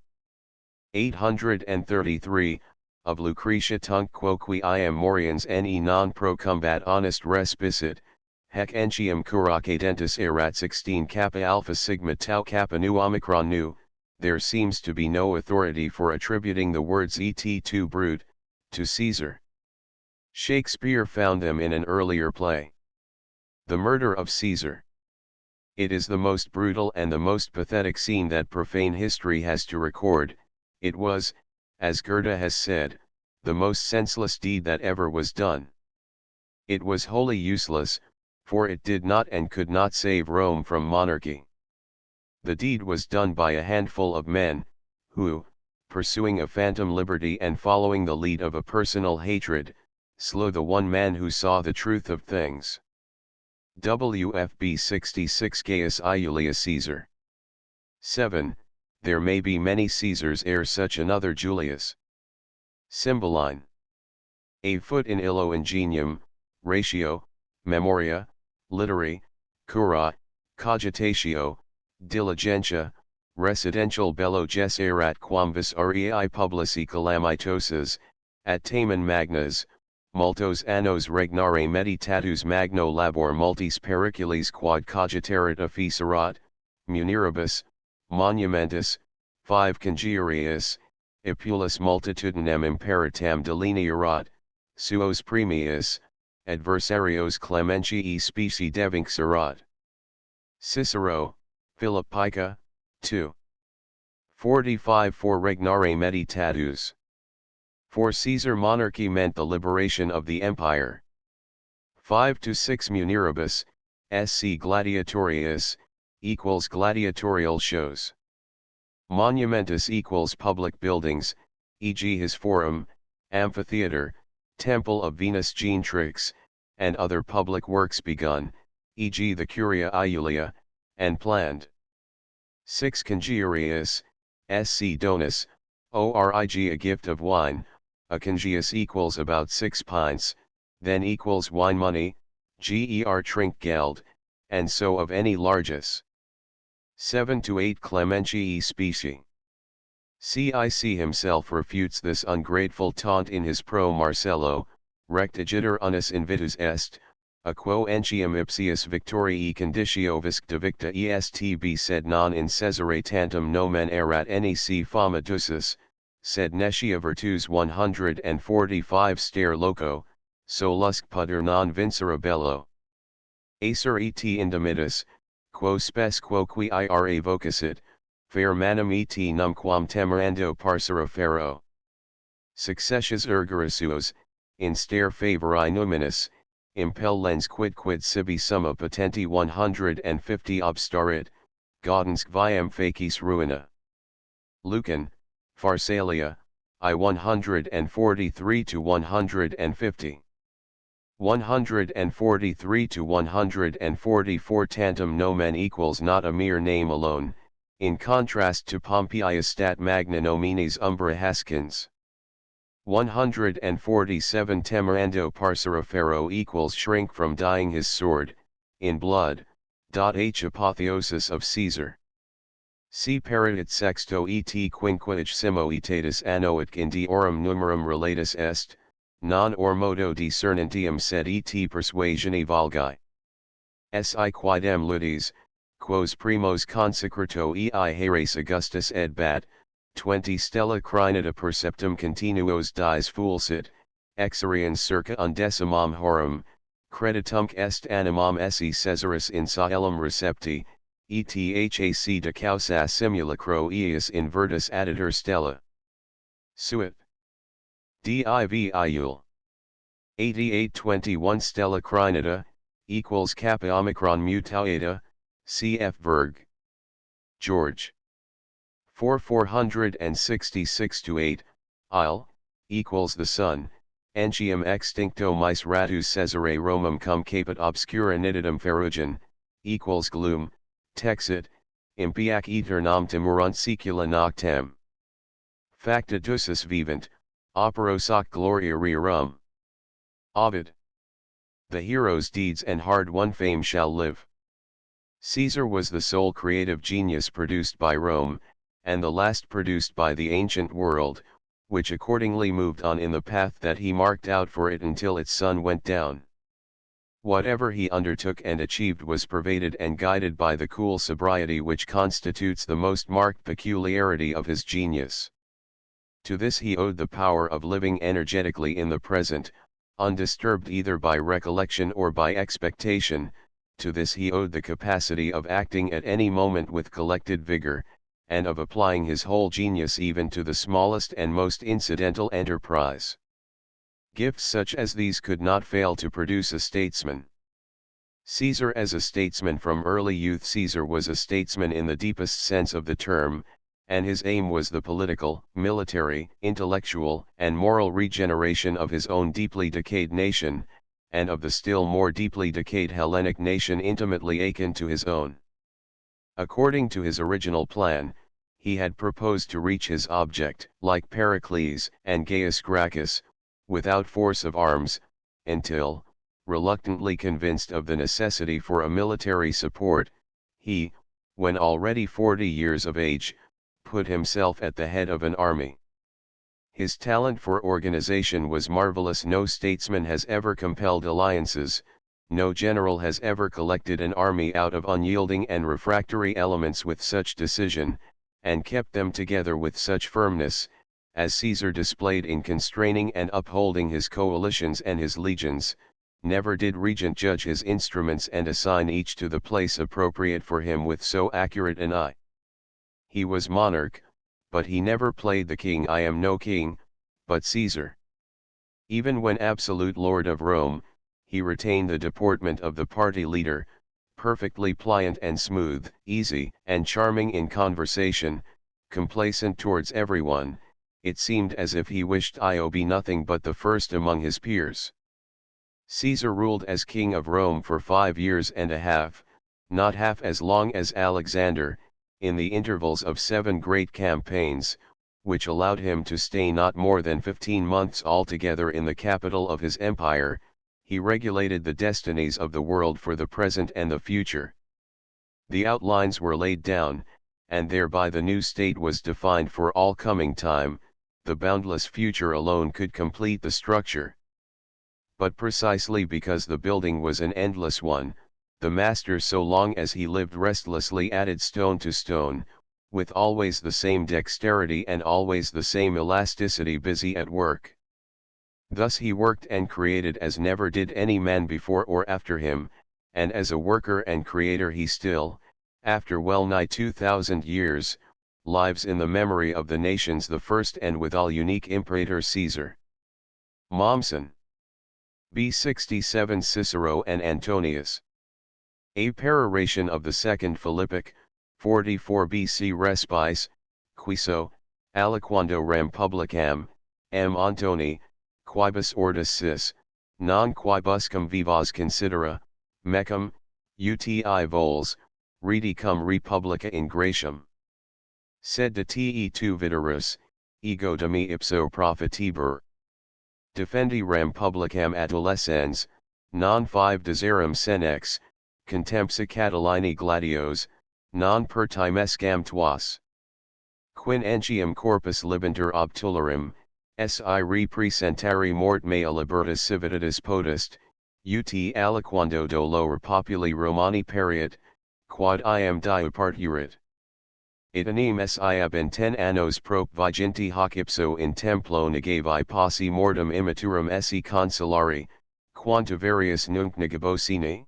833, of Lucretia Tunc quo qui iam moriens ne non procumbat honest respisit, Hec entium curacadentis erat 16 kappa alpha sigma tau kappa nu omicron nu. There seems to be no authority for attributing the words et to brute, to Caesar. Shakespeare found them in an earlier play. The murder of Caesar. It is the most brutal and the most pathetic scene that profane history has to record. It was, as Goethe has said, the most senseless deed that ever was done. It was wholly useless, for it did not and could not save Rome from monarchy. The deed was done by a handful of men, who, pursuing a phantom liberty and following the lead of a personal hatred, slew the one man who saw the truth of things. WFB 66 Gaius Iulius Caesar. 7. There may be many Caesars ere such another Julius. Cymbeline. A foot in illo ingenium, ratio, memoria, literi, cura, cogitatio, diligentia, residential bello ges erat quamvis rei publici calamitosas, at tamen magnas, multos annos regnare meditatus magno labor multis pericules quad cogitaret efficerat, muniribus, monumentus, 5 congierius, epulus multitudinem imperatam delinearat, suos premius, adversarios clementii specie devinxerat. Cicero, Philippica, 2. 45 For regnare meditatus. For Caesar monarchy meant the liberation of the empire. 5-6 Muniribus, sc gladiatorius, equals gladiatorial shows. Monumentus equals public buildings, e.g. his forum, amphitheater, temple of Venus Gentrix, and other public works begun, e.g. the Curia Iulia, and planned. 6 Congierius, sc donus, orig a gift of wine, a congius equals about 6 pints, then equals wine money, ger trinkgeld, and so of any largess. 7-8 Clementii specie. Cic himself refutes this ungrateful taunt in his Pro Marcello, rectigitur unus invitus est, a quo entium ipsius victoriae conditio visc devicta est sed non in Caesare tantum nomen erat nec fama ducis, sed nescia virtus 145 stare loco, solusque puter non vincere bello. Acer et indemitus, quo spes quo qui ira vocasit, fair manum et numquam temerando parcere ferro. Successius ergerisuos, in stare favori numinis, impellens quid sibi summa potenti 150 obstarit, gaudensque viam facis ruina. Lucan, Pharsalia, I 143-150. 143-144 Tantum nomen equals not a mere name alone, in contrast to Pompeius stat magna nominis umbra hascens. 147 Temerando parcere ferro equals shrink from dyeing his sword, in blood. H apotheosis of Caesar. Si paradit sexto et quinquage simoetatis annoic in deorum numerum relatus est, non or modo discernentium sed et persuasione valgi. Si quidem ludis, quos primos consecrato ei heres Augustus ed bat, 20 stella crinata perceptum continuos dies fulsit, exeriens circa undecimam horum, creditumque est animam esse Caesaris in caelum recepti, ethac de causa simulacro eius in virtus additur stella. Suit. Div Iul. 8821 Stella crinata, equals kappa omicron mutaueta, cf. Berg. George. 466-8, Isle, equals the sun, entium extincto mis ratus Caesare Romum cum caput obscura nitidum ferrugen, equals gloom, texit, impiac aeternam timurunt secula noctem. Facta ducis vivant, operos hoc gloria rerum. Ovid. The hero's deeds and hard-won fame shall live. Caesar was the sole creative genius produced by Rome, and the last produced by the ancient world, which accordingly moved on in the path that he marked out for it until its sun went down. Whatever he undertook and achieved was pervaded and guided by the cool sobriety which constitutes the most marked peculiarity of his genius. To this he owed the power of living energetically in the present, undisturbed either by recollection or by expectation. To this he owed the capacity of acting at any moment with collected vigor, and of applying his whole genius even to the smallest and most incidental enterprise. Gifts such as these could not fail to produce a statesman. Caesar as a statesman from early youth. Caesar was a statesman in the deepest sense of the term, and his aim was the political, military, intellectual, and moral regeneration of his own deeply decayed nation, and of the still more deeply decayed Hellenic nation intimately akin to his own. According to his original plan, he had proposed to reach his object, like Pericles and Gaius Gracchus, without force of arms, until, reluctantly convinced of the necessity for a military support, he, when already 40 years of age, put himself at the head of an army. His talent for organization was marvelous. No statesman has ever compelled alliances, no general has ever collected an army out of unyielding and refractory elements with such decision, and kept them together with such firmness, as Caesar displayed in constraining and upholding his coalitions and his legions. Never did regent judge his instruments and assign each to the place appropriate for him with so accurate an eye. He was monarch, but he never played the king. I am no king, but Caesar. Even when absolute lord of Rome, he retained the deportment of the party leader, perfectly pliant and smooth, easy and charming in conversation, complacent towards everyone. It seemed as if he wished to be nothing but the first among his peers. Caesar ruled as king of Rome for 5 years and a half, not half as long as Alexander, in the intervals of 7 great campaigns, which allowed him to stay not more than 15 months altogether in the capital of his empire. He regulated the destinies of the world for the present and the future. The outlines were laid down, and thereby the new state was defined for all coming time. The boundless future alone could complete the structure. But precisely because the building was an endless one, the master, so long as he lived restlessly, added stone to stone, with always the same dexterity and always the same elasticity, busy at work. Thus he worked and created as never did any man before or after him, and as a worker and creator he still, after well nigh 2,000 years, lives in the memory of the nations, the first and withal unique Imperator Caesar. Mommsen. B67 Cicero and Antonius. A peroration of the second Philippic, 44 BC. Respice, quiso, aliquando rem publicam, M. Antoni, quibus ortus cis, non quibuscum vivas considera, mecum, uti voles, redicum republica ingratium. Sed de te tu viderus, ego de me ipso profitibur. Defendi rem publicam adolescens, non 5 deserum senex, contempsa Catilini gladios, non per timescam tuas. Quin entium corpus libenter obtulorum, si representari mort mea libertas civitatis potest, ut aliquando dolor populi Romani periat, quod iam diuparturit. It anim si ab in 10 annos prope viginti hoc ipso in templo negavi posse mortem immaturum esse consulari, quanta varius nunc negabosine?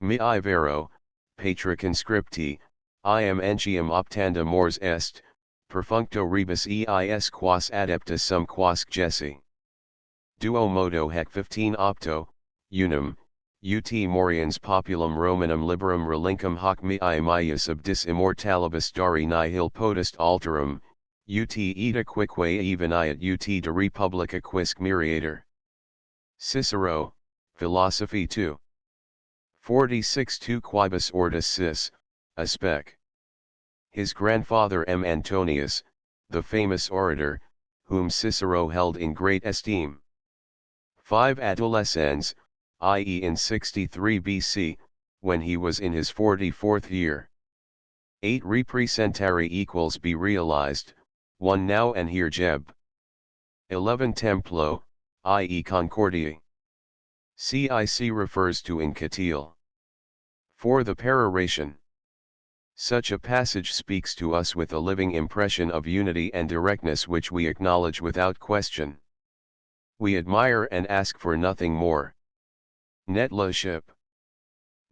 Mihi vero, patra conscripti, iam entium optanda mors est, perfuncto rebus eis quas adeptus sum quasque jessi. Duo modo hec 15 opto, unum, ut moriens populum Romanum liberum relincum hoc mihi maius abdis immortalibus dari nihil potest alterum, ut ita quique eveniat ut de republica quisque miriator. Cicero, Philosophy 2. 46 2 Quibus ortus cis, a spec. His grandfather M. Antonius, the famous orator, whom Cicero held in great esteem. 5 Adolescens, i.e. in 63 BC, when he was in his 44th year. 8 Representari equals be realized, 1 now and here Jeb. 11 Templo, i.e. Concordiae. CIC refers to in Catil. For the peroration. Such a passage speaks to us with a living impression of unity and directness which we acknowledge without question. We admire and ask for nothing more. Net Luce.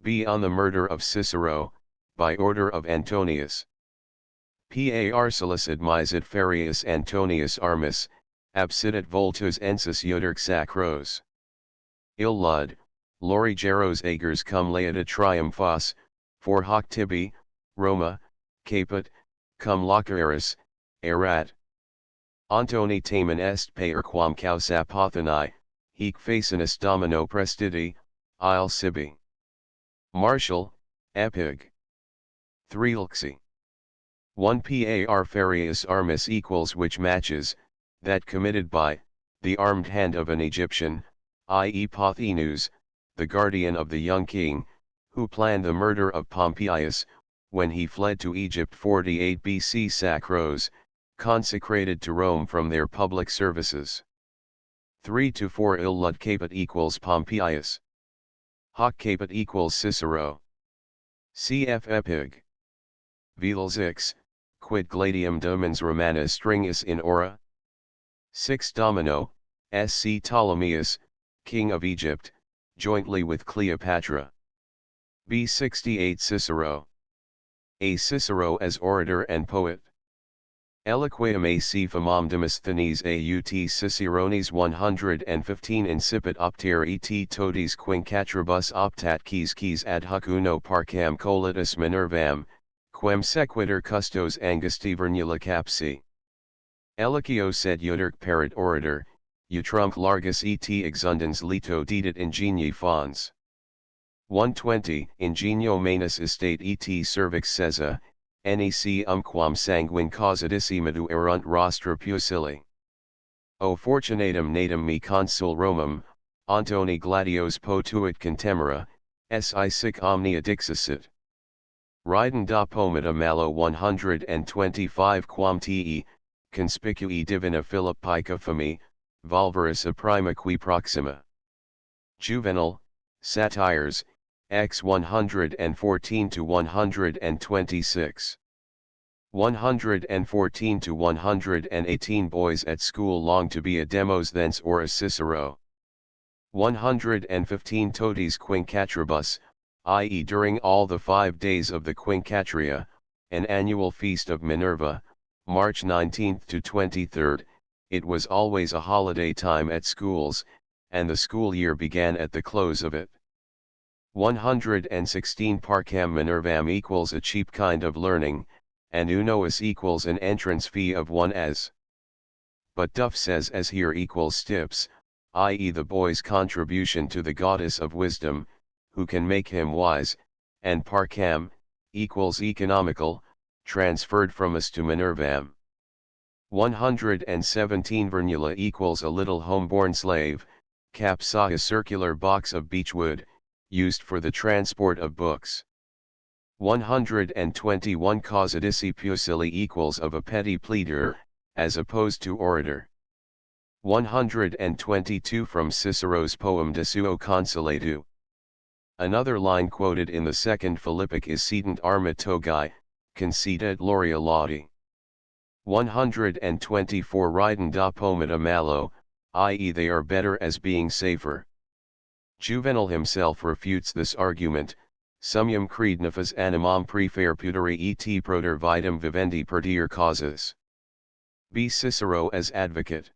B. On the murder of Cicero, by order of Antonius. Par solicit misit Ferius Antonius Armis, absidit voltus ensis Euderc sacros. Il lud, lori geros agers cum laeta triumphos, for hoc tibi, Roma, caput, cum locaris, erat. Antoni tamen est paer quam caus apothanae, hic facinus domino prestiti, il sibi. Martial, Epig. 3 Lxi. 1 Par Ferius Armis equals which matches, that committed by, the armed hand of an Egyptian, i.e. Pothinus, the guardian of the young king, who planned the murder of Pompeius, when he fled to Egypt 48 BC Sacros, consecrated to Rome from their public services. 3-4 Il lud caput equals Pompeius. Hoc caput equals Cicero. Cf. Epig. Vel Zix, quid gladium domens Romanus stringus in ora? 6 Domino, SC Ptolemeus, king of Egypt, jointly with Cleopatra. B68 Cicero. A Cicero as orator and poet. Eloquium ac famam Demosthenes aut Cicerones 115 incipit opter et totis quinquatribus optat quis ad hoc uno parcam colitus Minervam, quem sequitur custos angusti vernula capsi. Eloquio sed Euderc parat orator, utrumque largus et exundans lito dedit ingenii fons. 120 Ingenio manus estate et cervix sesa, nec quam sanguine causadissimitu erunt rostra pusili. O fortunatum natum me consul Romum, Antoni gladios potuit contemera, si sic omnia dixicit. Riden da pomita malo 125 quam te, conspicui divina Philippica fami, Valvaris a prima qui proxima. Juvenal, Satires, X 114-126. 114-118 Boys at school long to be a demos thence or a Cicero. 115 Totis quinquatribus, i.e. during all the 5 days of the Quinquatria, an annual feast of Minerva, March 19 to 23, it was always a holiday time at schools, and the school year began at the close of it. 116 Parcam Minervam equals a cheap kind of learning, and unois equals an entrance fee of 1 as. But Duff says as here equals stips, i.e. the boy's contribution to the goddess of wisdom, who can make him wise, and Parcam, equals economical, transferred from us to Minervam. 117 Vernula equals a little homeborn slave, capsa a circular box of beechwood, used for the transport of books. 121 Causadissi pusili equals of a petty pleader, as opposed to orator. 122 From Cicero's poem De Suo Consulatu. Another line quoted in the second Philippic is Sedent arma togae, concedit Loria laudi. 124 Riden da pomita malo, i.e. they are better as being safer. Juvenal himself refutes this argument, summium crednefas animam prefer puteri et proter vitam vivendi perdir causes. B. Cicero as advocate.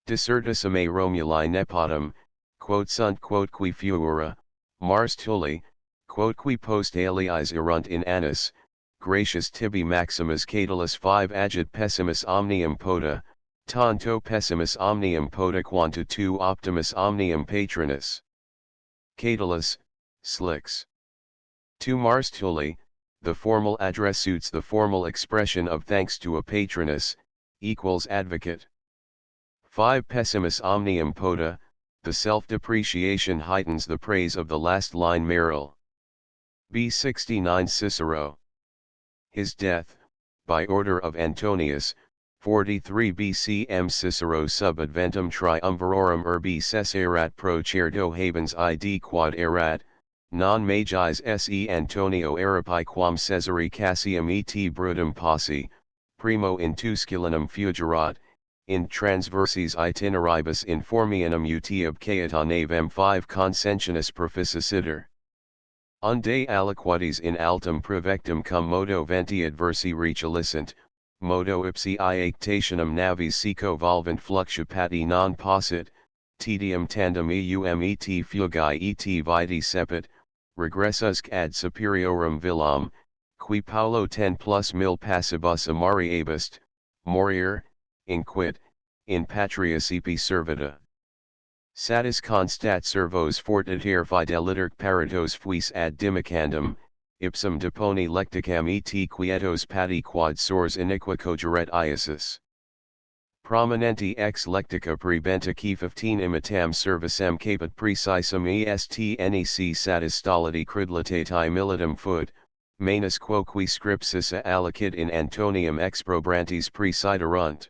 Dissertissime Romuli nepotum, quod sunt quod qui fuura, Mars Tulli, quod qui post aliis erunt in annis, gracious tibi maximus Catullus 5 agit pessimus omnium poda, tanto pessimus omnium poda quanto tu optimus omnium patronus. Catullus, Slix. 2 Mars Tulli, the formal address suits the formal expression of thanks to a patronus, equals advocate. 5 Pessimus omnium poda, the self-depreciation heightens the praise of the last line Merrill. B69 Cicero. His death, by order of Antonius, 43 BC Cicero sub adventum triumvirorum urbi cessarat procerto habens id quod erat, non magis se Antonio Arapi quam Caesari Cassium et brutum posse, primo in Tusculanum fugerat, in transversis itineribus informianum ut obcaeta navem 5 consentienus proficicidor. Unde aliquotes in altum prevectum cum modo venti adversi rechalicent, modo ipsi iactationum navis seco volvent fluctupati non possit, tedium tandem eum et fugae et vitae sepit, regressusc ad superiorum villam, qui Paulo 10 plus mil passibus amari abist, morier, inquit, in patria sipi servita. Satis constat servos fortiter fideliter paratos fuis ad dimicandum, ipsum deponi lecticam et quietos pati quad sors iniqua cogeret iasus. Prominenti ex lectica prebenta qui 15 imitam servicem capit precisum est nec satis stolidi cridlatati militum fut, manus quoque scripsissa alicit in Antonium exprobrantes presiderunt.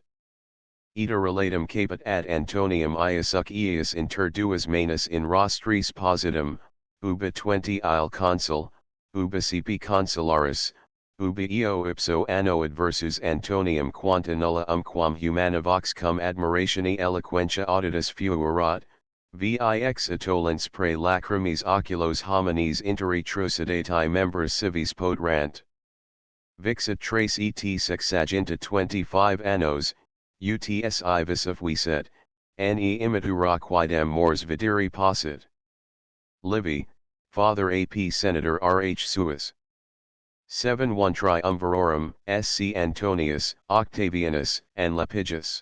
Ita relatum capit ad Antonium Iasuc Eius inter duas manus in rostris positum, ubi 20 il consul, ubi sipi consularis, ubi eo ipso anno adversus Antonium quanta nulla quam humana vox cum admiratione eloquentia auditus fuerat, vix atolens pre lacrimis oculos homines interi trucidati membris civis podrant. Vixit trace et sexaginta 25 annos, utsi vis fuiset, ne imitura quidem mors videri possit. Livy, Father AP Senator RH Suis. 7-1 Triumvirorum, SC Antonius, Octavianus, and Lepidus.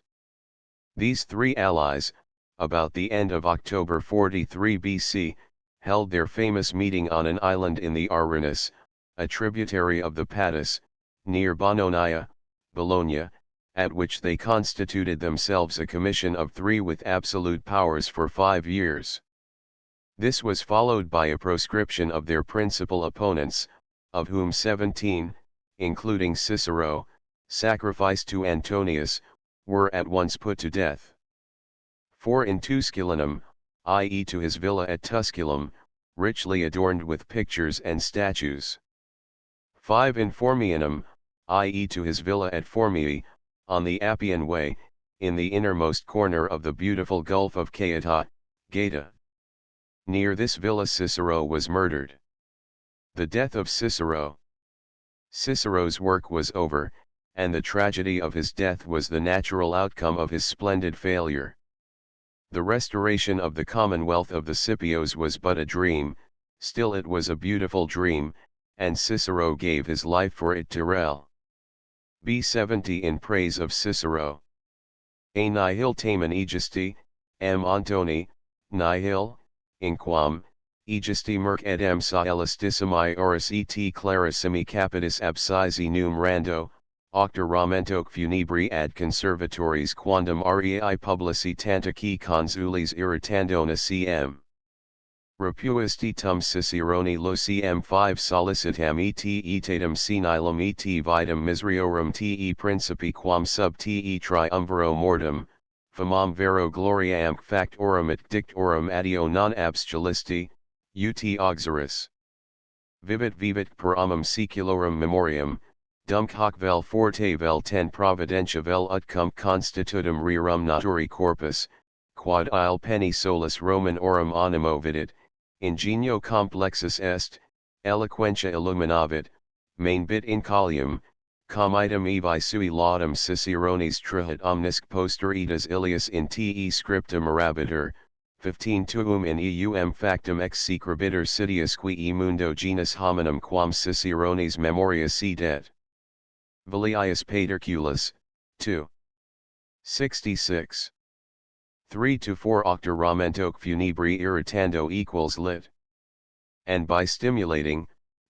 These three allies, about the end of October 43 BC, held their famous meeting on an island in the Aranus, a tributary of the Padus, near Bononia, Bologna, at which they constituted themselves a commission of 3 with absolute powers for 5 years. This was followed by a proscription of their principal opponents, of whom 17, including Cicero, sacrificed to Antonius, were at once put to death. 4 in Tusculanum, i.e. to his villa at Tusculum, richly adorned with pictures and statues. 5 in Formianum, i.e. to his villa at Formii, on the Appian Way, in the innermost corner of the beautiful Gulf of Gaeta, Gaeta. Near this villa Cicero was murdered. The death of Cicero. Cicero's work was over, and the tragedy of his death was the natural outcome of his splendid failure. The restoration of the commonwealth of the Scipios was but a dream, still it was a beautiful dream, and Cicero gave his life for it to rel. B70 in praise of Cicero. A nihil tamen egisti, M. Antoni, nihil, inquam, egisti merc edem saelastissimi oris et clarissimi capitis abscisi num rando, octa ramentoque funebri ad conservatoris quandam rei publici tantaci consulis irritandona cm. Repuisti tum Cicerone Lucem 5 solicitam et etatem senilum et vitam miseriorum te principi quam sub te triumviro mortem, famam vero gloriam factorum et dictorum adio non absculisti, ut auxeris. Vivit per amum seculorum memoriam, dum hoc vel forte vel ten providentia vel ut cum constitutum rerum naturi corpus, quad il penny solus Roman orum animo vidit, ingenio complexus est, eloquentia illuminavit, main bit incalium, com item evi sui laudum Cicerones trihit omnisc poster etas ilius in te scripta mirabiter, 15 tuum in eum factum ex secrebitur sidius qui mundo genus hominum quam Cicerones memoria cedet. Valius Paterculus, 2. 66. 3-4 octa ramentoque funebri irritando equals lit. And by stimulating,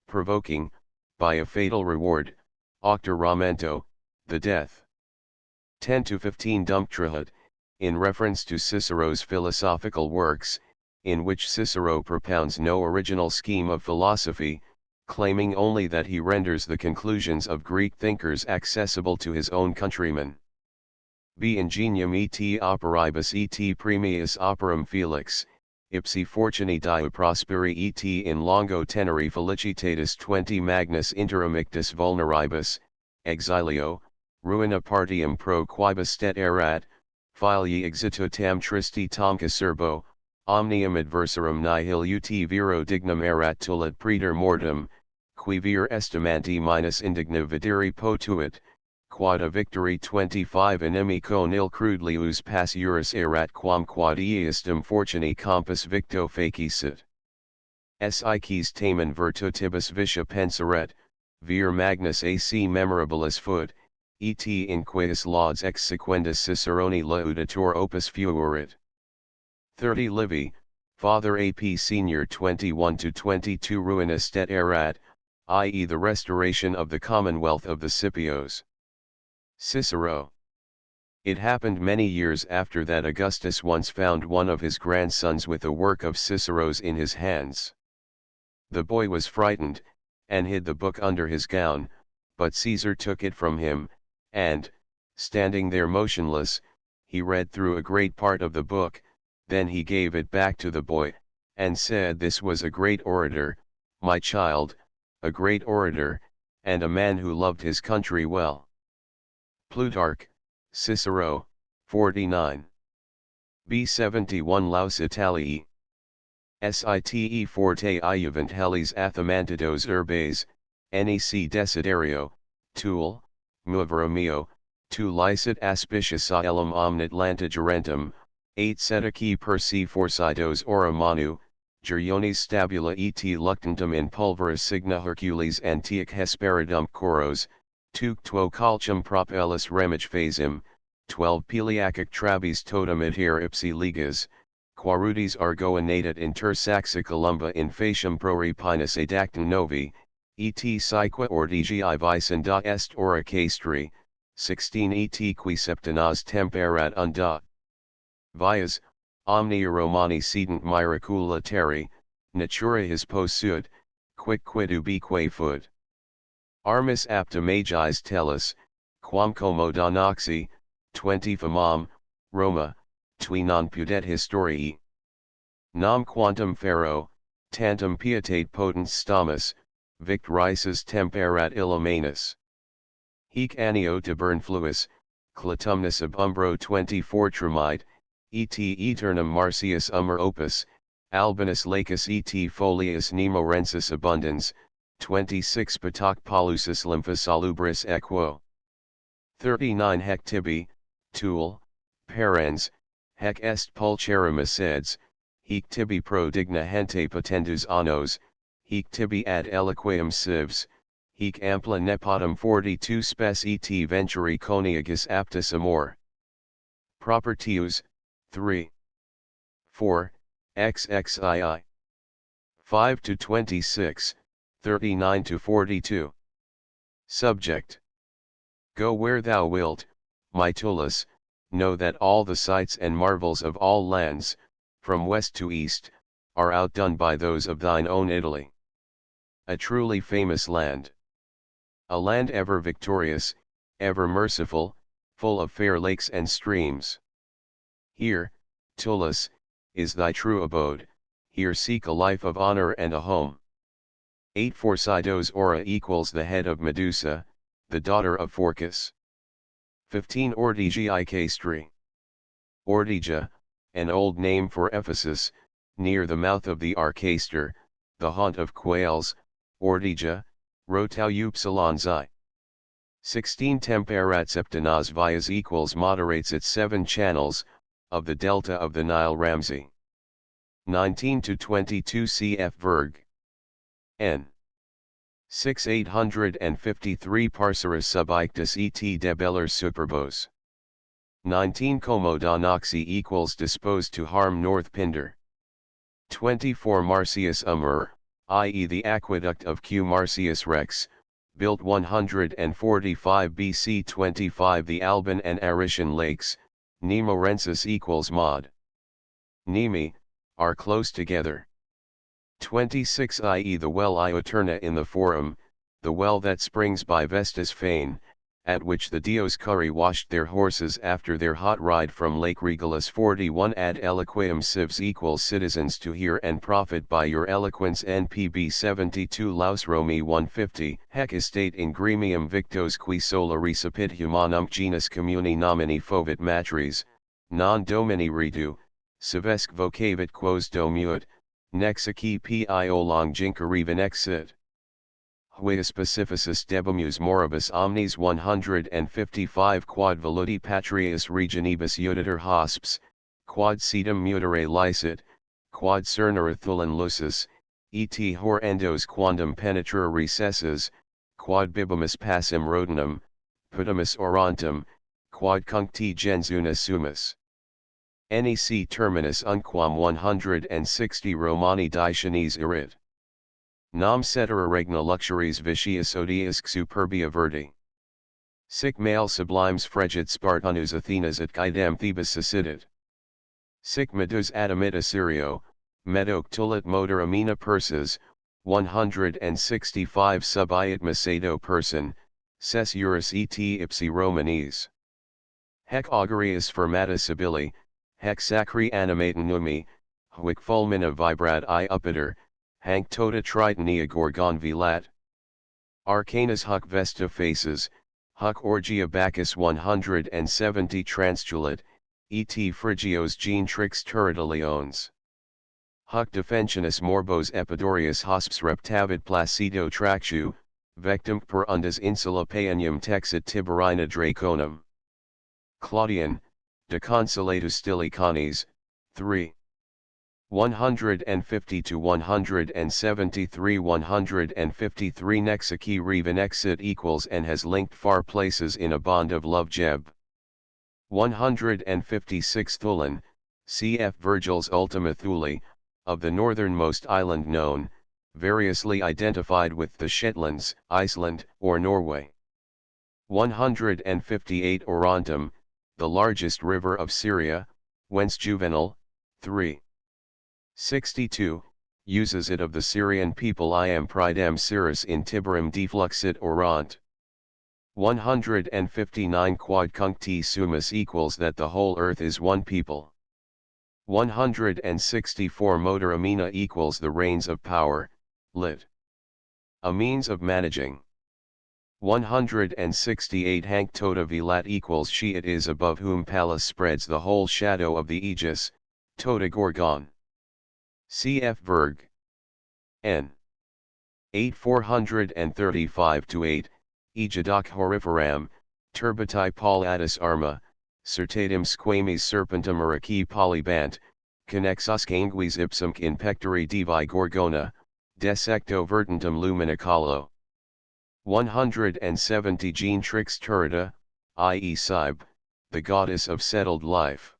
provoking, by a fatal reward, octa ramento, the death. 10-15 Dumptrihut, in reference to Cicero's philosophical works, in which Cicero propounds no original scheme of philosophy, claiming only that he renders the conclusions of Greek thinkers accessible to his own countrymen. B ingenium et operibus et premius operum felix, ipsi fortuni die prosperi et in longo teneri felicitatis 20 magnus interamictus vulneribus, exilio, ruina partium pro quibus stet erat, filii exito tam tristi tam caserbo, omnium adversarum nihil ut viro dignum erat tulit praeter mortem, qui vir estimanti minus indigna videri potuit, quod a victory 25 inimico nil crudelius passuris erat quam quod eistem fortuni campus victo facisit. Sicis tamen virtutibus vitia penseret, vir magnus ac memorabilis fut, et in quis lauds ex sequendus Ciceroni laudator opus fuerit. 30 Livy, Father AP Senior 21-22 Ruina stet erat, i.e. the restoration of the commonwealth of the Scipios. Cicero. It happened many years after that Augustus once found one of his grandsons with a work of Cicero's in his hands. The boy was frightened, and hid the book under his gown, but Caesar took it from him, and, standing there motionless, he read through a great part of the book, then he gave it back to the boy, and said, "This was a great orator, my child, a great orator, and a man who loved his country well." Plutarch, Cicero, 49. B71 Laus Italii. Site forte iuvant helles athamantidos urbes, nec desiderio, Tool, movere meo, tu licet aspicius aelum omnit lanta gerentum, 8 sedici per se forsidos ora manu, geriones stabula et luctantum in pulveris signa Hercules antiac hesperidum coros, tuc tuo calcium propellus remich phasim, 12 Peliacic trabis totem adhere ipsi ligas, quarudes argo inatat inter saxa columba in facium prorepinus adactum novi, et sequa ordigii vicenda est ora castri, 16 et qui septenas temperat unda. Vias, omnia Romani sedent miracula terri, natura his possuit, quicquid ubique fut. Armis apta magis tellus, quam como donaxi, 20 famam, Roma, tui non pudet historii. Nam quantum ferro, tantum pietate potens stamus, vict risus temperat illuminus. Hic annio tabernfluis, clatumnus ab umbro 24 tramide, et aeternum Marcius umber opus, Albinus lacus et folius nemorensis abundans, 26 Patoc pollusus lymphosalubris equo. 39 Hec tibi, Tool, parens, hec est pulcherimus seds, hic tibi pro digna gente potendus annos, hic tibi ad eloqueum sieves, hic ampla nepotum 42 spes et venturi coniagus aptus amor. Propertius, 3. 4, XXII. 5-26, 39-42. Subject. Go where thou wilt, my Tullus, know that all the sights and marvels of all lands, from west to east, are outdone by those of thine own Italy. A truly famous land. A land ever victorious, ever merciful, full of fair lakes and streams. Here, Tullus, is thy true abode, here seek a life of honor and a home. 8 Forsydos ora equals the head of Medusa, the daughter of Phorcys. 15 Ordigii Castri. Ordigia, an old name for Ephesus, near the mouth of the Arcaster, the haunt of quails, Ordigia, Rotau Upsilonzi. 16 Temperat septenas vias equals moderates its 7 channels, of the delta of the Nile Ramsey. 19-22 cf. Verg. N. 6 853 Parceris sub ictus et debellers superbos. 19 Como Donaxi equals disposed to harm North Pindar. 24 Marcius Umber, i.e. the aqueduct of Q Marcius Rex, built 145 BC. 25 The Alban and Arician lakes, Nemorensis equals mod. Nemi, are close together. 26 i.e. the well Ioterna in the Forum, the well that springs by Vesta's fane, at which the Dioscuri washed their horses after their hot ride from Lake Regillus. 41 Ad eloqueum civs equals citizens to hear and profit by your eloquence. NPB 72 Laus Romi 150 Hec estate in gremium victos qui sola recipit humanum genus communi nomini fovit matris, non domini redu, civesc vocavit quos domuit, nexici pio longinquere exit. Hue specificis debimus moribus omnes 155 quod veluti patrias regionibus iuditur hosps, quod sedum mutere licet, quod cernere thulan lucis, et horendos quandam penetrare recesses, quod bibimus passim rodenum, putamus orantum, quod cuncti gens una sumus. Nec terminus unquam 160 Romani Diciones erit. Nam cetera regna luxuries vitius odiusque superbia verdi. Sic male sublimes fregit Spartanus Athenas et quaedam Thebes sucidit. Sic medus adamit Assyrio, medoc tulit motor amina perses, 165 subiat Macedo person, ses juris et ipsi Romanes. Hec augurius firmata Sibili, hec sacri animatum numi, huic fulmina vibrat I upiter, hanc tota tritania gorgon vilat. Arcanas huc vesta faces, huc orgia Bacchus 170 transtulit, et frigios gene trix turrida leones. Huc defensionus morbos epidorius hosps reptavit placido tractu, vectum per undas insula paenium texit tiberina draconum. Claudian, De Consolatus Stilicanes, 3. 150 to 173. 153 Nexici Reven exit equals and has linked far places in a bond of love. Jeb. 156 Thulan, cf. Virgil's Ultima Thule, of the northernmost island known, variously identified with the Shetlands, Iceland, or Norway. 158 Orontum, the largest river of Syria, whence Juvenal, 3. 62, uses it of the Syrian people. I am pridem Cyrus in Tiberim defluxit orant. 159 Quod cuncti sumus equals that the whole earth is one people. 164 Motor amina equals the reins of power, lit. A means of managing. 168 Hanc tota vilat equals she it is above whom Pallas spreads the whole shadow of the aegis, tota gorgon. Cf. Verg. N. 8 435 to 8, Egidoc horriferam, turbati Paulatus arma, certatum squamis serpentum araci polybant, connexus anguis ipsum in pectori divi gorgona, desecto vertentum luminicalo. 170 Gene trix turrida, i.e. Cybe, the goddess of settled life.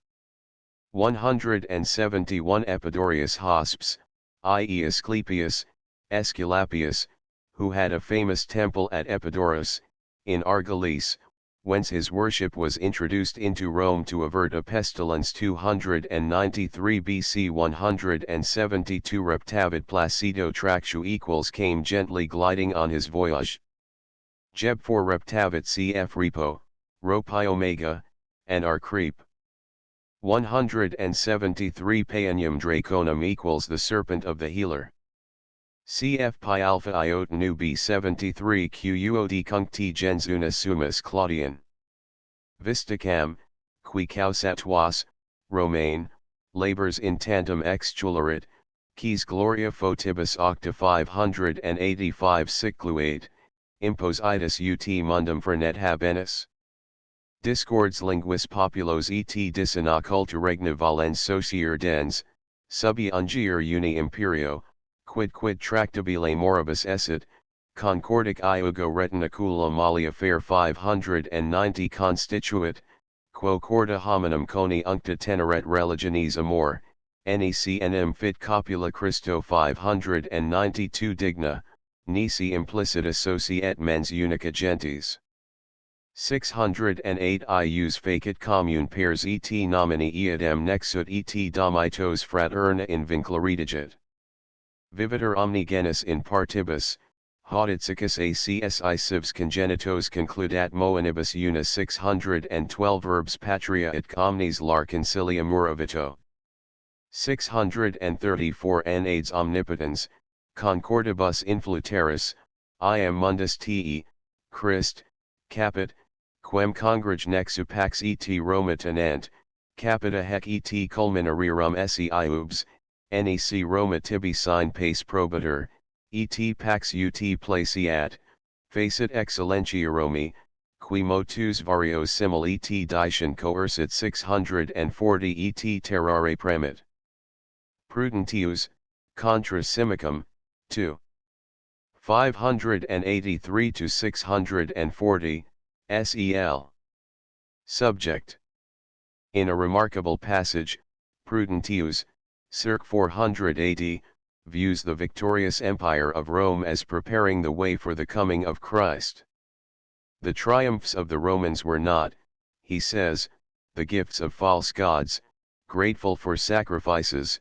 171 Epidorius hosps, i.e. Asclepius, Aesculapius, who had a famous temple at Epidaurus, in Argolis, whence his worship was introduced into Rome to avert a pestilence. 293 BC. 172 Reptavit Placido Tractu equals came gently gliding on his voyage. Jeb 4 Reptavit cf. Repo, Ropi Omega, and Arcreep. 173 Paenium Draconum equals the serpent of the healer. Cf. Pi alpha iota nu b 73 Quod cuncti gens una sumus. Claudian. Vistacam, qui causatuas, Romain, labors in tandem extularit, quis gloria fotibus octa 585 Cicluate, impos itus ut mundum frenet habenis. Discords linguis populos et dissona culta regna valens socier dens, subi ungier uni imperio, quid tractabile moribus esset, concordic iugo retinacula malia fair 590 constituit, quo corda hominum coni uncta teneret religiones amor, necnem fit copula Christo 592 digna, nisi implicita societ mens unica gentes. 608 Ius facit commune pairs et nomini eadem nexut et domitos fraterna in vincula redigit. Vivitor omni genus in partibus, Hauditsicus acsi civs congenitos concludat moenibus una 612 verbs patria et omnes lar concilia muravito. 634 Nades omnipotens, concordibus influteris, iam mundus te, Christ, capit, quem congreg nexu pax et Roma tenant, capita hec et culmina rerum esse iubs, nec Roma tibi sine pace probatur, et pax ut placeat, facit excellentia Romi, qui motus varios simul et dicen coercit 640 et terrare premit. Prudentius, contra Simicum, 2. 583 to 640, SEL. Subject. In a remarkable passage, Prudentius, circ 400 AD, views the victorious empire of Rome as preparing the way for the coming of Christ. The triumphs of the Romans were not, he says, the gifts of false gods, grateful for sacrifices,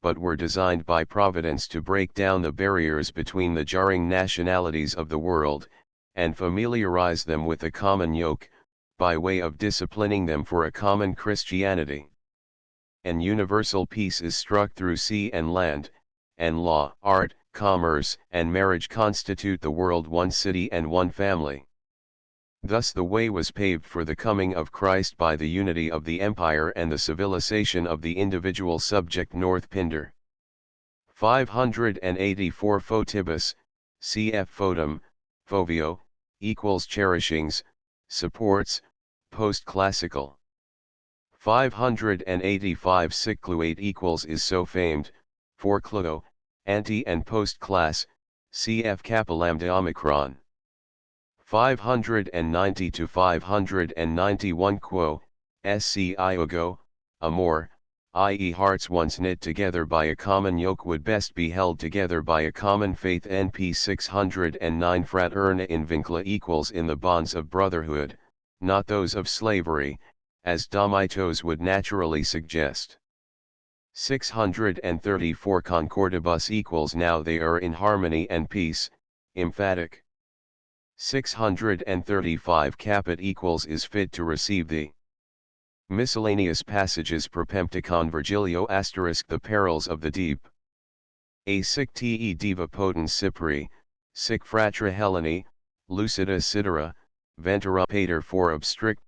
but were designed by Providence to break down the barriers between the jarring nationalities of the world, and familiarize them with a common yoke, by way of disciplining them for a common Christianity. An universal peace is struck through sea and land, and law, art, commerce, and marriage constitute the world one city and one family. Thus the way was paved for the coming of Christ by the unity of the empire and the civilization of the individual subject. North Pindar. 584 Photibus, cf. Photum, Fovio, equals cherishings, supports, post-classical. 585 Cycluate equals is so famed, for Cluo, anti and post-class, cf. Kappa lambda omicron. 590 to 591 Quo, sc iogo, amor, i.e. hearts once knit together by a common yoke would best be held together by a common faith. NP 609 Fraterna in vincula equals in the bonds of brotherhood, not those of slavery, as Domaitos would naturally suggest. 634 Concordibus equals now they are in harmony and peace, emphatic. 635 Capit equals is fit to receive thee. Miscellaneous passages Perpempticon Virgilio * the perils of the deep. A sic te diva potens Cypri, sic fratra Heleni, lucida sidera, ventura pater for obstrict